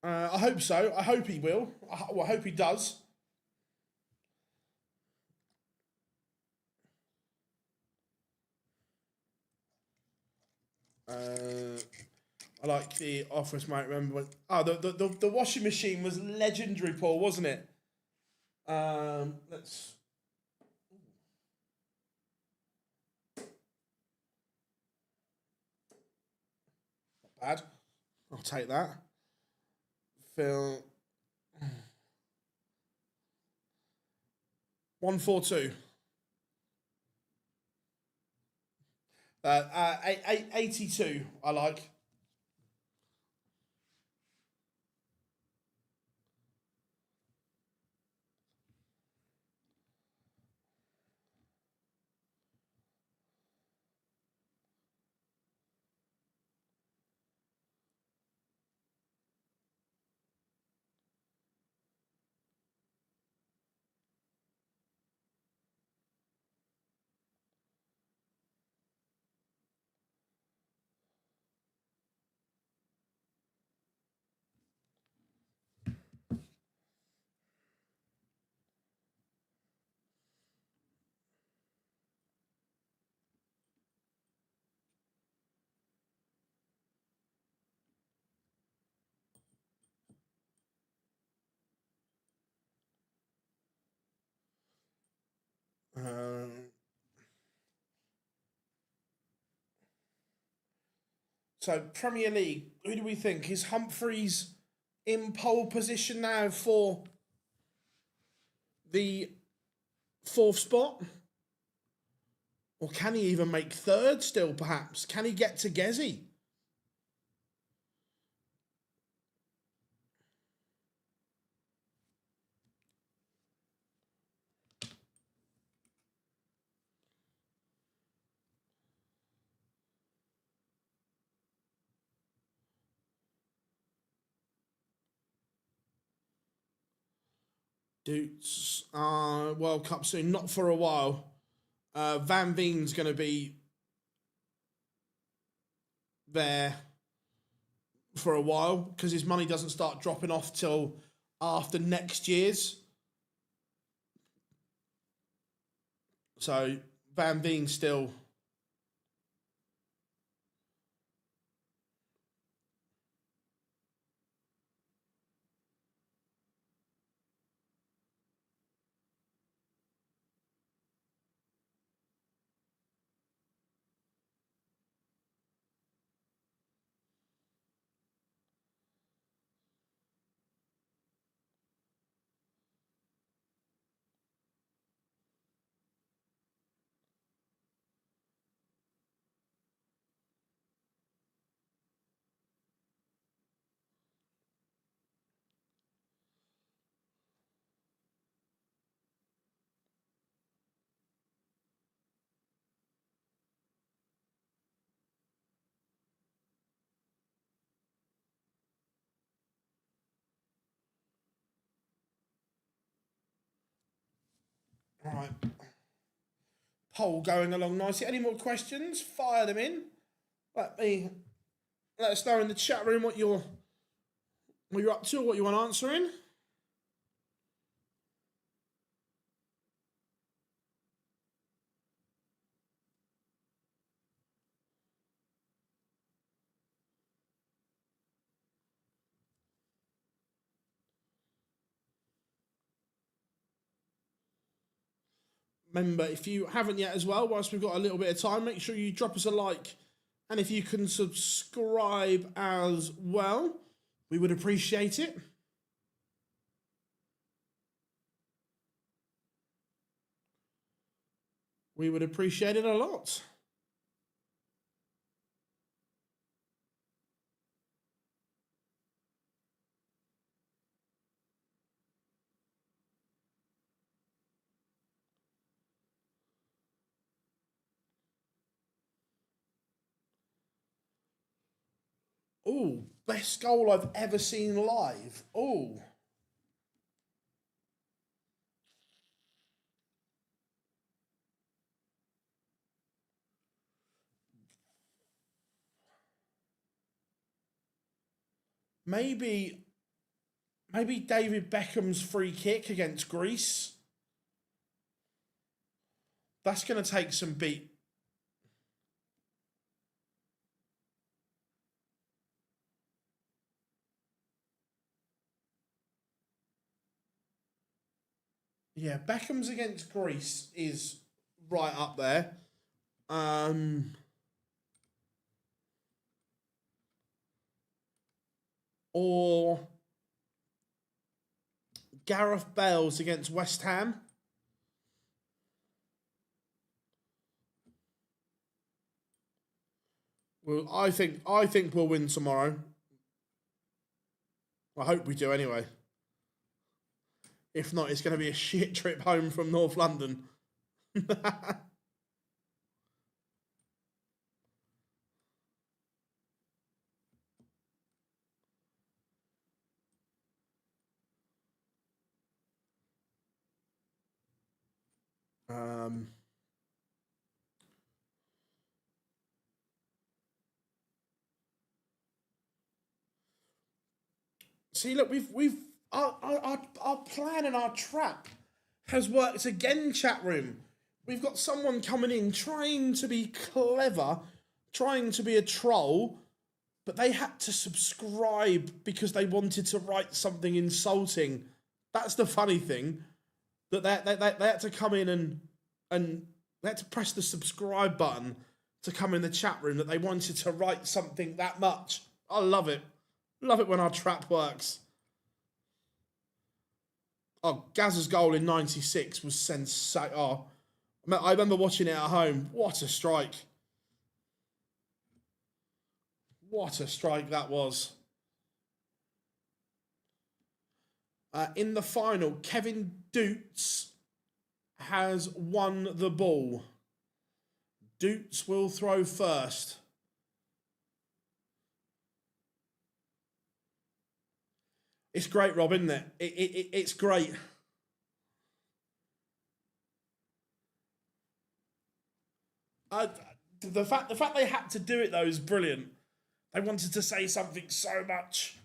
I hope so. I hope he will. I hope he does. I like the office, mate. Remember when? Oh, the washing machine was legendary, Paul, wasn't it? Let's. Not bad. I'll take that. Phil. 142. 82. I like. So, Premier League, who do we think? Is Humphreys in pole position now for the 4th spot? Or can he even make 3rd still, perhaps? Can he get to Gezi? Doots, World Cup soon, not for a while. Van Veen's going to be there for a while because his money doesn't start dropping off till after next year's. So Van Veen still. All right. Poll going along nicely. Any more questions? Fire them in. Let us know in the chat room what you're up to, what you want answering. Remember, if you haven't yet as well, whilst we've got a little bit of time, make sure you drop us a like. And if you can subscribe as well, we would appreciate it. We would appreciate it a lot. Oh, best goal I've ever seen live. Oh. Maybe David Beckham's free kick against Greece. That's going to take some beat. Yeah, Beckham's against Greece is right up there. Or Gareth Bale's against West Ham. Well, I think we'll win tomorrow. I hope we do anyway. If not, it's going to be a shit trip home from North London. See, look, our plan and our trap has worked again, chat room. We've got someone coming in trying to be clever, trying to be a troll, but they had to subscribe because they wanted to write something insulting. That's the funny thing, that they had to come in and they had to press the subscribe button to come in the chat room that they wanted to write something that much. I love it. Love it when our trap works. Oh, Gazza's goal in 96 was sensational. Oh, I remember watching it at home. What a strike. What a strike that was. In the final, Kevin Doots has won the ball. Doots will throw first. It's great, Rob, isn't it? It's great. The fact they had to do it, though, is brilliant. They wanted to say something so much.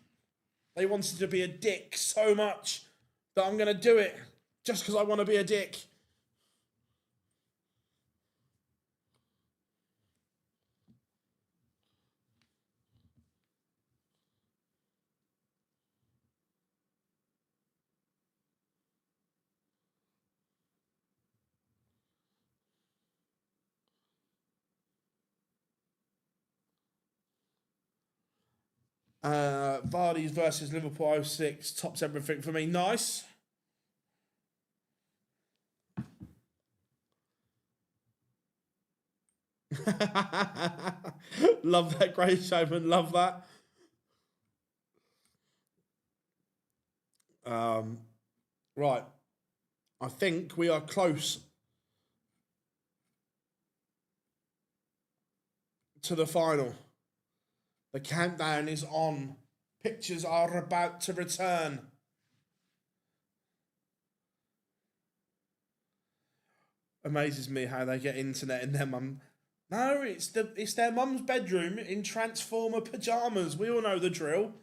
They wanted to be a dick so much that I'm going to do it just because I want to be a dick. Vardy's versus Liverpool 06 tops everything for me. Nice. Love that, Great Showman. Love that. Right. I think we are close to the final. The countdown is on. Pictures are about to return. Amazes me how they get internet in their mum. No, it's their mum's bedroom in Transformer pyjamas. We all know the drill.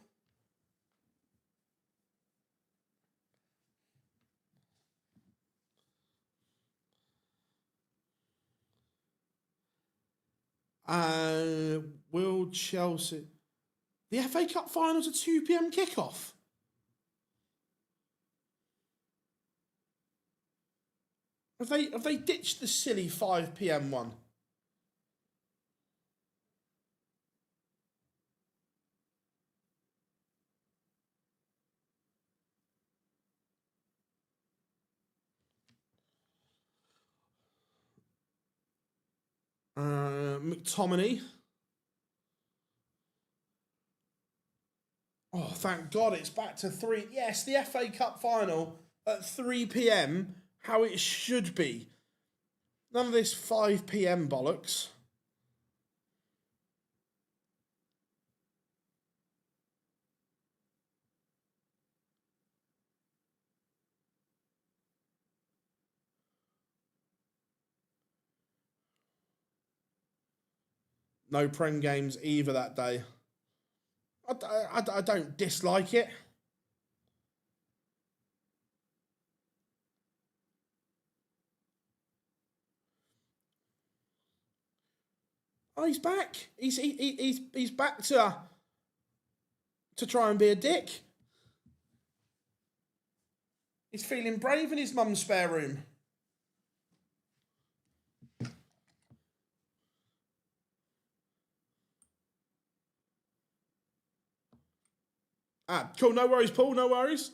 Will Chelsea... The FA Cup final's a 2 p.m. kickoff. Have they ditched the silly 5 p.m. one? McTominay. Oh, thank God it's back to 3. Yes, the FA Cup final at 3 p.m. How it should be. None of this 5 p.m. bollocks. No Prem games either that day. I don't dislike it. Oh, he's back. He's back to try and be a dick. He's feeling brave in his mum's spare room. Cool. No worries, Paul. No worries.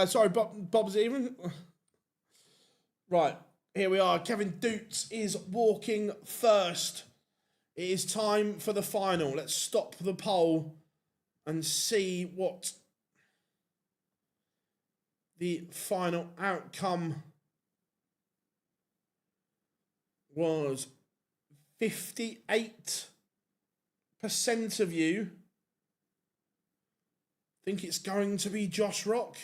Sorry, Bob's even. Right. Here we are. Kevin Doots is walking first. It is time for the final. Let's stop the poll and see what the final outcome was. 58% of you think it's going to be Josh Rock.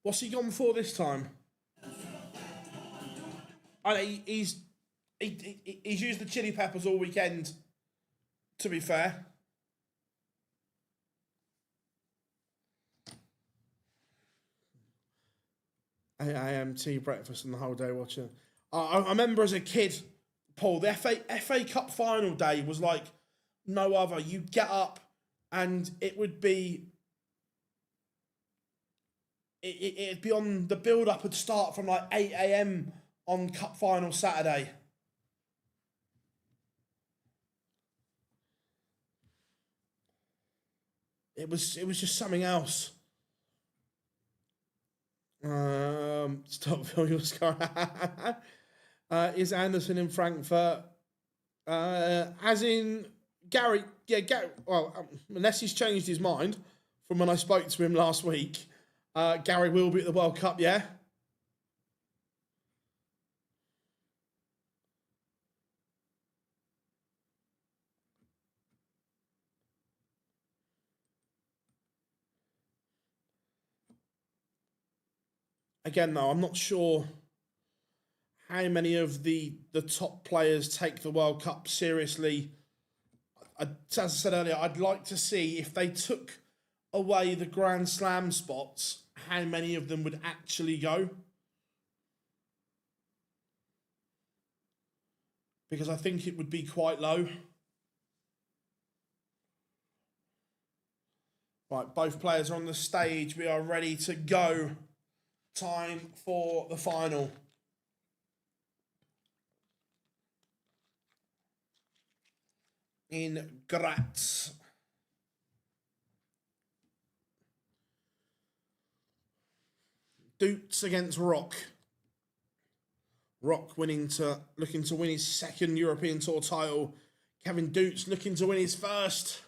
What's he gone for this time? He's used the chili peppers all weekend, to be fair. AMT breakfast and the whole day watching. I remember as a kid, Paul, the FA Cup final day was like no other. You get up and it would be it'd be on the build-up would start from like 8 a.m. on Cup Final Saturday. It was just something else. Stop filling your scar. Is Anderson in Frankfurt? As in Gary, yeah, Gary, well, unless he's changed his mind from when I spoke to him last week, Gary will be at the World Cup, yeah? Again, though, I'm not sure how many of the top players take the World Cup seriously. As I said earlier, I'd like to see if they took away the Grand Slam spots, how many of them would actually go. Because I think it would be quite low. Right, both players are on the stage. We are ready to go. Time for the final. In Graz. Dutes against Rock. Rock looking to win his second European Tour title. Kevin Dutes looking to win his first.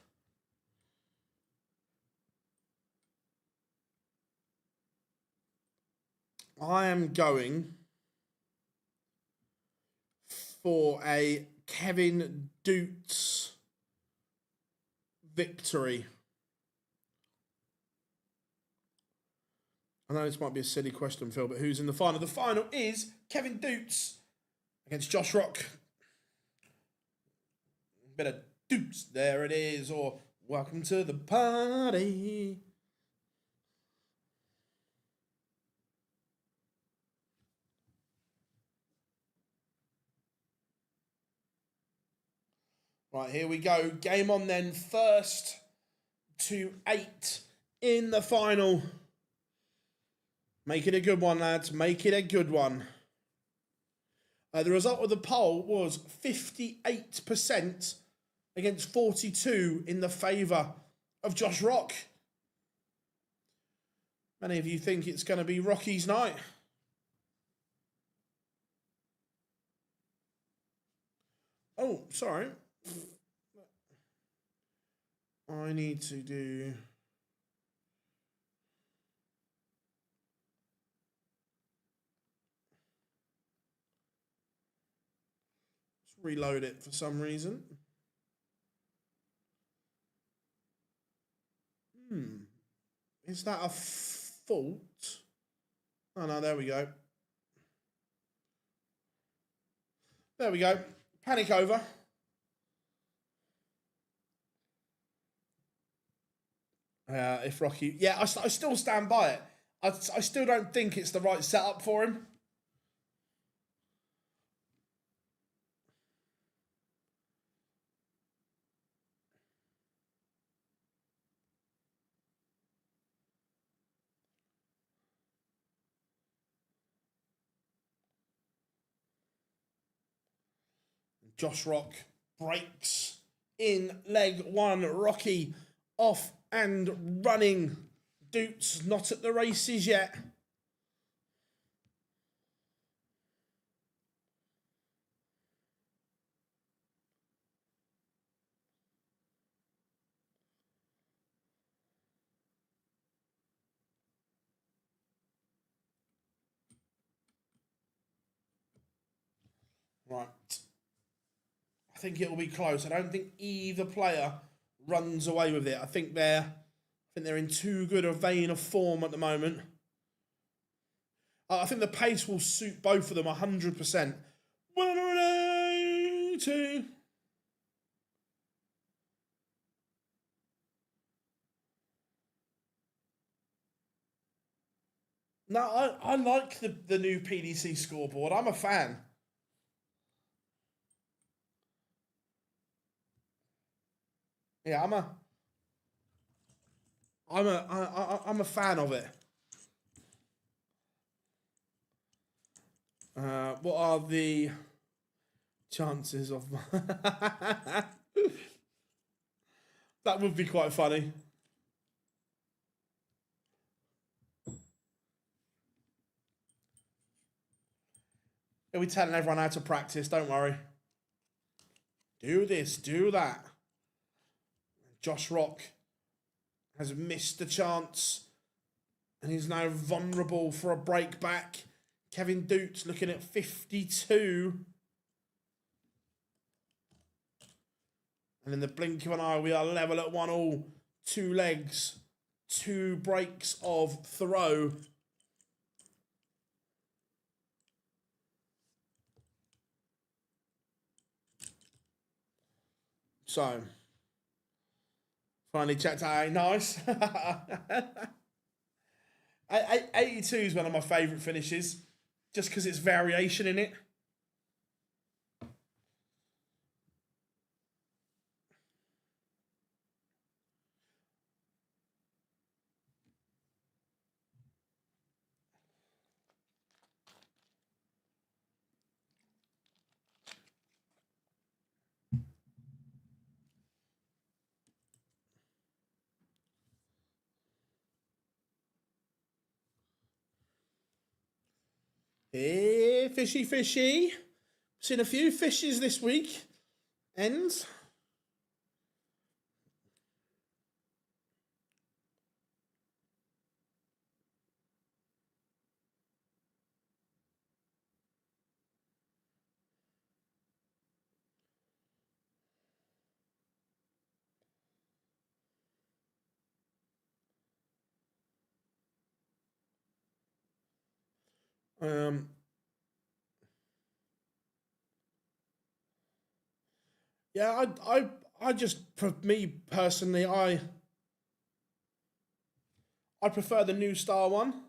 I am going for a Kevin Dutes victory. I know this might be a silly question, Phil, but who's in the final? The final is Kevin Dutes against Josh Rock. Bit of Dutes, there it is, or welcome to the party. Right, here we go. Game on then. First to 8 in the final. Make it a good one, lads. Make it a good one. The result of the poll was 58% against 42 in the favour of Josh Rock. Many of you think it's going to be Rocky's night. Oh, sorry. I need to do... Let's reload it for some reason. Is that a fault? Oh, no, there we go. There we go. Panic over. If Rocky... Yeah, I still stand by it. I still don't think it's the right setup for him. Josh Rock breaks in leg one. Rocky off and running. Dutes not at the races yet. Right. I think it'll be close. I don't think either player runs away with it. I think they're in too good a vein of form at the moment. I think the pace will suit both of them 100%. 180. No, I like the new PDC scoreboard. I'm a fan. Yeah, I'm a fan of it. What are the chances of... That would be quite funny. We'll be telling everyone how to practice, don't worry. Do this, do that. Josh Rock has missed the chance and he's now vulnerable for a break back. Kevin Doots looking at 52. And in the blink of an eye, we are level at 1-1. 2 legs, 2 breaks of throw. So, finally checked out. Nice. 82 is one of my favourite finishes, just because it's variation in it. Hey, fishy, fishy. Seen a few fishes this week. Ends. Yeah, I just, for me personally, I prefer the New Star one.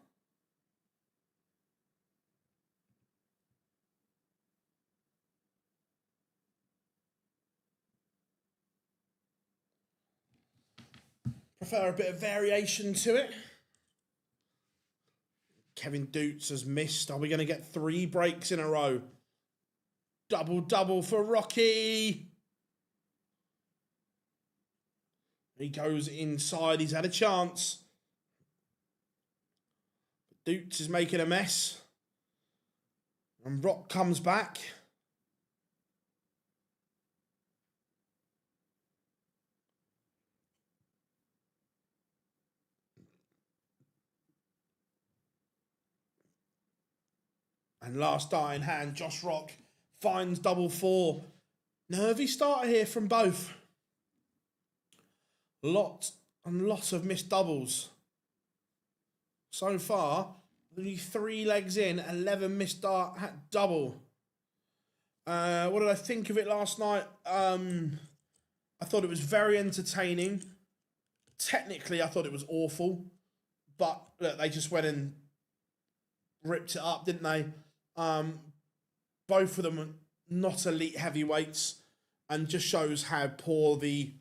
Prefer a bit of variation to it. Kevin Doots has missed. Are we going to get 3 breaks in a row? Double for Rocky. He goes inside. He's had a chance. Doots is making a mess. And Rock comes back. And last dying hand, Josh Rock finds double 4. Nervy starter here from both. Lot of missed doubles. So far, only 3 legs in, 11 missed double. What did I think of it last night? I thought it was very entertaining. Technically, I thought it was awful. But look, they just went and ripped it up, didn't they? Both of them are not elite heavyweights, and just shows how poor the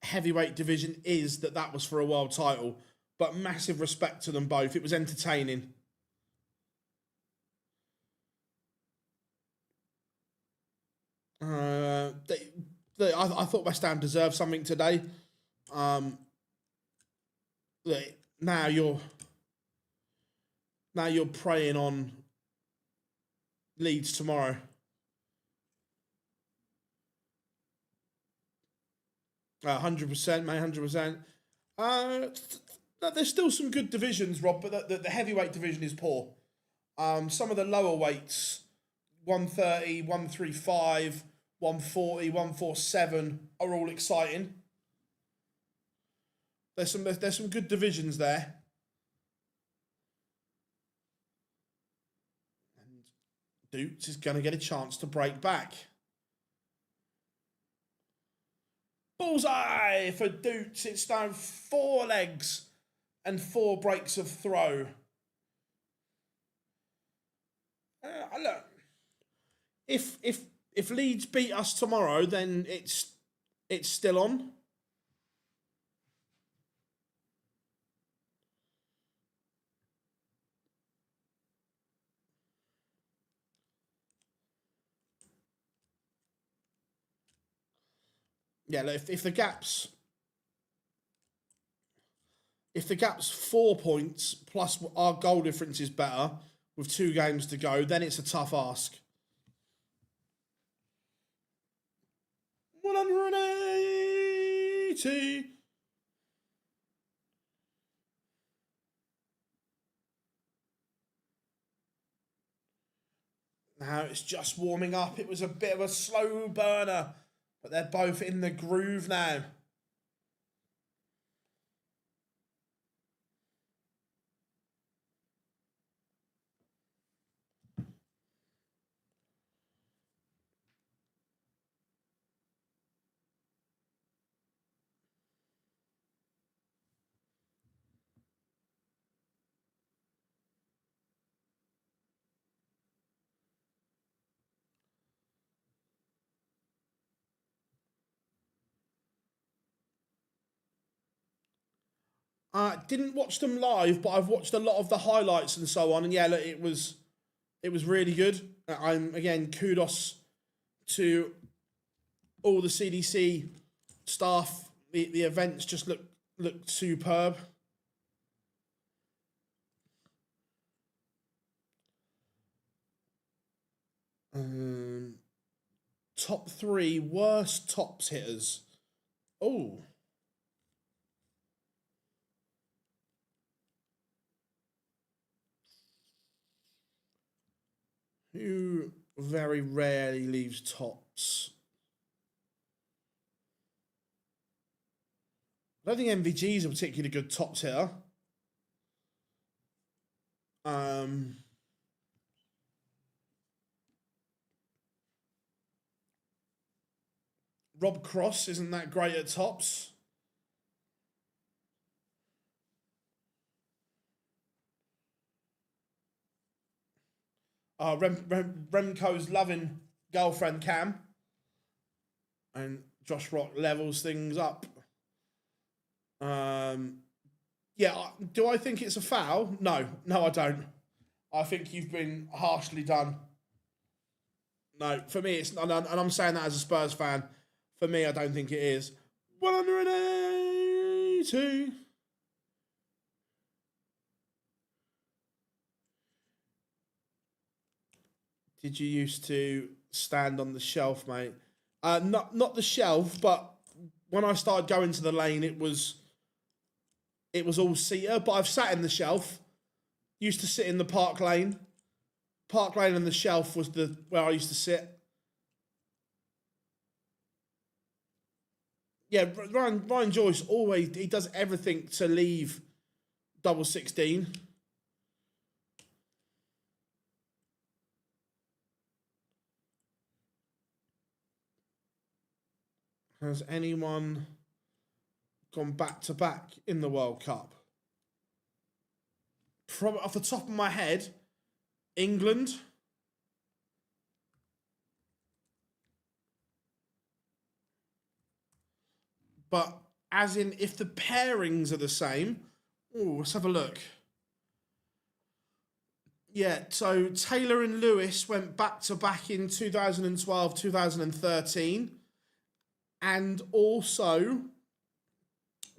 heavyweight division is that was for a world title. But massive respect to them both. It was entertaining. I thought West Ham deserved something today. Now you're preying on Leeds tomorrow. Uh, 100%, mate, 100%. There's still some good divisions, Rob, but the heavyweight division is poor. Some of the lower weights, 130, 135, 140, 147, are all exciting. There's some good divisions there. And Doots is going to get a chance to break back. Bullseye for Doots. It's now 4 legs and 4 breaks of throw. Look, if Leeds beat us tomorrow, then it's still on. Yeah, look, if the gap's 4 points plus our goal difference is better with 2 games to go, then it's a tough ask. 180. Now it's just warming up. It was a bit of a slow burner, but they're both in the groove now. Didn't watch them live, but I've watched a lot of the highlights and so on. And yeah, look, it was really good. I'm again kudos to all the CDC staff. The events just looked superb. Top 3 worst tops hitters. Oh. Who very rarely leaves tops? I don't think MVG is a particularly good tops hitter. Rob Cross isn't that great at tops. Remco's loving girlfriend Cam. And Josh Rock levels things up. Yeah, do I think it's a foul? No, I don't. I think you've been harshly done. No, for me, it's not, and I'm saying that as a Spurs fan. For me, I don't think it is. 180. Did you used to stand on the shelf, mate? Not the shelf, but when I started going to the lane, it was all seater. But I've sat in the shelf. Used to sit in the Park Lane. Park Lane and the shelf was where I used to sit. Yeah, Ryan Joyce he does everything to leave double 16. Has anyone gone back to back in the World Cup? Probably off the top of my head, England. But as in, if the pairings are the same, let's have a look. Yeah, so Taylor and Lewis went back to back in 2012, 2013, and also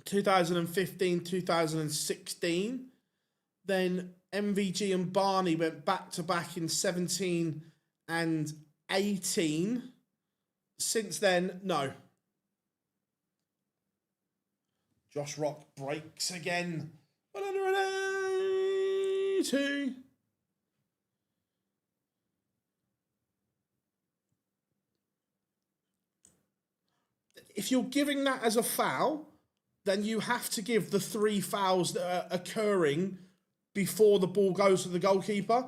2015, 2016. Then MVG and Barney went back to back in 17 and 18. Since then, no. Josh Rock breaks again. 180. If you're giving that as a foul, then you have to give the 3 fouls that are occurring before the ball goes to the goalkeeper.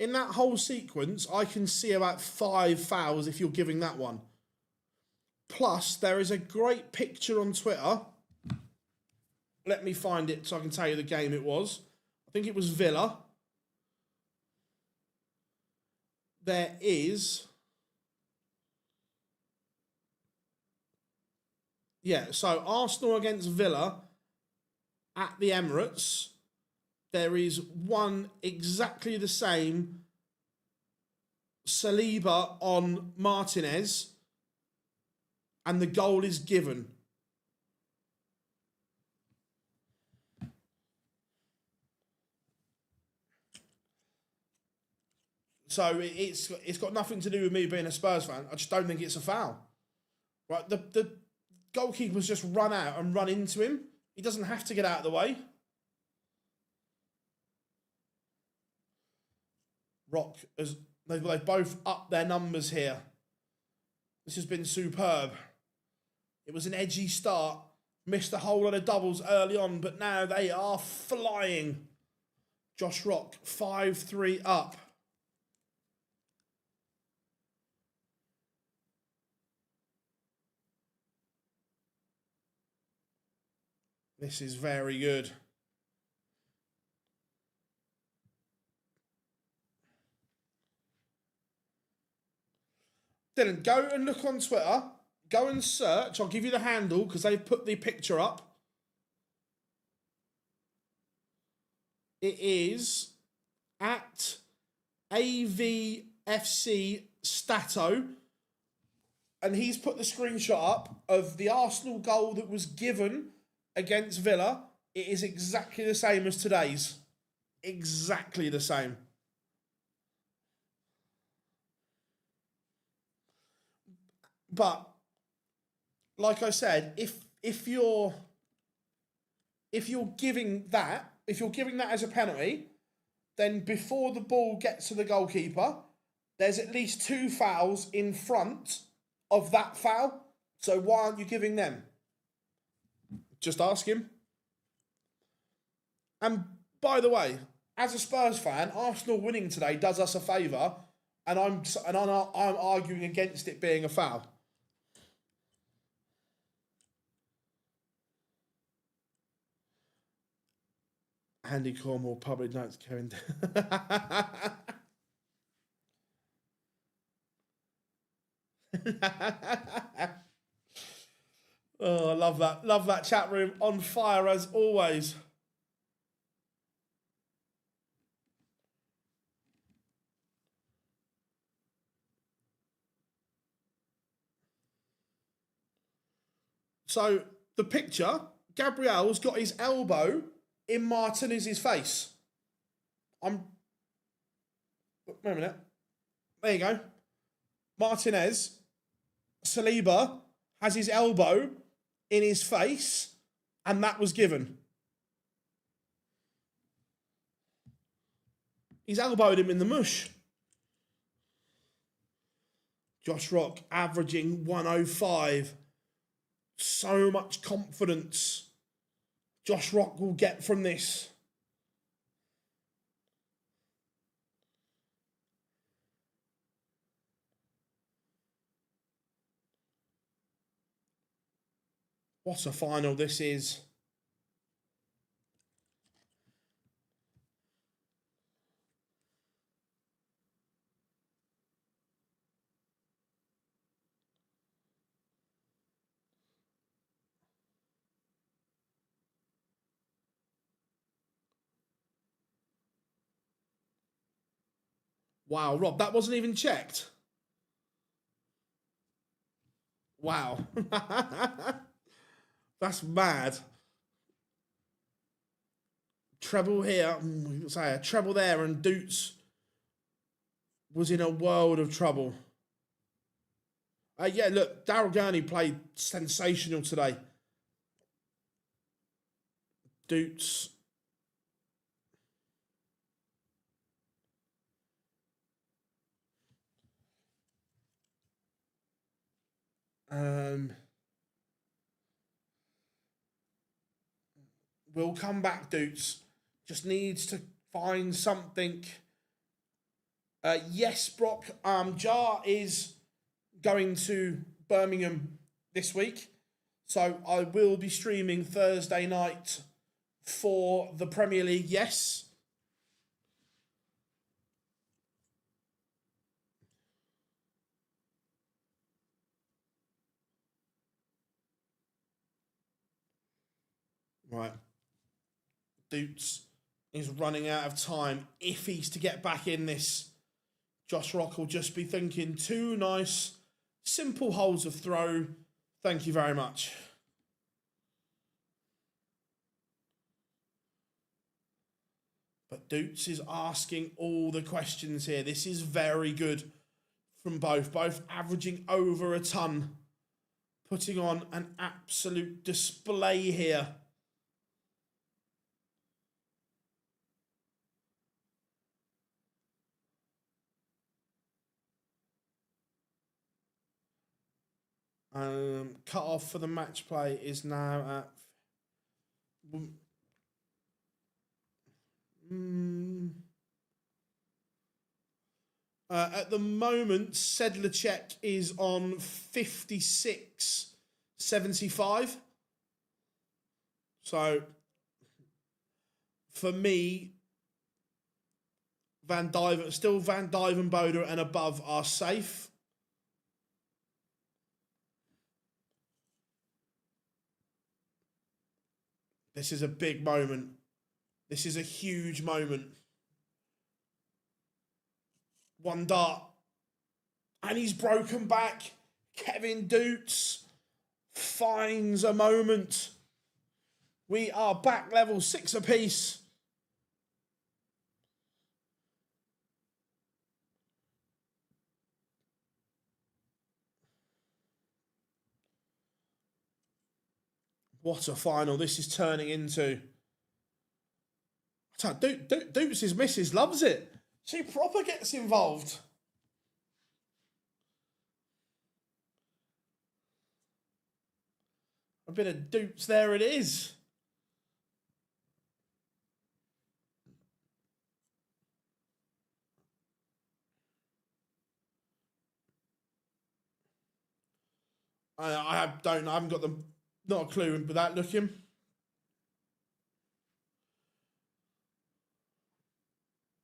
In that whole sequence, I can see about 5 fouls if you're giving that one. Plus, there is a great picture on Twitter. Let me find it so I can tell you the game it was. I think it was Villa. There is... Yeah, so Arsenal against Villa at the Emirates. There is one exactly the same. Saliba on Martinez. and the goal is given. So it's got nothing to do with me being a Spurs fan. I just don't think it's a foul. Right, the goalkeeper's just run out and run into him. He doesn't have to get out of the way. Rock, they've both upped their numbers here. This has been superb. It was an edgy start. Missed a whole lot of doubles early on, but now they are flying. Josh Rock, 5-3 up. This is very good. Dylan, go and look on Twitter. Go and search. I'll give you the handle because they've put the picture up. It is at AVFC Stato. And he's put the screenshot up of the Arsenal goal that was given against Villa. It is exactly the same as today's. Exactly the same. But like I said, if you're giving that as a penalty, then before the ball gets to the goalkeeper, there's at least 2 fouls in front of that foul. So why aren't you giving them? Just ask him. And by the way, as a Spurs fan, Arsenal winning today does us a favour, and I'm arguing against it being a foul. Andy Cornwall, public notes, Kevin. Oh, I love that. Love that chat room. On fire as always. So, the picture, Gabriel's got his elbow in Martinez's face. Wait a minute. There you go. Martinez, Saliba has his elbow in his face, and that was given. He's elbowed him in the mush. Josh Rock averaging 105. So much confidence Josh Rock will get from this. What a final this is. Wow, Rob, that wasn't even checked. Wow. That's mad. Treble here, say a treble there, and Doots was in a world of trouble. Yeah, look, Daryl Gurnie played sensational today. Doots. We'll come back, Doots. Just needs to find something. Yes, Brock. Jar is going to Birmingham this week. So I will be streaming Thursday night for the Premier League, yes. Right. Doots is running out of time. If he's to get back in this, Josh Rock will just be thinking 2 nice, simple holes of throw, Thank you very much. But Doots is asking all the questions here. This is very good from both. Both averaging over a ton. Putting on an absolute display here. Cut off for the match play is now at the moment, Sedlacek is on 56.75. So, for me, Van Dijvenbode and above are safe. This is a big moment. This is a huge moment. One dart. And he's broken back. Kevin Doots finds a moment. We are back level 6 apiece. What a final this is turning into. Doots' missus loves it. She proper gets involved. A bit of Doots, there it is. I haven't got them. Not a clue without looking.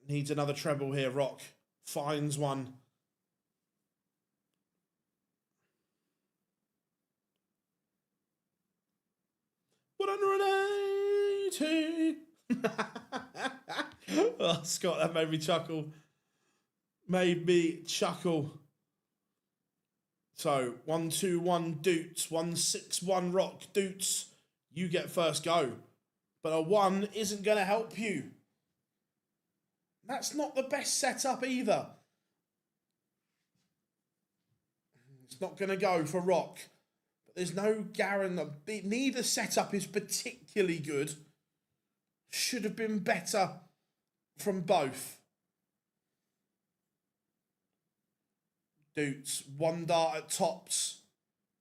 Needs another treble here, Rock. Finds one. $180. Oh, Scott, that made me chuckle. Made me chuckle. So, 1-2-1 Doots, 1-6-1 Rock. Doots, you get first go. But a 1 isn't going to help you. That's not the best setup either. It's not going to go for Rock. But there's no guarantee. Neither setup is particularly good. Should have been better from both. Doots, one dart at tops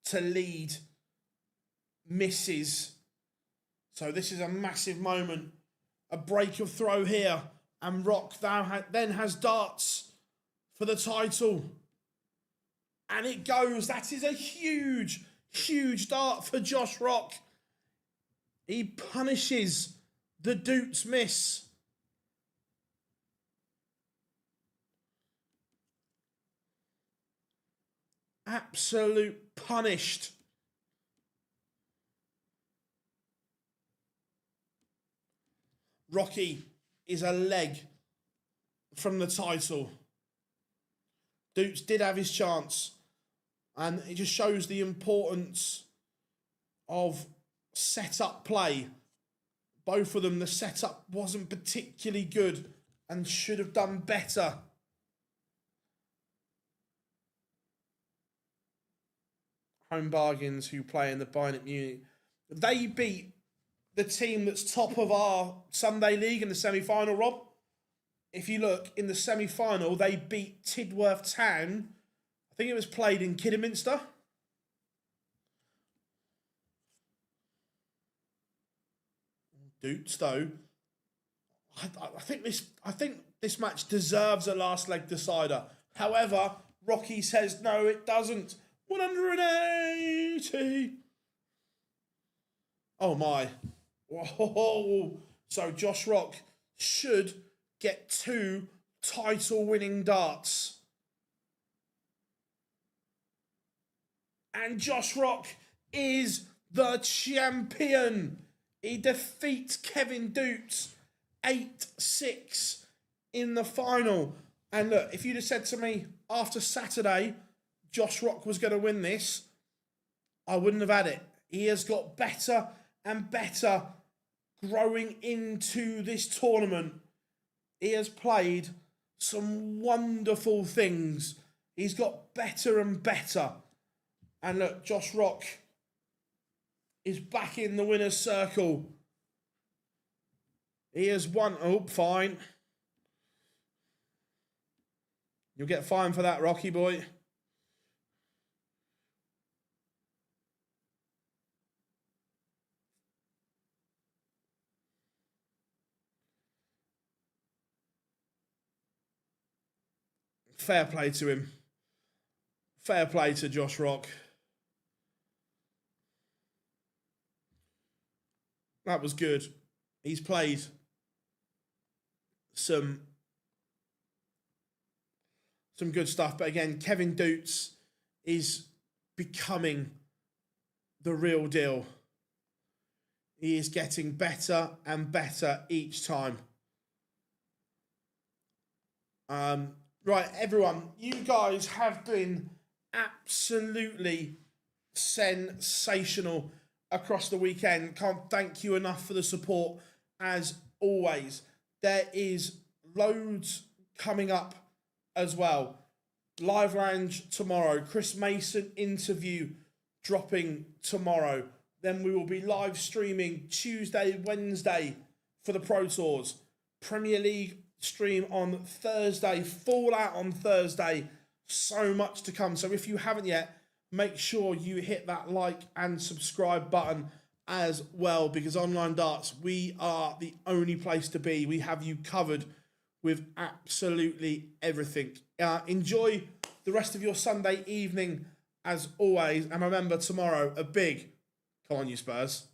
to lead. Misses. So this is a massive moment. A break of throw here. And Rock then has darts for the title. And it goes. That is a huge, huge dart for Josh Rock. He punishes the Doots miss. Absolute punished. Rocky is a leg from the title. Doots did have his chance. And it just shows the importance of set-up play. Both of them, the setup wasn't particularly good and should have done better. Home Bargains, who play in the Bynett Muni, they beat the team that's top of our Sunday League in the semi-final, Rob. If you look, in the semi-final, they beat Tidworth Town. I think it was played in Kidderminster. Doots, though, I think this match deserves a last leg decider. However, Rocky says no, it doesn't. 180. Oh my. Whoa. So Josh Rock should get 2 title-winning darts. And Josh Rock is the champion. He defeats Kevin Doots 8-6 in the final. And look, if you'd have said to me after Saturday, Josh Rock was going to win this, I wouldn't have had it. He has got better and better growing into this tournament. He has played some wonderful things. He's got better and better. And look, Josh Rock is back in the winner's circle. He has won. Oh, fine. You'll get fined for that, Rocky boy. Fair play to him. Fair play to Josh Rock. That was good. He's played some good stuff. But again, Kevin Doots is becoming the real deal. He is getting better and better each time. Right, everyone, you guys have been absolutely sensational across the weekend. Can't thank you enough for the support as always. There is loads coming up as well. Live Lounge tomorrow. Chris Mason interview dropping tomorrow. Then we will be live streaming Tuesday, Wednesday for the Pro Tours. Premier League stream on Thursday. Fallout on Thursday. So much to come. So if you haven't yet, make sure you hit that like and subscribe button as well, because Online Darts, we are the only place to be. We have you covered with absolutely everything. Enjoy the rest of your Sunday evening as always. And remember, tomorrow, a big, come on you Spurs.